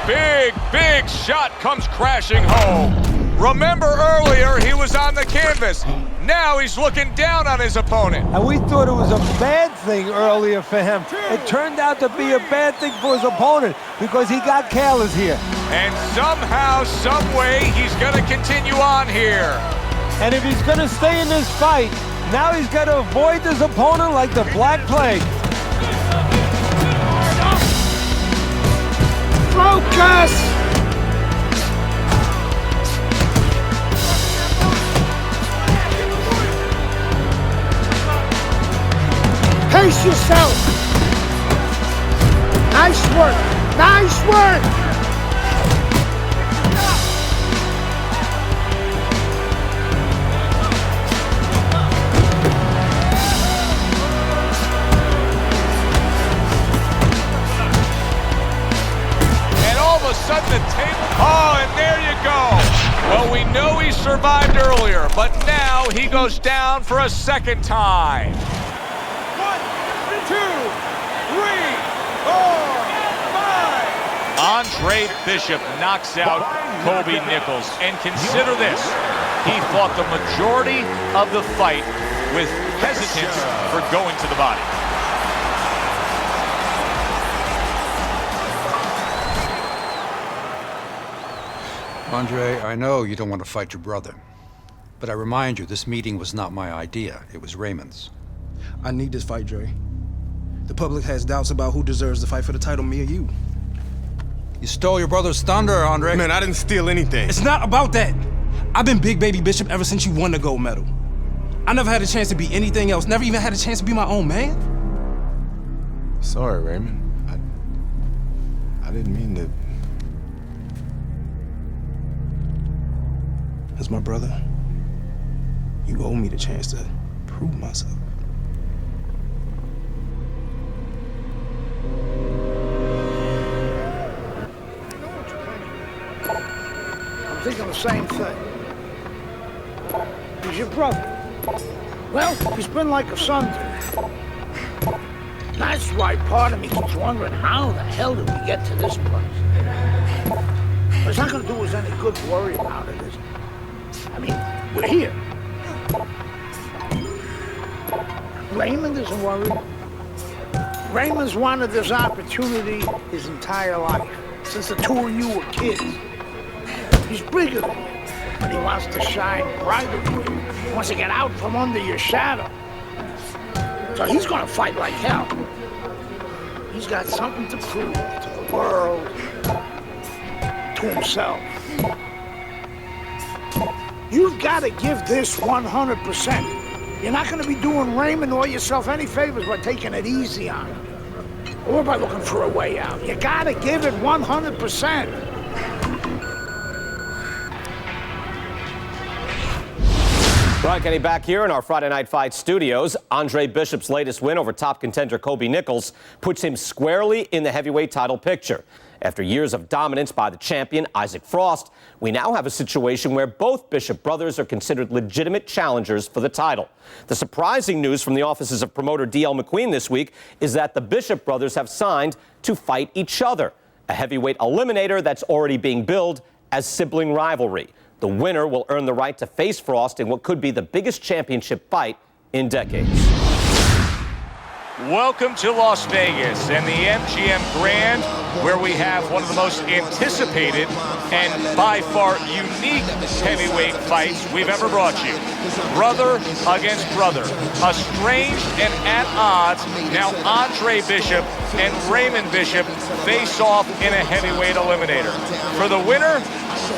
Big shot comes crashing home. Remember earlier, he was on the canvas. Now he's looking down on his opponent. And we thought it was a bad thing earlier for him. It turned out to be a bad thing for his opponent because he got careless here. And somehow, some way, he's going to continue on here. And if he's going to stay in this fight, now he's got to avoid his opponent like the Black Plague. Focus! Pace yourself! Nice work! Nice work! Sudden the table. Oh, and there you go. Well, we know he survived earlier, but now he goes down for a second time. 1, 2, 3, 4, 5. Andre Bishop knocks out Kobe Nichols. And consider this. He fought the majority of the fight with hesitance for going to the body. Andre, I know you don't want to fight your brother, but I remind you, this meeting was not my idea. It was Raymond's. I need this fight, Dre. The public has doubts about who deserves the fight for the title, me or you. You stole your brother's thunder, Andre. Man, I didn't steal anything. It's not about that. I've been Big Baby Bishop ever since you won the gold medal. I never had a chance to be anything else, never even had a chance to be my own man. Sorry, Raymond. I didn't mean to... As my brother, you owe me the chance to prove myself. I'm thinking the same thing. He's your brother. Well, he's been like a son to me. That's why part of me keeps wondering how the hell did we get to this place? It's not gonna do us any good to worry about it, is it? We're here. Raymond isn't worried. Raymond's wanted this opportunity his entire life, since the two of you were kids. He's bigger than you, but he wants to shine brighter than you. He wants to get out from under your shadow. So he's gonna fight like hell. He's got something to prove to the world, to himself. You've got to give this 100%. You're not going to be doing Raymond or yourself any favors by taking it easy on him, or by looking for a way out. You got to give it 100%. Brian Kenny back here in our Friday Night Fight studios. Andre Bishop's latest win over top contender Kobe Nichols puts him squarely in the heavyweight title picture. After years of dominance by the champion, Isaac Frost, we now have a situation where both Bishop brothers are considered legitimate challengers for the title. The surprising news from the offices of promoter D.L. McQueen this week is that the Bishop brothers have signed to fight each other, a heavyweight eliminator that's already being billed as sibling rivalry. The winner will earn the right to face Frost in what could be the biggest championship fight in decades. Welcome to Las Vegas and the MGM Grand, where we have one of the most anticipated and by far unique heavyweight fights we've ever brought you. Brother against brother, estranged and at odds. Now Andre Bishop and Raymond Bishop face off in a heavyweight eliminator. For the winner,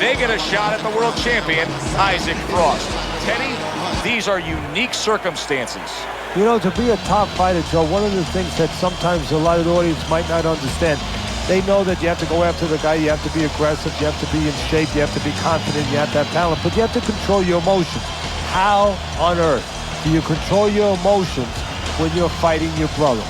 they get a shot at the world champion, Isaac Frost. Teddy, these are unique circumstances. You know, to be a top fighter, Joe, one of the things that sometimes a lot of the audience might not understand, they know that you have to go after the guy, you have to be aggressive, you have to be in shape, you have to be confident, you have to have talent, but you have to control your emotions. How on earth do you control your emotions when you're fighting your brother?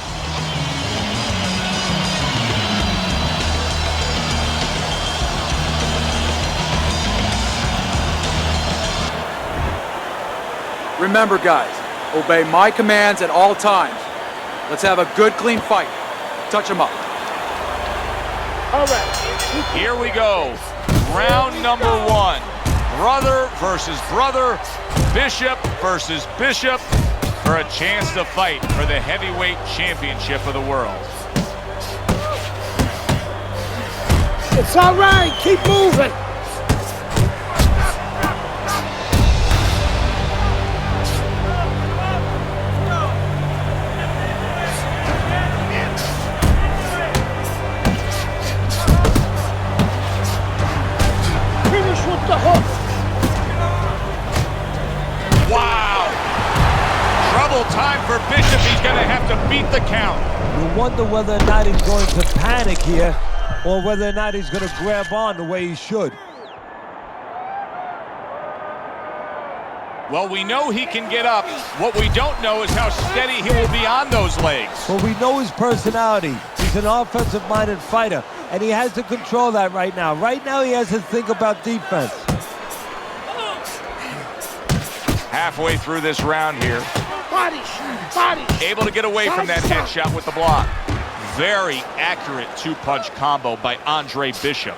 Remember, guys, obey my commands at all times. Let's have a good, clean fight. Touch him up. All right. Here we go. Round number one. Brother versus brother. Bishop versus Bishop for a chance to fight for the heavyweight championship of the world. It's all right. Keep moving. The hook. Wow. Trouble time for Bishop. He's going to have to beat the count. You wonder whether or not he's going to panic here, or whether or not he's going to grab on the way he should. Well, we know he can get up. What we don't know is how steady he will be on those legs. Well, we know his personality. He's an offensive-minded fighter, and he has to control that right now. Right now, he has to think about defense. Halfway through this round here. Body. Able to get away from that headshot with the block. Very accurate two-punch combo by Andre Bishop.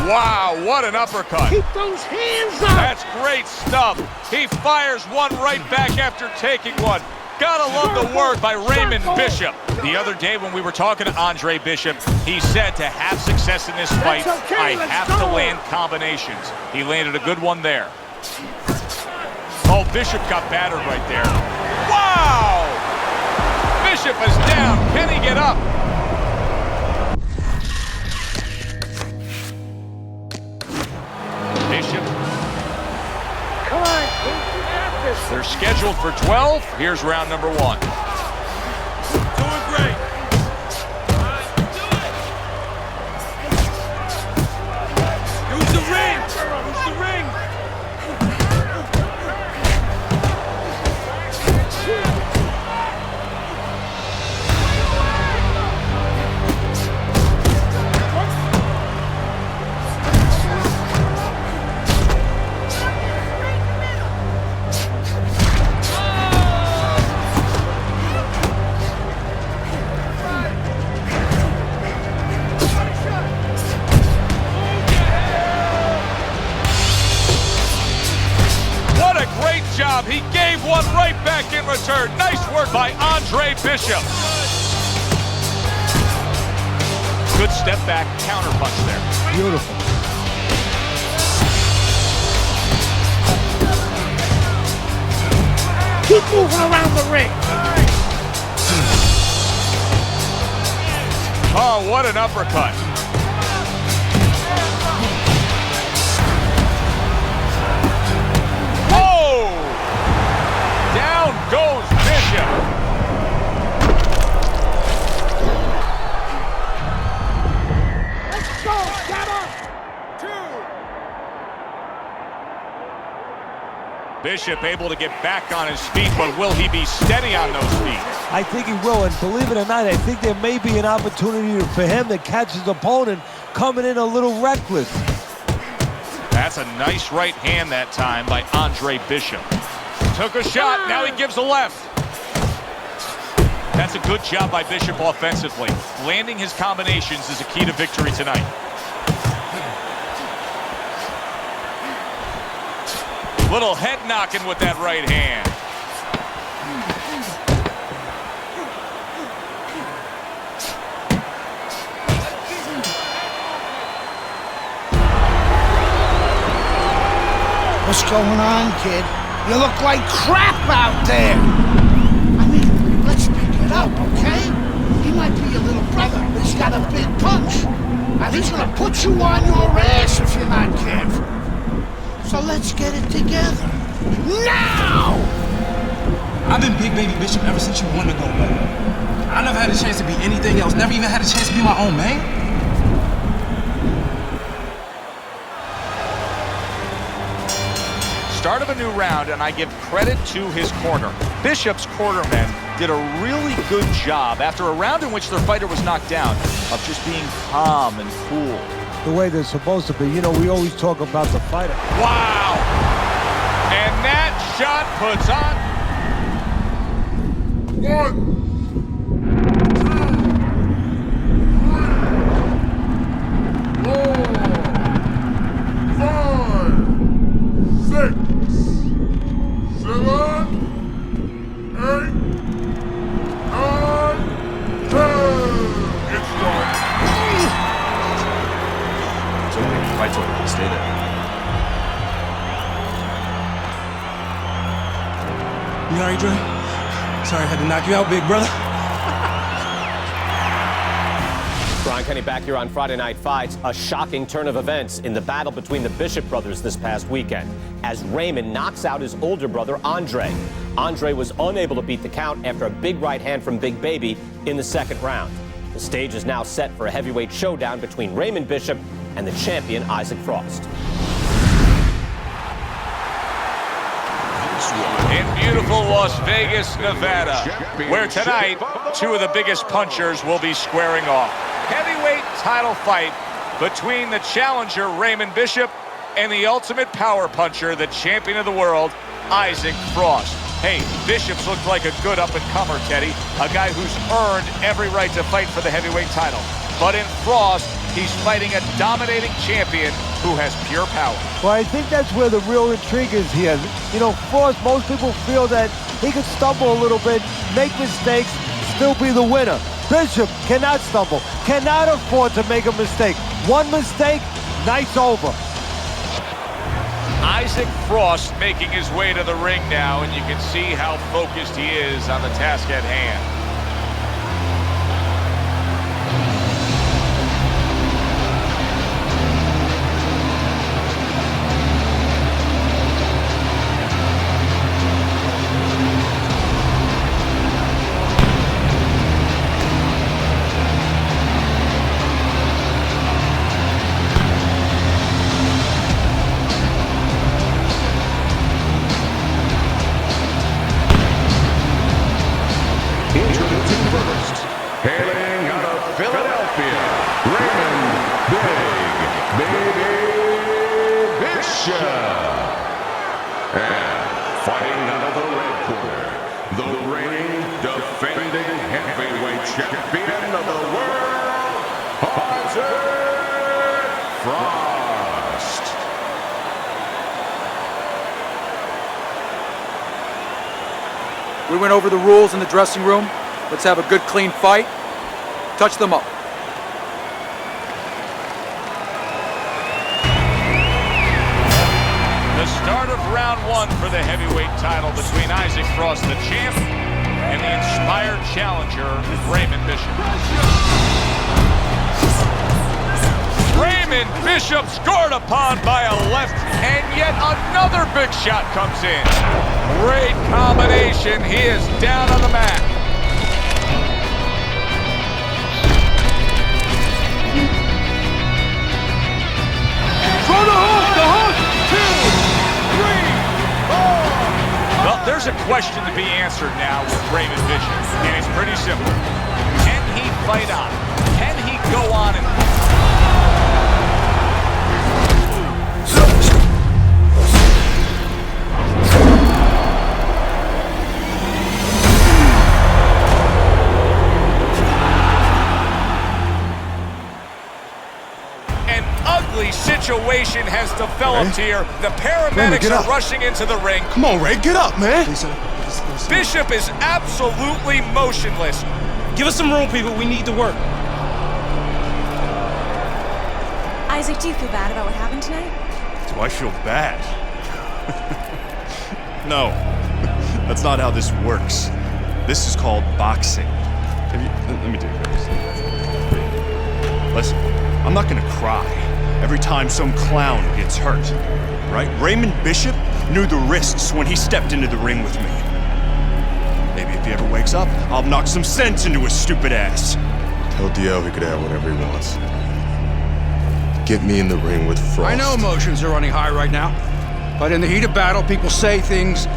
Wow, what an uppercut. Keep those hands up. That's great stuff. He fires one right back after taking one. Gotta love the work by Raymond Bishop. The other day when we were talking to Andre Bishop, he said to have success in this fight, I have to land combinations. He landed a good one there. Oh, Bishop got battered right there. Wow! Bishop is down. Can he get up? Bishop. Come on, you got this. They're scheduled for 12. Here's round number one. Doing great. Use the ring. Use the ring. job. He gave one right back in return. Nice work by Andre Bishop. Good step back counter punch there. Beautiful. Keep moving around the ring. Oh, what an uppercut. Oh! Down goes Bishop. Let's go, Gamma! Bishop able to get back on his feet, but will he be steady on those feet? I think he will, and believe it or not, I think there may be an opportunity for him to catch his opponent coming in a little reckless. That's a nice right hand that time by Andre Bishop. Took a shot, now he gives a left. That's a good job by Bishop offensively. Landing his combinations is a key to victory tonight. Little head knocking with that right hand. What's going on, kid? You look like crap out there. I mean, let's pick it up, okay? He might be your little brother, but he's got a big punch. And he's gonna put you on your ass if you're not careful. So let's get it together. Now! I've been Big Baby Bishop ever since you won the gold medal. I never had a chance to be anything else. Never even had a chance to be my own man. Start of a new round, and I give credit to his corner. Bishop's cornermen did a really good job after a round in which their fighter was knocked down of just being calm and cool. The way they're supposed to be. You know, we always talk about the fighter. Wow! And that shot puts on. 1, 2, 3, 4, 5, 6, 7, 8, 9, 10. It's done. It's okay. Fight's over. Stay there. You all right, Dre? Sorry I had to knock you out, big brother. Brian Kenny back here on Friday Night Fights. A shocking turn of events in the battle between the Bishop brothers this past weekend as Raymond knocks out his older brother, Andre. Andre was unable to beat the count after a big right hand from Big Baby in the second round. The stage is now set for a heavyweight showdown between Raymond Bishop and the champion, Isaac Frost. In beautiful Las Vegas, Nevada, where tonight, two of the biggest punchers will be squaring off. Heavyweight title fight between the challenger, Raymond Bishop, and the ultimate power puncher, the champion of the world, Isaac Frost. Hey, Bishop's looked like a good up-and-comer, Teddy, a guy who's earned every right to fight for the heavyweight title. But in Frost, he's fighting a dominating champion who has pure power. Well, I think that's where the real intrigue is here. You know, Frost, most people feel that he could stumble a little bit, make mistakes, still be the winner. Bishop cannot stumble, cannot afford to make a mistake. One mistake, night's over. Isaac Frost making his way to the ring now, and you can see how focused he is on the task at hand. Hailing out of Philadelphia, Raymond Big Baby Bishop. And fighting out of the red corner, the reigning, defending heavyweight champion of the world, Isaac Frost. We went over the rules in the dressing room. Let's have a good, clean fight. Touch them up. The start of round one for the heavyweight title between Isaac Frost, the champ, and the inspired challenger, Raymond Bishop. Raymond Bishop scored upon by a left, and yet another big shot comes in. Great combination. He is down on the mat. Throw the hook, 2, 3, 4. Well, there's a question to be answered now with Raymond Bishop, and it's pretty simple. Can he fight on? Can he go on and... situation has developed here. The paramedics are rushing into the ring. Come on, Ray, get up, man. Bishop is absolutely motionless. Give us some room, people. We need to work. Isaac, do you feel bad about what happened tonight? Do I feel bad? No, that's not how this works. This is called boxing. Let me do this. Listen, I'm not gonna cry every time some clown gets hurt, right? Raymond Bishop knew the risks when he stepped into the ring with me. Maybe if he ever wakes up, I'll knock some sense into his stupid ass. Tell DL he could have whatever he wants. Get me in the ring with Frost. I know emotions are running high right now, but in the heat of battle, people say things,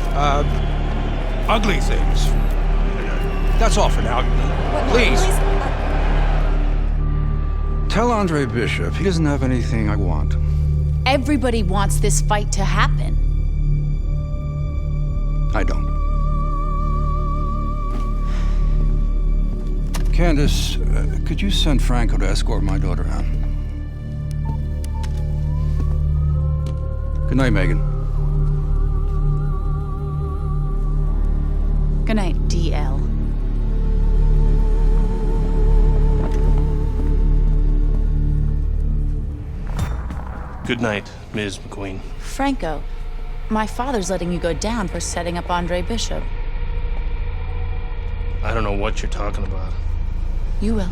ugly things. That's all for now. Please. Tell Andre Bishop he doesn't have anything I want. Everybody wants this fight to happen. I don't. Candace, could you send Franco to escort my daughter out? Good night, Megan. Good night, DL. Good night, Ms. McQueen. Franco, my father's letting you go down for setting up Andre Bishop. I don't know what you're talking about. You will.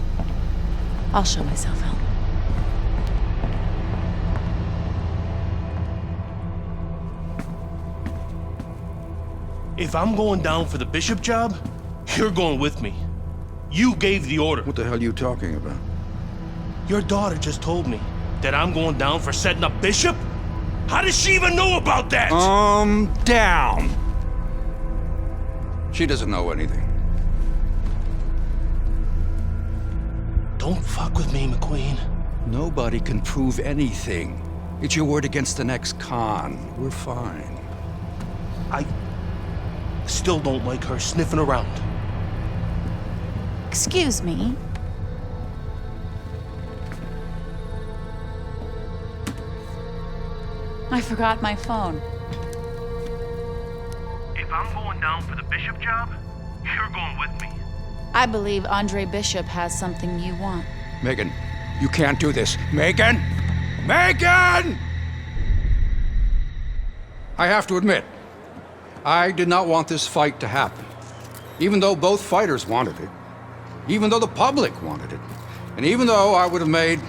I'll show myself out. If I'm going down for the Bishop job, you're going with me. You gave the order. What the hell are you talking about? Your daughter just told me that I'm going down for setting up Bishop? How does she even know about that? Down. She doesn't know anything. Don't fuck with me, McQueen. Nobody can prove anything. It's your word against the next con. We're fine. I still don't like her sniffing around. Excuse me. I forgot my phone. If I'm going down for the Bishop job, you're going with me. I believe Andre Bishop has something you want. Megan, you can't do this. Megan! Megan! I have to admit, I did not want this fight to happen. Even though both fighters wanted it. Even though the public wanted it. And even though I would have made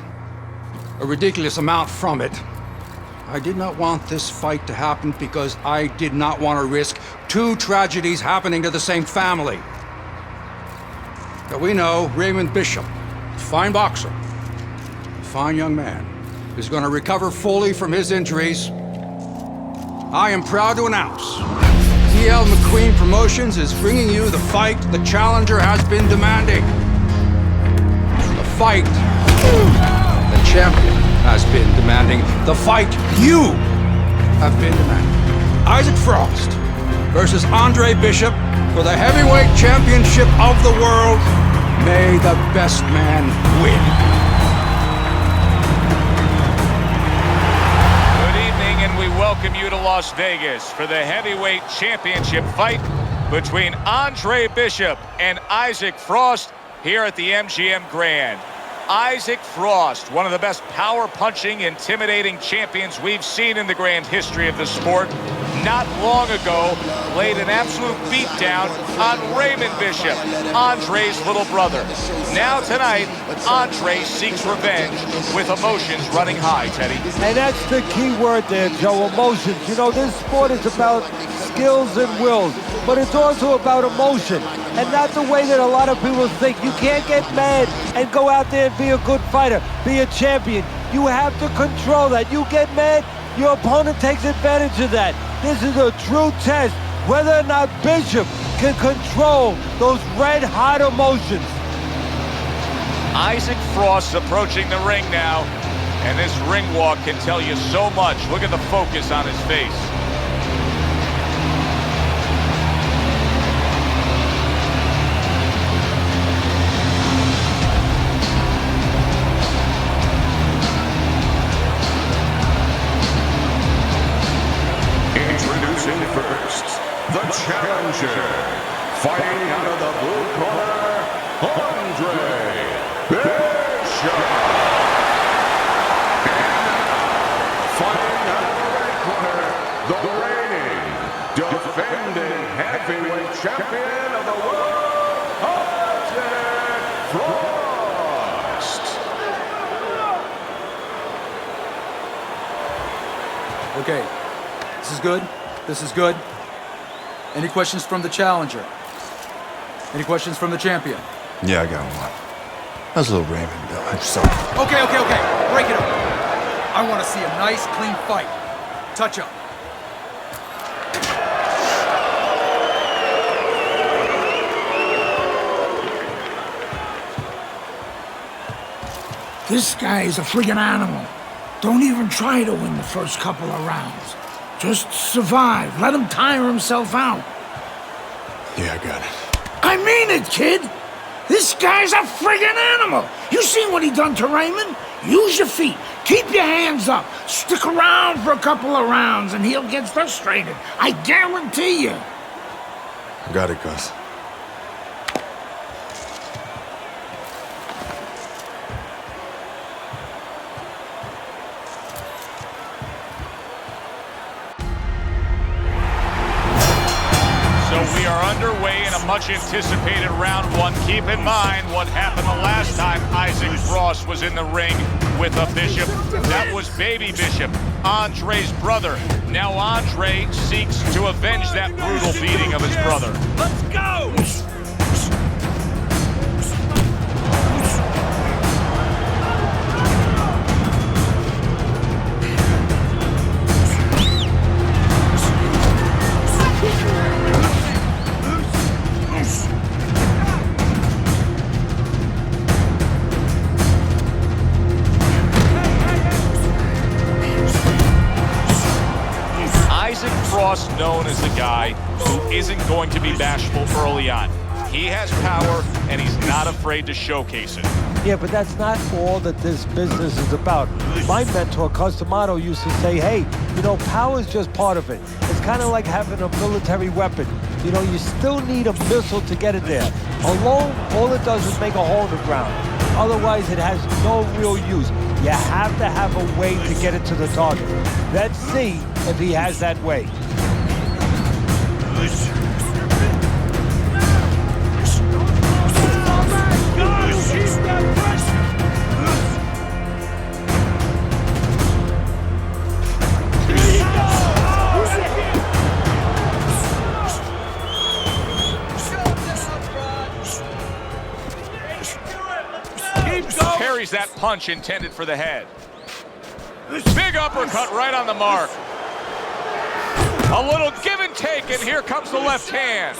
a ridiculous amount from it, I did not want this fight to happen because I did not want to risk two tragedies happening to the same family. But we know Raymond Bishop, a fine boxer, a fine young man, is going to recover fully from his injuries. I am proud to announce DL McQueen Promotions is bringing you the fight the challenger has been demanding. The fight the champion has been demanding. The fight you have been demanding. Isaac Frost versus Andre Bishop for the heavyweight championship of the world. May the best man win. Good evening, and we welcome you to Las Vegas for the heavyweight championship fight between Andre Bishop and Isaac Frost here at the MGM Grand. Isaac Frost, one of the best power-punching, intimidating champions we've seen in the grand history of the sport, not long ago laid an absolute beatdown on Raymond Bishop, Andre's little brother. Now tonight, Andre seeks revenge with emotions running high, Teddy. And that's the key word there, Joe, emotions. You know, this sport is about skills and wills, but it's also about emotion. And not the way that a lot of people think. You can't get mad and go out there and be a good fighter, be a champion. You have to control that. You get mad, your opponent takes advantage of that. This is a true test, whether or not Bishop can control those red-hot emotions. Isaac Frost approaching the ring now, and this ring walk can tell you so much. Look at the focus on his face. Introducing first, the challenger, fighting out of the blue corner, Andre Bishop. And fighting out of the red corner, the reigning, defending heavyweight champion of the world, Isaac Frost. Okay, this is good. This is good. Any questions from the challenger? Any questions from the champion? Yeah, I got one. How's little Raymond doing? Okay. Break it up. I want to see a nice, clean fight. Touch up. This guy is a friggin' animal. Don't even try to win the first couple of rounds. Just survive. Let him tire himself out. Yeah, I got it. I mean it, kid. This guy's a friggin' animal. You seen what he done to Raymond? Use your feet. Keep your hands up. Stick around for a couple of rounds and he'll get frustrated. I guarantee you. Got it, Gus. We are underway in a much-anticipated round one. Keep in mind what happened the last time Isaac Frost was in the ring with a Bishop. That was baby Bishop, Andre's brother. Now Andre seeks to avenge that brutal beating of his brother. Let's go! Frost known as the guy who isn't going to be bashful early on. He has power, and he's not afraid to showcase it. Yeah, but that's not all that this business is about. My mentor, Customato, used to say, hey, you know, power is just part of it. It's kind of like having a military weapon. You know, you still need a missile to get it there. Alone, all it does is make a hole in the ground. Otherwise, it has no real use. You have to have a way to get it to the target. Let's see if he has that way. Parries that punch intended for the head. Big uppercut right on the mark. A little give and take, and here comes the left hand.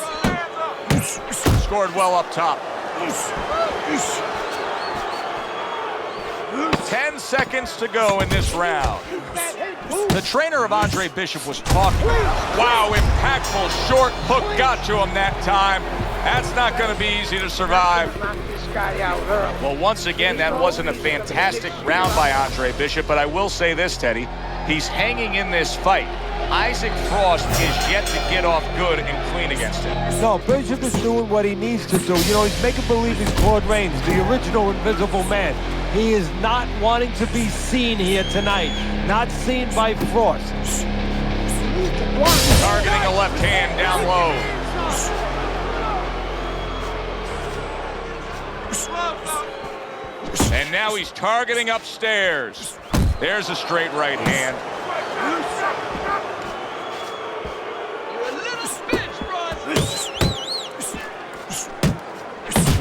Scored well up top. 10 seconds to go in this round. The trainer of Andre Bishop was talking. Wow, impactful short hook got to him that time. That's not going to be easy to survive. Well, once again, that wasn't a fantastic round by Andre Bishop, but I will say this, Teddy. He's hanging in this fight. Isaac Frost is yet to get off good and clean against him. No, Bishop is doing what he needs to do. You know, he's making believe he's Claude Rains, the original Invisible Man. He is not wanting to be seen here tonight. Not seen by Frost. Targeting a left hand down low. And now he's targeting upstairs. There's a straight right hand.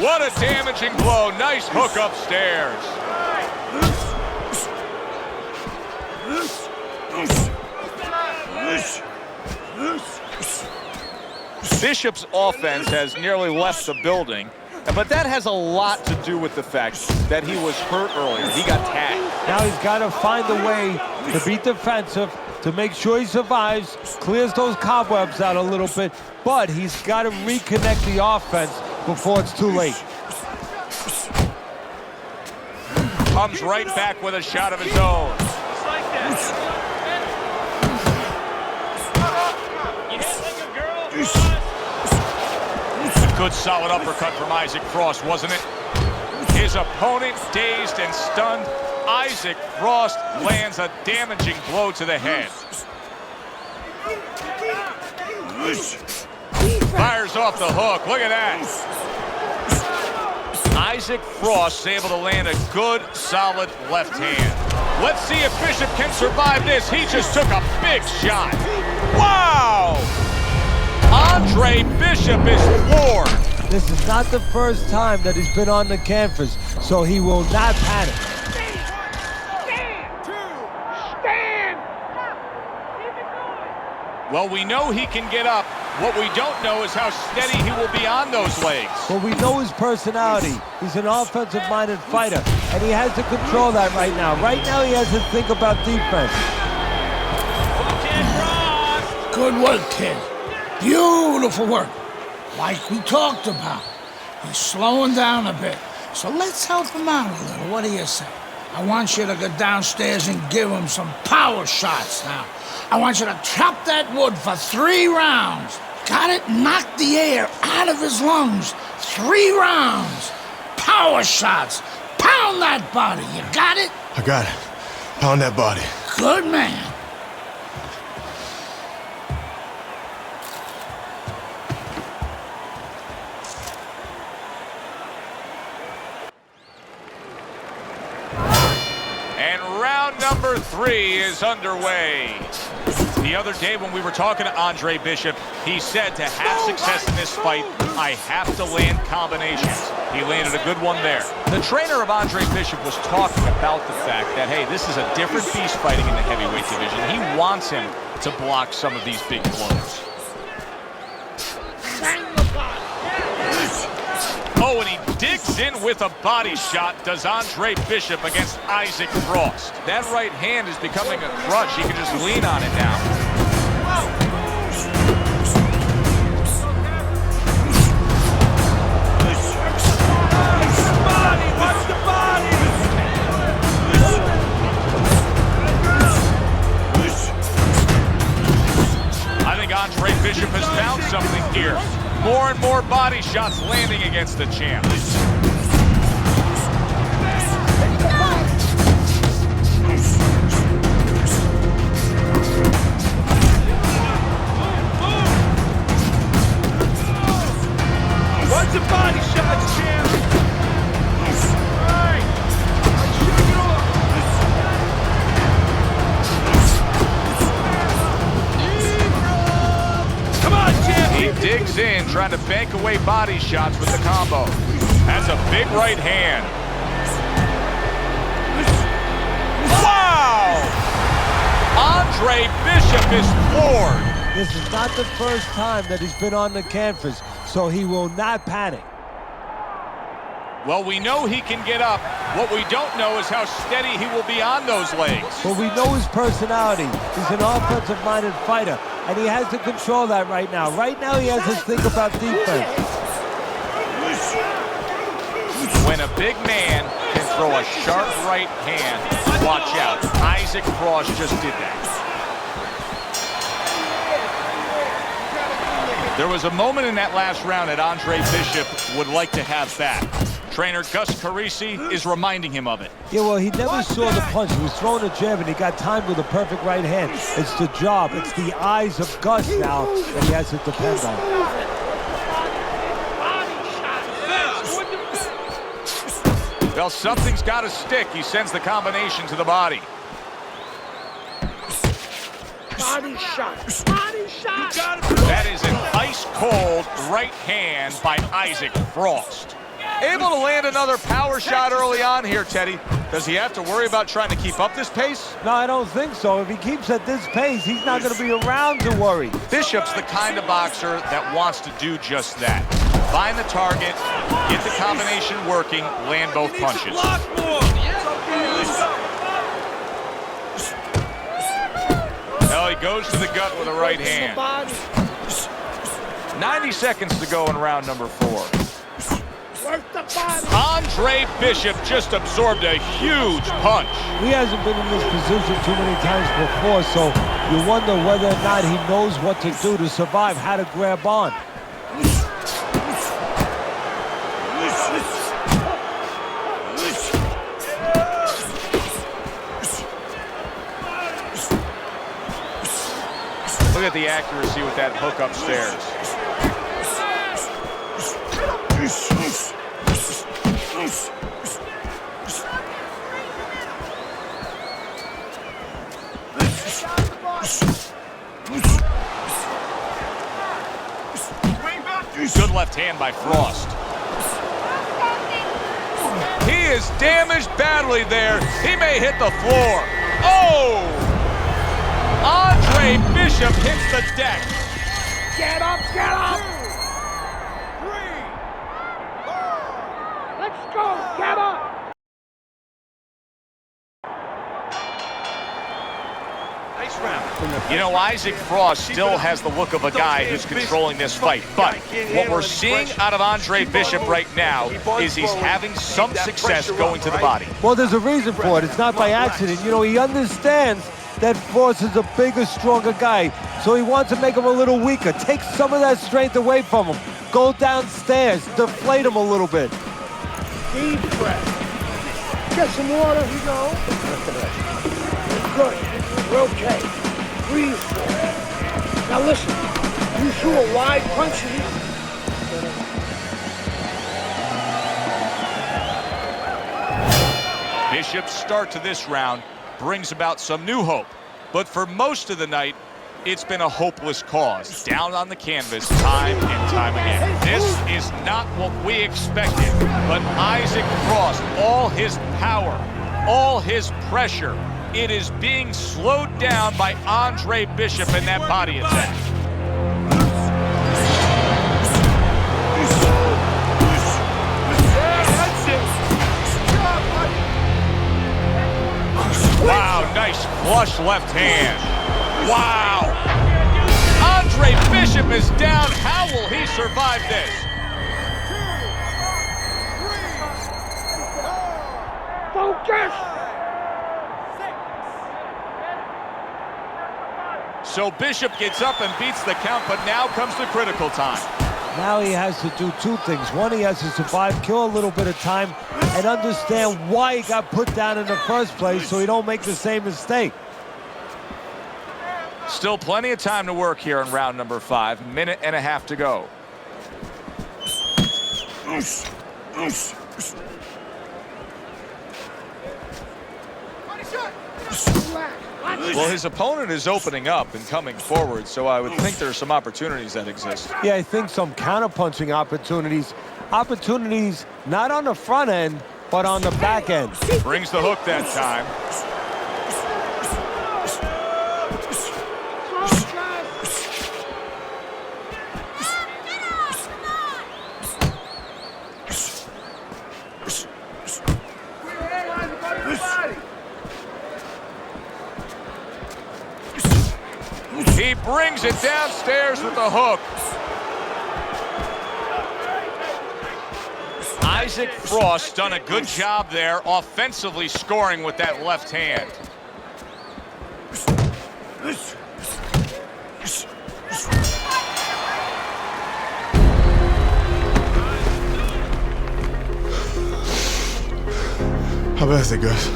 What a damaging blow. Nice hook upstairs. Bishop's offense has nearly left the building, but that has a lot to do with the fact that he was hurt earlier. He got tagged. Now he's got to find a way to be defensive, to make sure he survives, clears those cobwebs out a little bit, but he's got to reconnect the offense before it's too late. Comes right back with a shot of his own. A good solid uppercut from Isaac Frost, wasn't it? His opponent dazed and stunned. Isaac Frost lands a damaging blow to the head. Fires off the hook. Look at that. Isaac Frost is able to land a good, solid left hand. Let's see if Bishop can survive this. He just took a big shot. Wow! Andre Bishop is floored. This is not the first time that he's been on the canvas, so he will not panic. Well, we know he can get up. What we don't know is how steady he will be on those legs. Well, we know his personality. He's an offensive-minded fighter, and he has to control that right now. Right now, he has to think about defense. Good work, kid. Beautiful work. Like we talked about. He's slowing down a bit. So let's help him out a little. What do you say? I want you to go downstairs and give him some power shots now. I want you to chop that wood for 3 rounds. Got it? Knock the air out of his lungs. 3 rounds. Power shots. Pound that body. You got it? I got it. Pound that body. Good man. And round number 3 is underway. The other day when we were talking to Andre Bishop, he said to have success in this fight, I have to land combinations. He landed a good one there. The trainer of Andre Bishop was talking about the fact that, hey, this is a different beast fighting in the heavyweight division. He wants him to block some of these big blows. Oh, and he digs in with a body shot, does Andre Bishop against Isaac Frost. That right hand is becoming a crutch. He can just lean on it now. I think Andre Bishop has found something here. More and more body shots landing against the champ. What's a body shot, champ? He digs in, trying to bank away body shots with the combo. That's a big right hand. Wow! Andre Bishop is floored. This is not the first time that he's been on the canvas, so he will not panic. Well, we know he can get up. What we don't know is how steady he will be on those legs. But we know his personality. He's an offensive-minded fighter, and he has to control that right now. Right now, he has to think about defense. When a big man can throw a sharp right hand. Watch out. Isaac Frost just did that. There was a moment in that last round that Andre Bishop would like to have back. Trainer Gus Carisi is reminding him of it. Yeah, well, he never saw the punch. He was throwing a jab, and he got timed with a perfect right hand. It's the job. It's the eyes of Gus now that he has to depend on. Well, something's got to stick. He sends the combination to the body. Body shot. Body shot. That is an ice-cold right hand by Isaac Frost. Able to land another power shot early on here, Teddy. Does he have to worry about trying to keep up this pace? No, I don't think so. If he keeps at this pace, he's not going to be around to worry. Bishop's the kind of boxer that wants to do just that. Find the target, get the combination working, land both punches. Well, he goes to the gut with a right hand. 90 seconds to go in round number 4. Andre Bishop just absorbed a huge punch. He hasn't been in this position too many times before, so you wonder whether or not he knows what to do to survive, how to grab on. Look at the accuracy with that hook upstairs. Good left hand by Frost. He is damaged badly there. He may hit the floor. Oh! Andre Bishop hits the deck. Get up, get up! 3, 4. Let's go, get up! Nice round. You know, Isaac Frost still has the look of a guy who's controlling this fight, but what we're seeing out of Andre Bishop right now is he's having some success going to the body. Well, there's a reason for it. It's not by accident. You know, he understands that Frost is a bigger, stronger guy, so he wants to make him a little weaker. Take some of that strength away from him. Go downstairs, deflate him a little bit. Deep breath. Get some water. Here you go. Good. We're okay. Breathe for it. Now listen, you threw a wide punch here. Bishop's start to this round brings about some new hope, but for most of the night, it's been a hopeless cause. Down on the canvas time and time again. This is not what we expected, but Isaac Frost, all his power, all his pressure, it is being slowed down by Andre Bishop in that body attack. Wow, nice flush left hand. Wow. Andre Bishop is down. How will he survive this? Focus! So Bishop gets up and beats the count, but now comes the critical time. Now he has to do two things. One, he has to survive, kill a little bit of time, and understand why he got put down in the first place so he don't make the same mistake. Still plenty of time to work here in round number 5. Minute and a half to go. Well, his opponent is opening up and coming forward, so I would think there's some opportunities that exist. Yeah, I think some counter-punching opportunities. Opportunities not on the front end, but on the back end. Brings the hook that time. He brings it downstairs with the hook. Isaac Frost done a good job there offensively scoring with that left hand. How bad is it, Gus?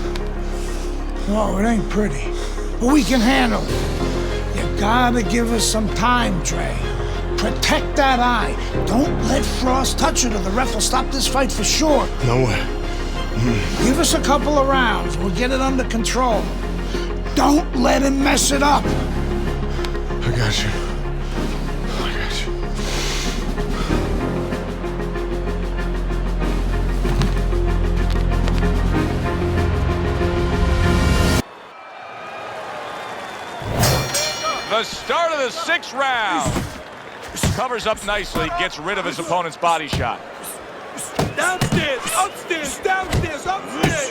Oh, it ain't pretty. But we can handle it. You gotta give us some time, Trey. Protect that eye. Don't let Frost touch it or the ref will stop this fight for sure. No way. Give us a couple of rounds. We'll get it under control. Don't let him mess it up. I got you. I got you. The start of the 6th round. Covers up nicely, gets rid of his opponent's body shot. Downstairs, upstairs, downstairs, upstairs.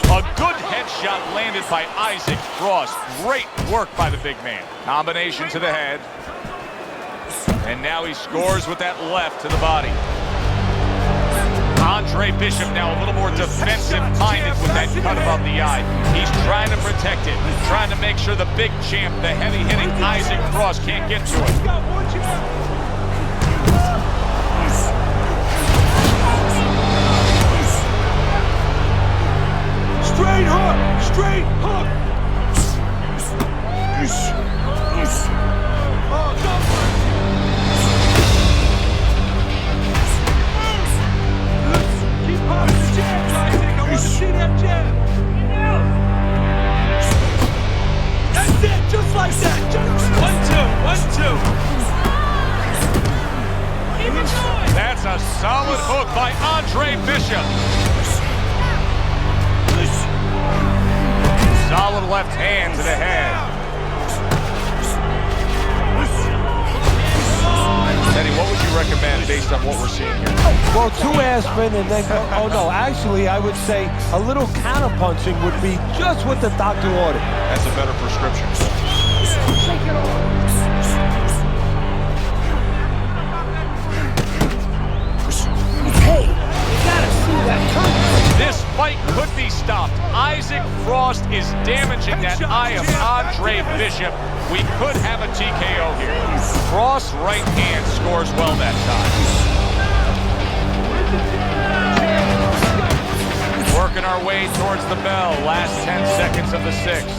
A good headshot landed by Isaac Frost. Great work by the big man. Combination to the head. And now he scores with that left to the body. Andre Bishop now a little more defensive-minded with that cut above the eye. He's trying to protect it, trying to make sure the big champ, the heavy-hitting Isaac Frost, can't get to it. Straight hook! Straight hook! Oh, keep popping the jabs, Isaac. I want to see that jab. That's it, just like that. Just 1, 2, 1, 2. That's a solid hook by Andre Bishop. Solid left hand to the head. Eddie, what would you recommend based on what we're seeing here? Well, 2 aspirin and then, oh no, actually I would say a little counterpunching would be just what the doctor ordered. That's a better prescription. Hey, you gotta see that coming. This fight could be stopped. Isaac Frost is damaging that eye of Andre Bishop. We could have a TKO here. Frost's right hand scores well that time. Working our way towards the bell. Last 10 seconds of the 6th.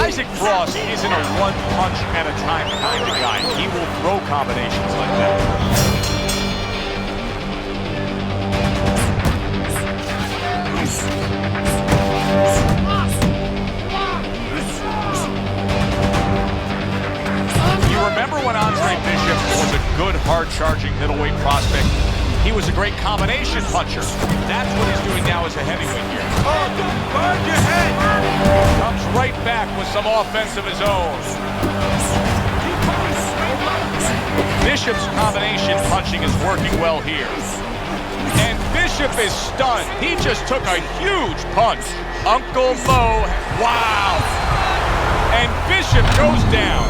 Isaac Frost isn't a one-punch at a time kind of guy. He will throw combinations like that. You remember when Andre Bishop was a good, hard-charging middleweight prospect? He was a great combination puncher. That's what he's doing now as a heavyweight here. Oh, don't burn your head! Comes right back with some offense of his own. Bishop's combination punching is working well here. And Bishop is stunned. He just took a huge punch. Uncle Mo, wow. And Bishop goes down.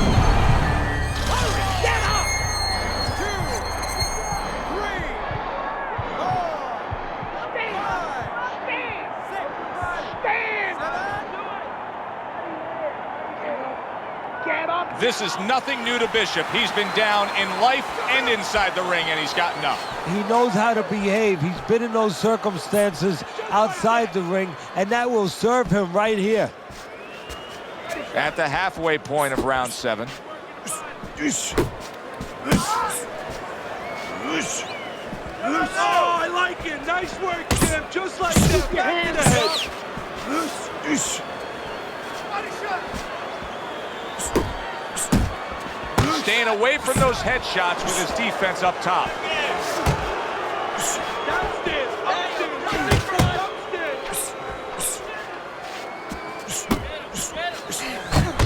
This is nothing new to Bishop. He's been down in life and inside the ring, and he's gotten up. He knows how to behave. He's been in those circumstances outside the ring, and that will serve him right here. At the halfway point of round 7. Oh, I like it. Nice work, Tim. Just like that. Back to the head. Staying away from those headshots with his defense up top. Downstairs, upstairs.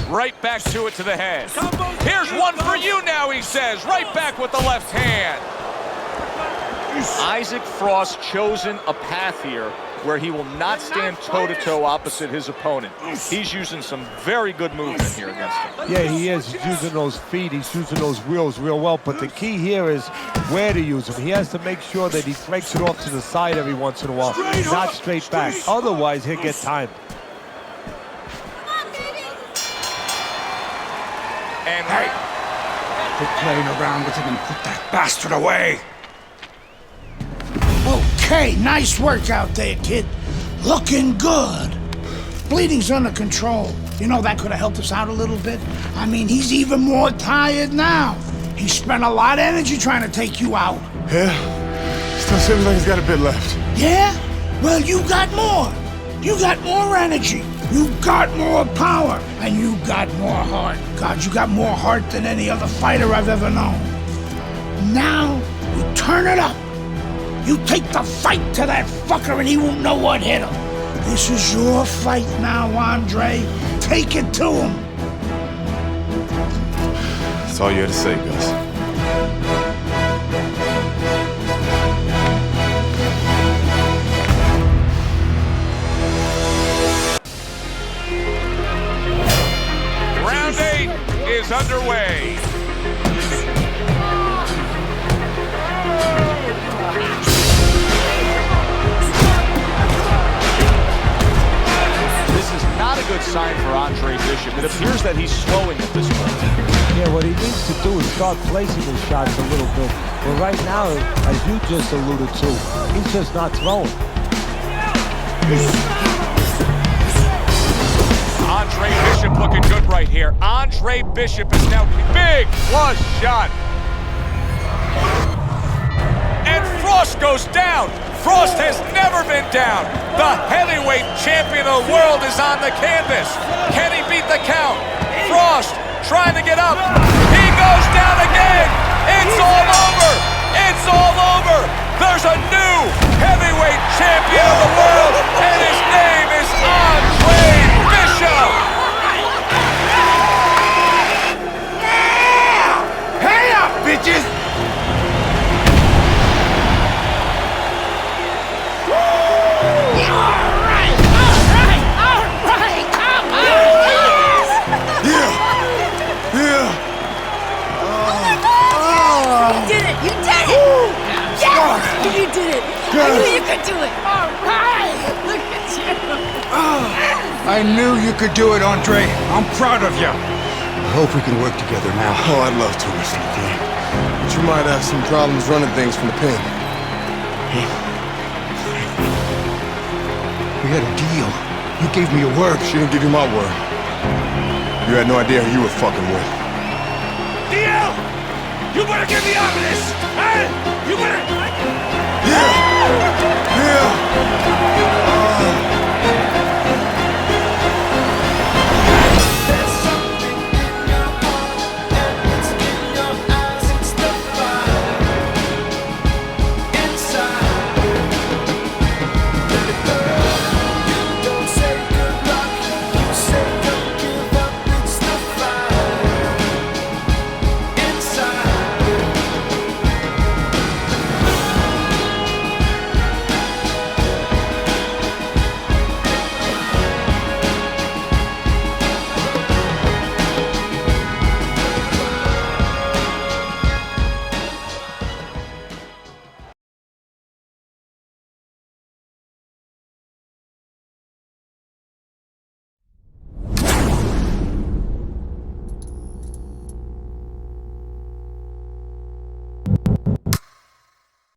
Right back to it to the head. Here's one for you now, he says. Right back with the left hand. Isaac Frost chosen a path here where he will not stand toe-to-toe opposite his opponent. He's using some very good movement here against him. Yeah, he is. He's using those feet. He's using those wheels real well. But the key here is where to use them. He has to make sure that he breaks it off to the side every once in a while, not straight back. Otherwise, he'll get timed. And hey, quit playing around with him and put that bastard away. Okay, nice work out there, kid. Looking good. Bleeding's under control. You know, that could have helped us out a little bit. I mean, he's even more tired now. He spent a lot of energy trying to take you out. Yeah? Still seems like he's got a bit left. Yeah? Well, you got more. You got more energy. You got more power. And you got more heart. God, you got more heart than any other fighter I've ever known. Now, you turn it up. You take the fight to that fucker and he won't know what hit him. This is your fight now, Andre. Take it to him. That's all you had to say, Gus. Round 8 is underway. This is not a good sign for Andre Bishop. It appears that he's slowing at this point. Yeah, what he needs to do is start placing his shots a little bit. But right now, as you just alluded to, he's just not throwing. Andre Bishop looking good right here. Andre Bishop is now big flush shot. And Frost goes down. Frost has never been down. The heavyweight champion of the world is on the canvas. Can he beat the count? Frost trying to get up. He goes down again. It's all over. It's all over. There's a new heavyweight champion of the world, and his name is Andre Bishop. Hey up, bitches! You did it! I knew you could do it! All right! Look at you! I knew you could do it, Andre. I'm proud of you. I hope we can work together now. Oh, I'd love to, Mr. McQueen. But you might have some problems running things from the pen. We had a deal. You gave me your word. She didn't give you my word. You had no idea who you were fucking with. DL! You better get me out of this!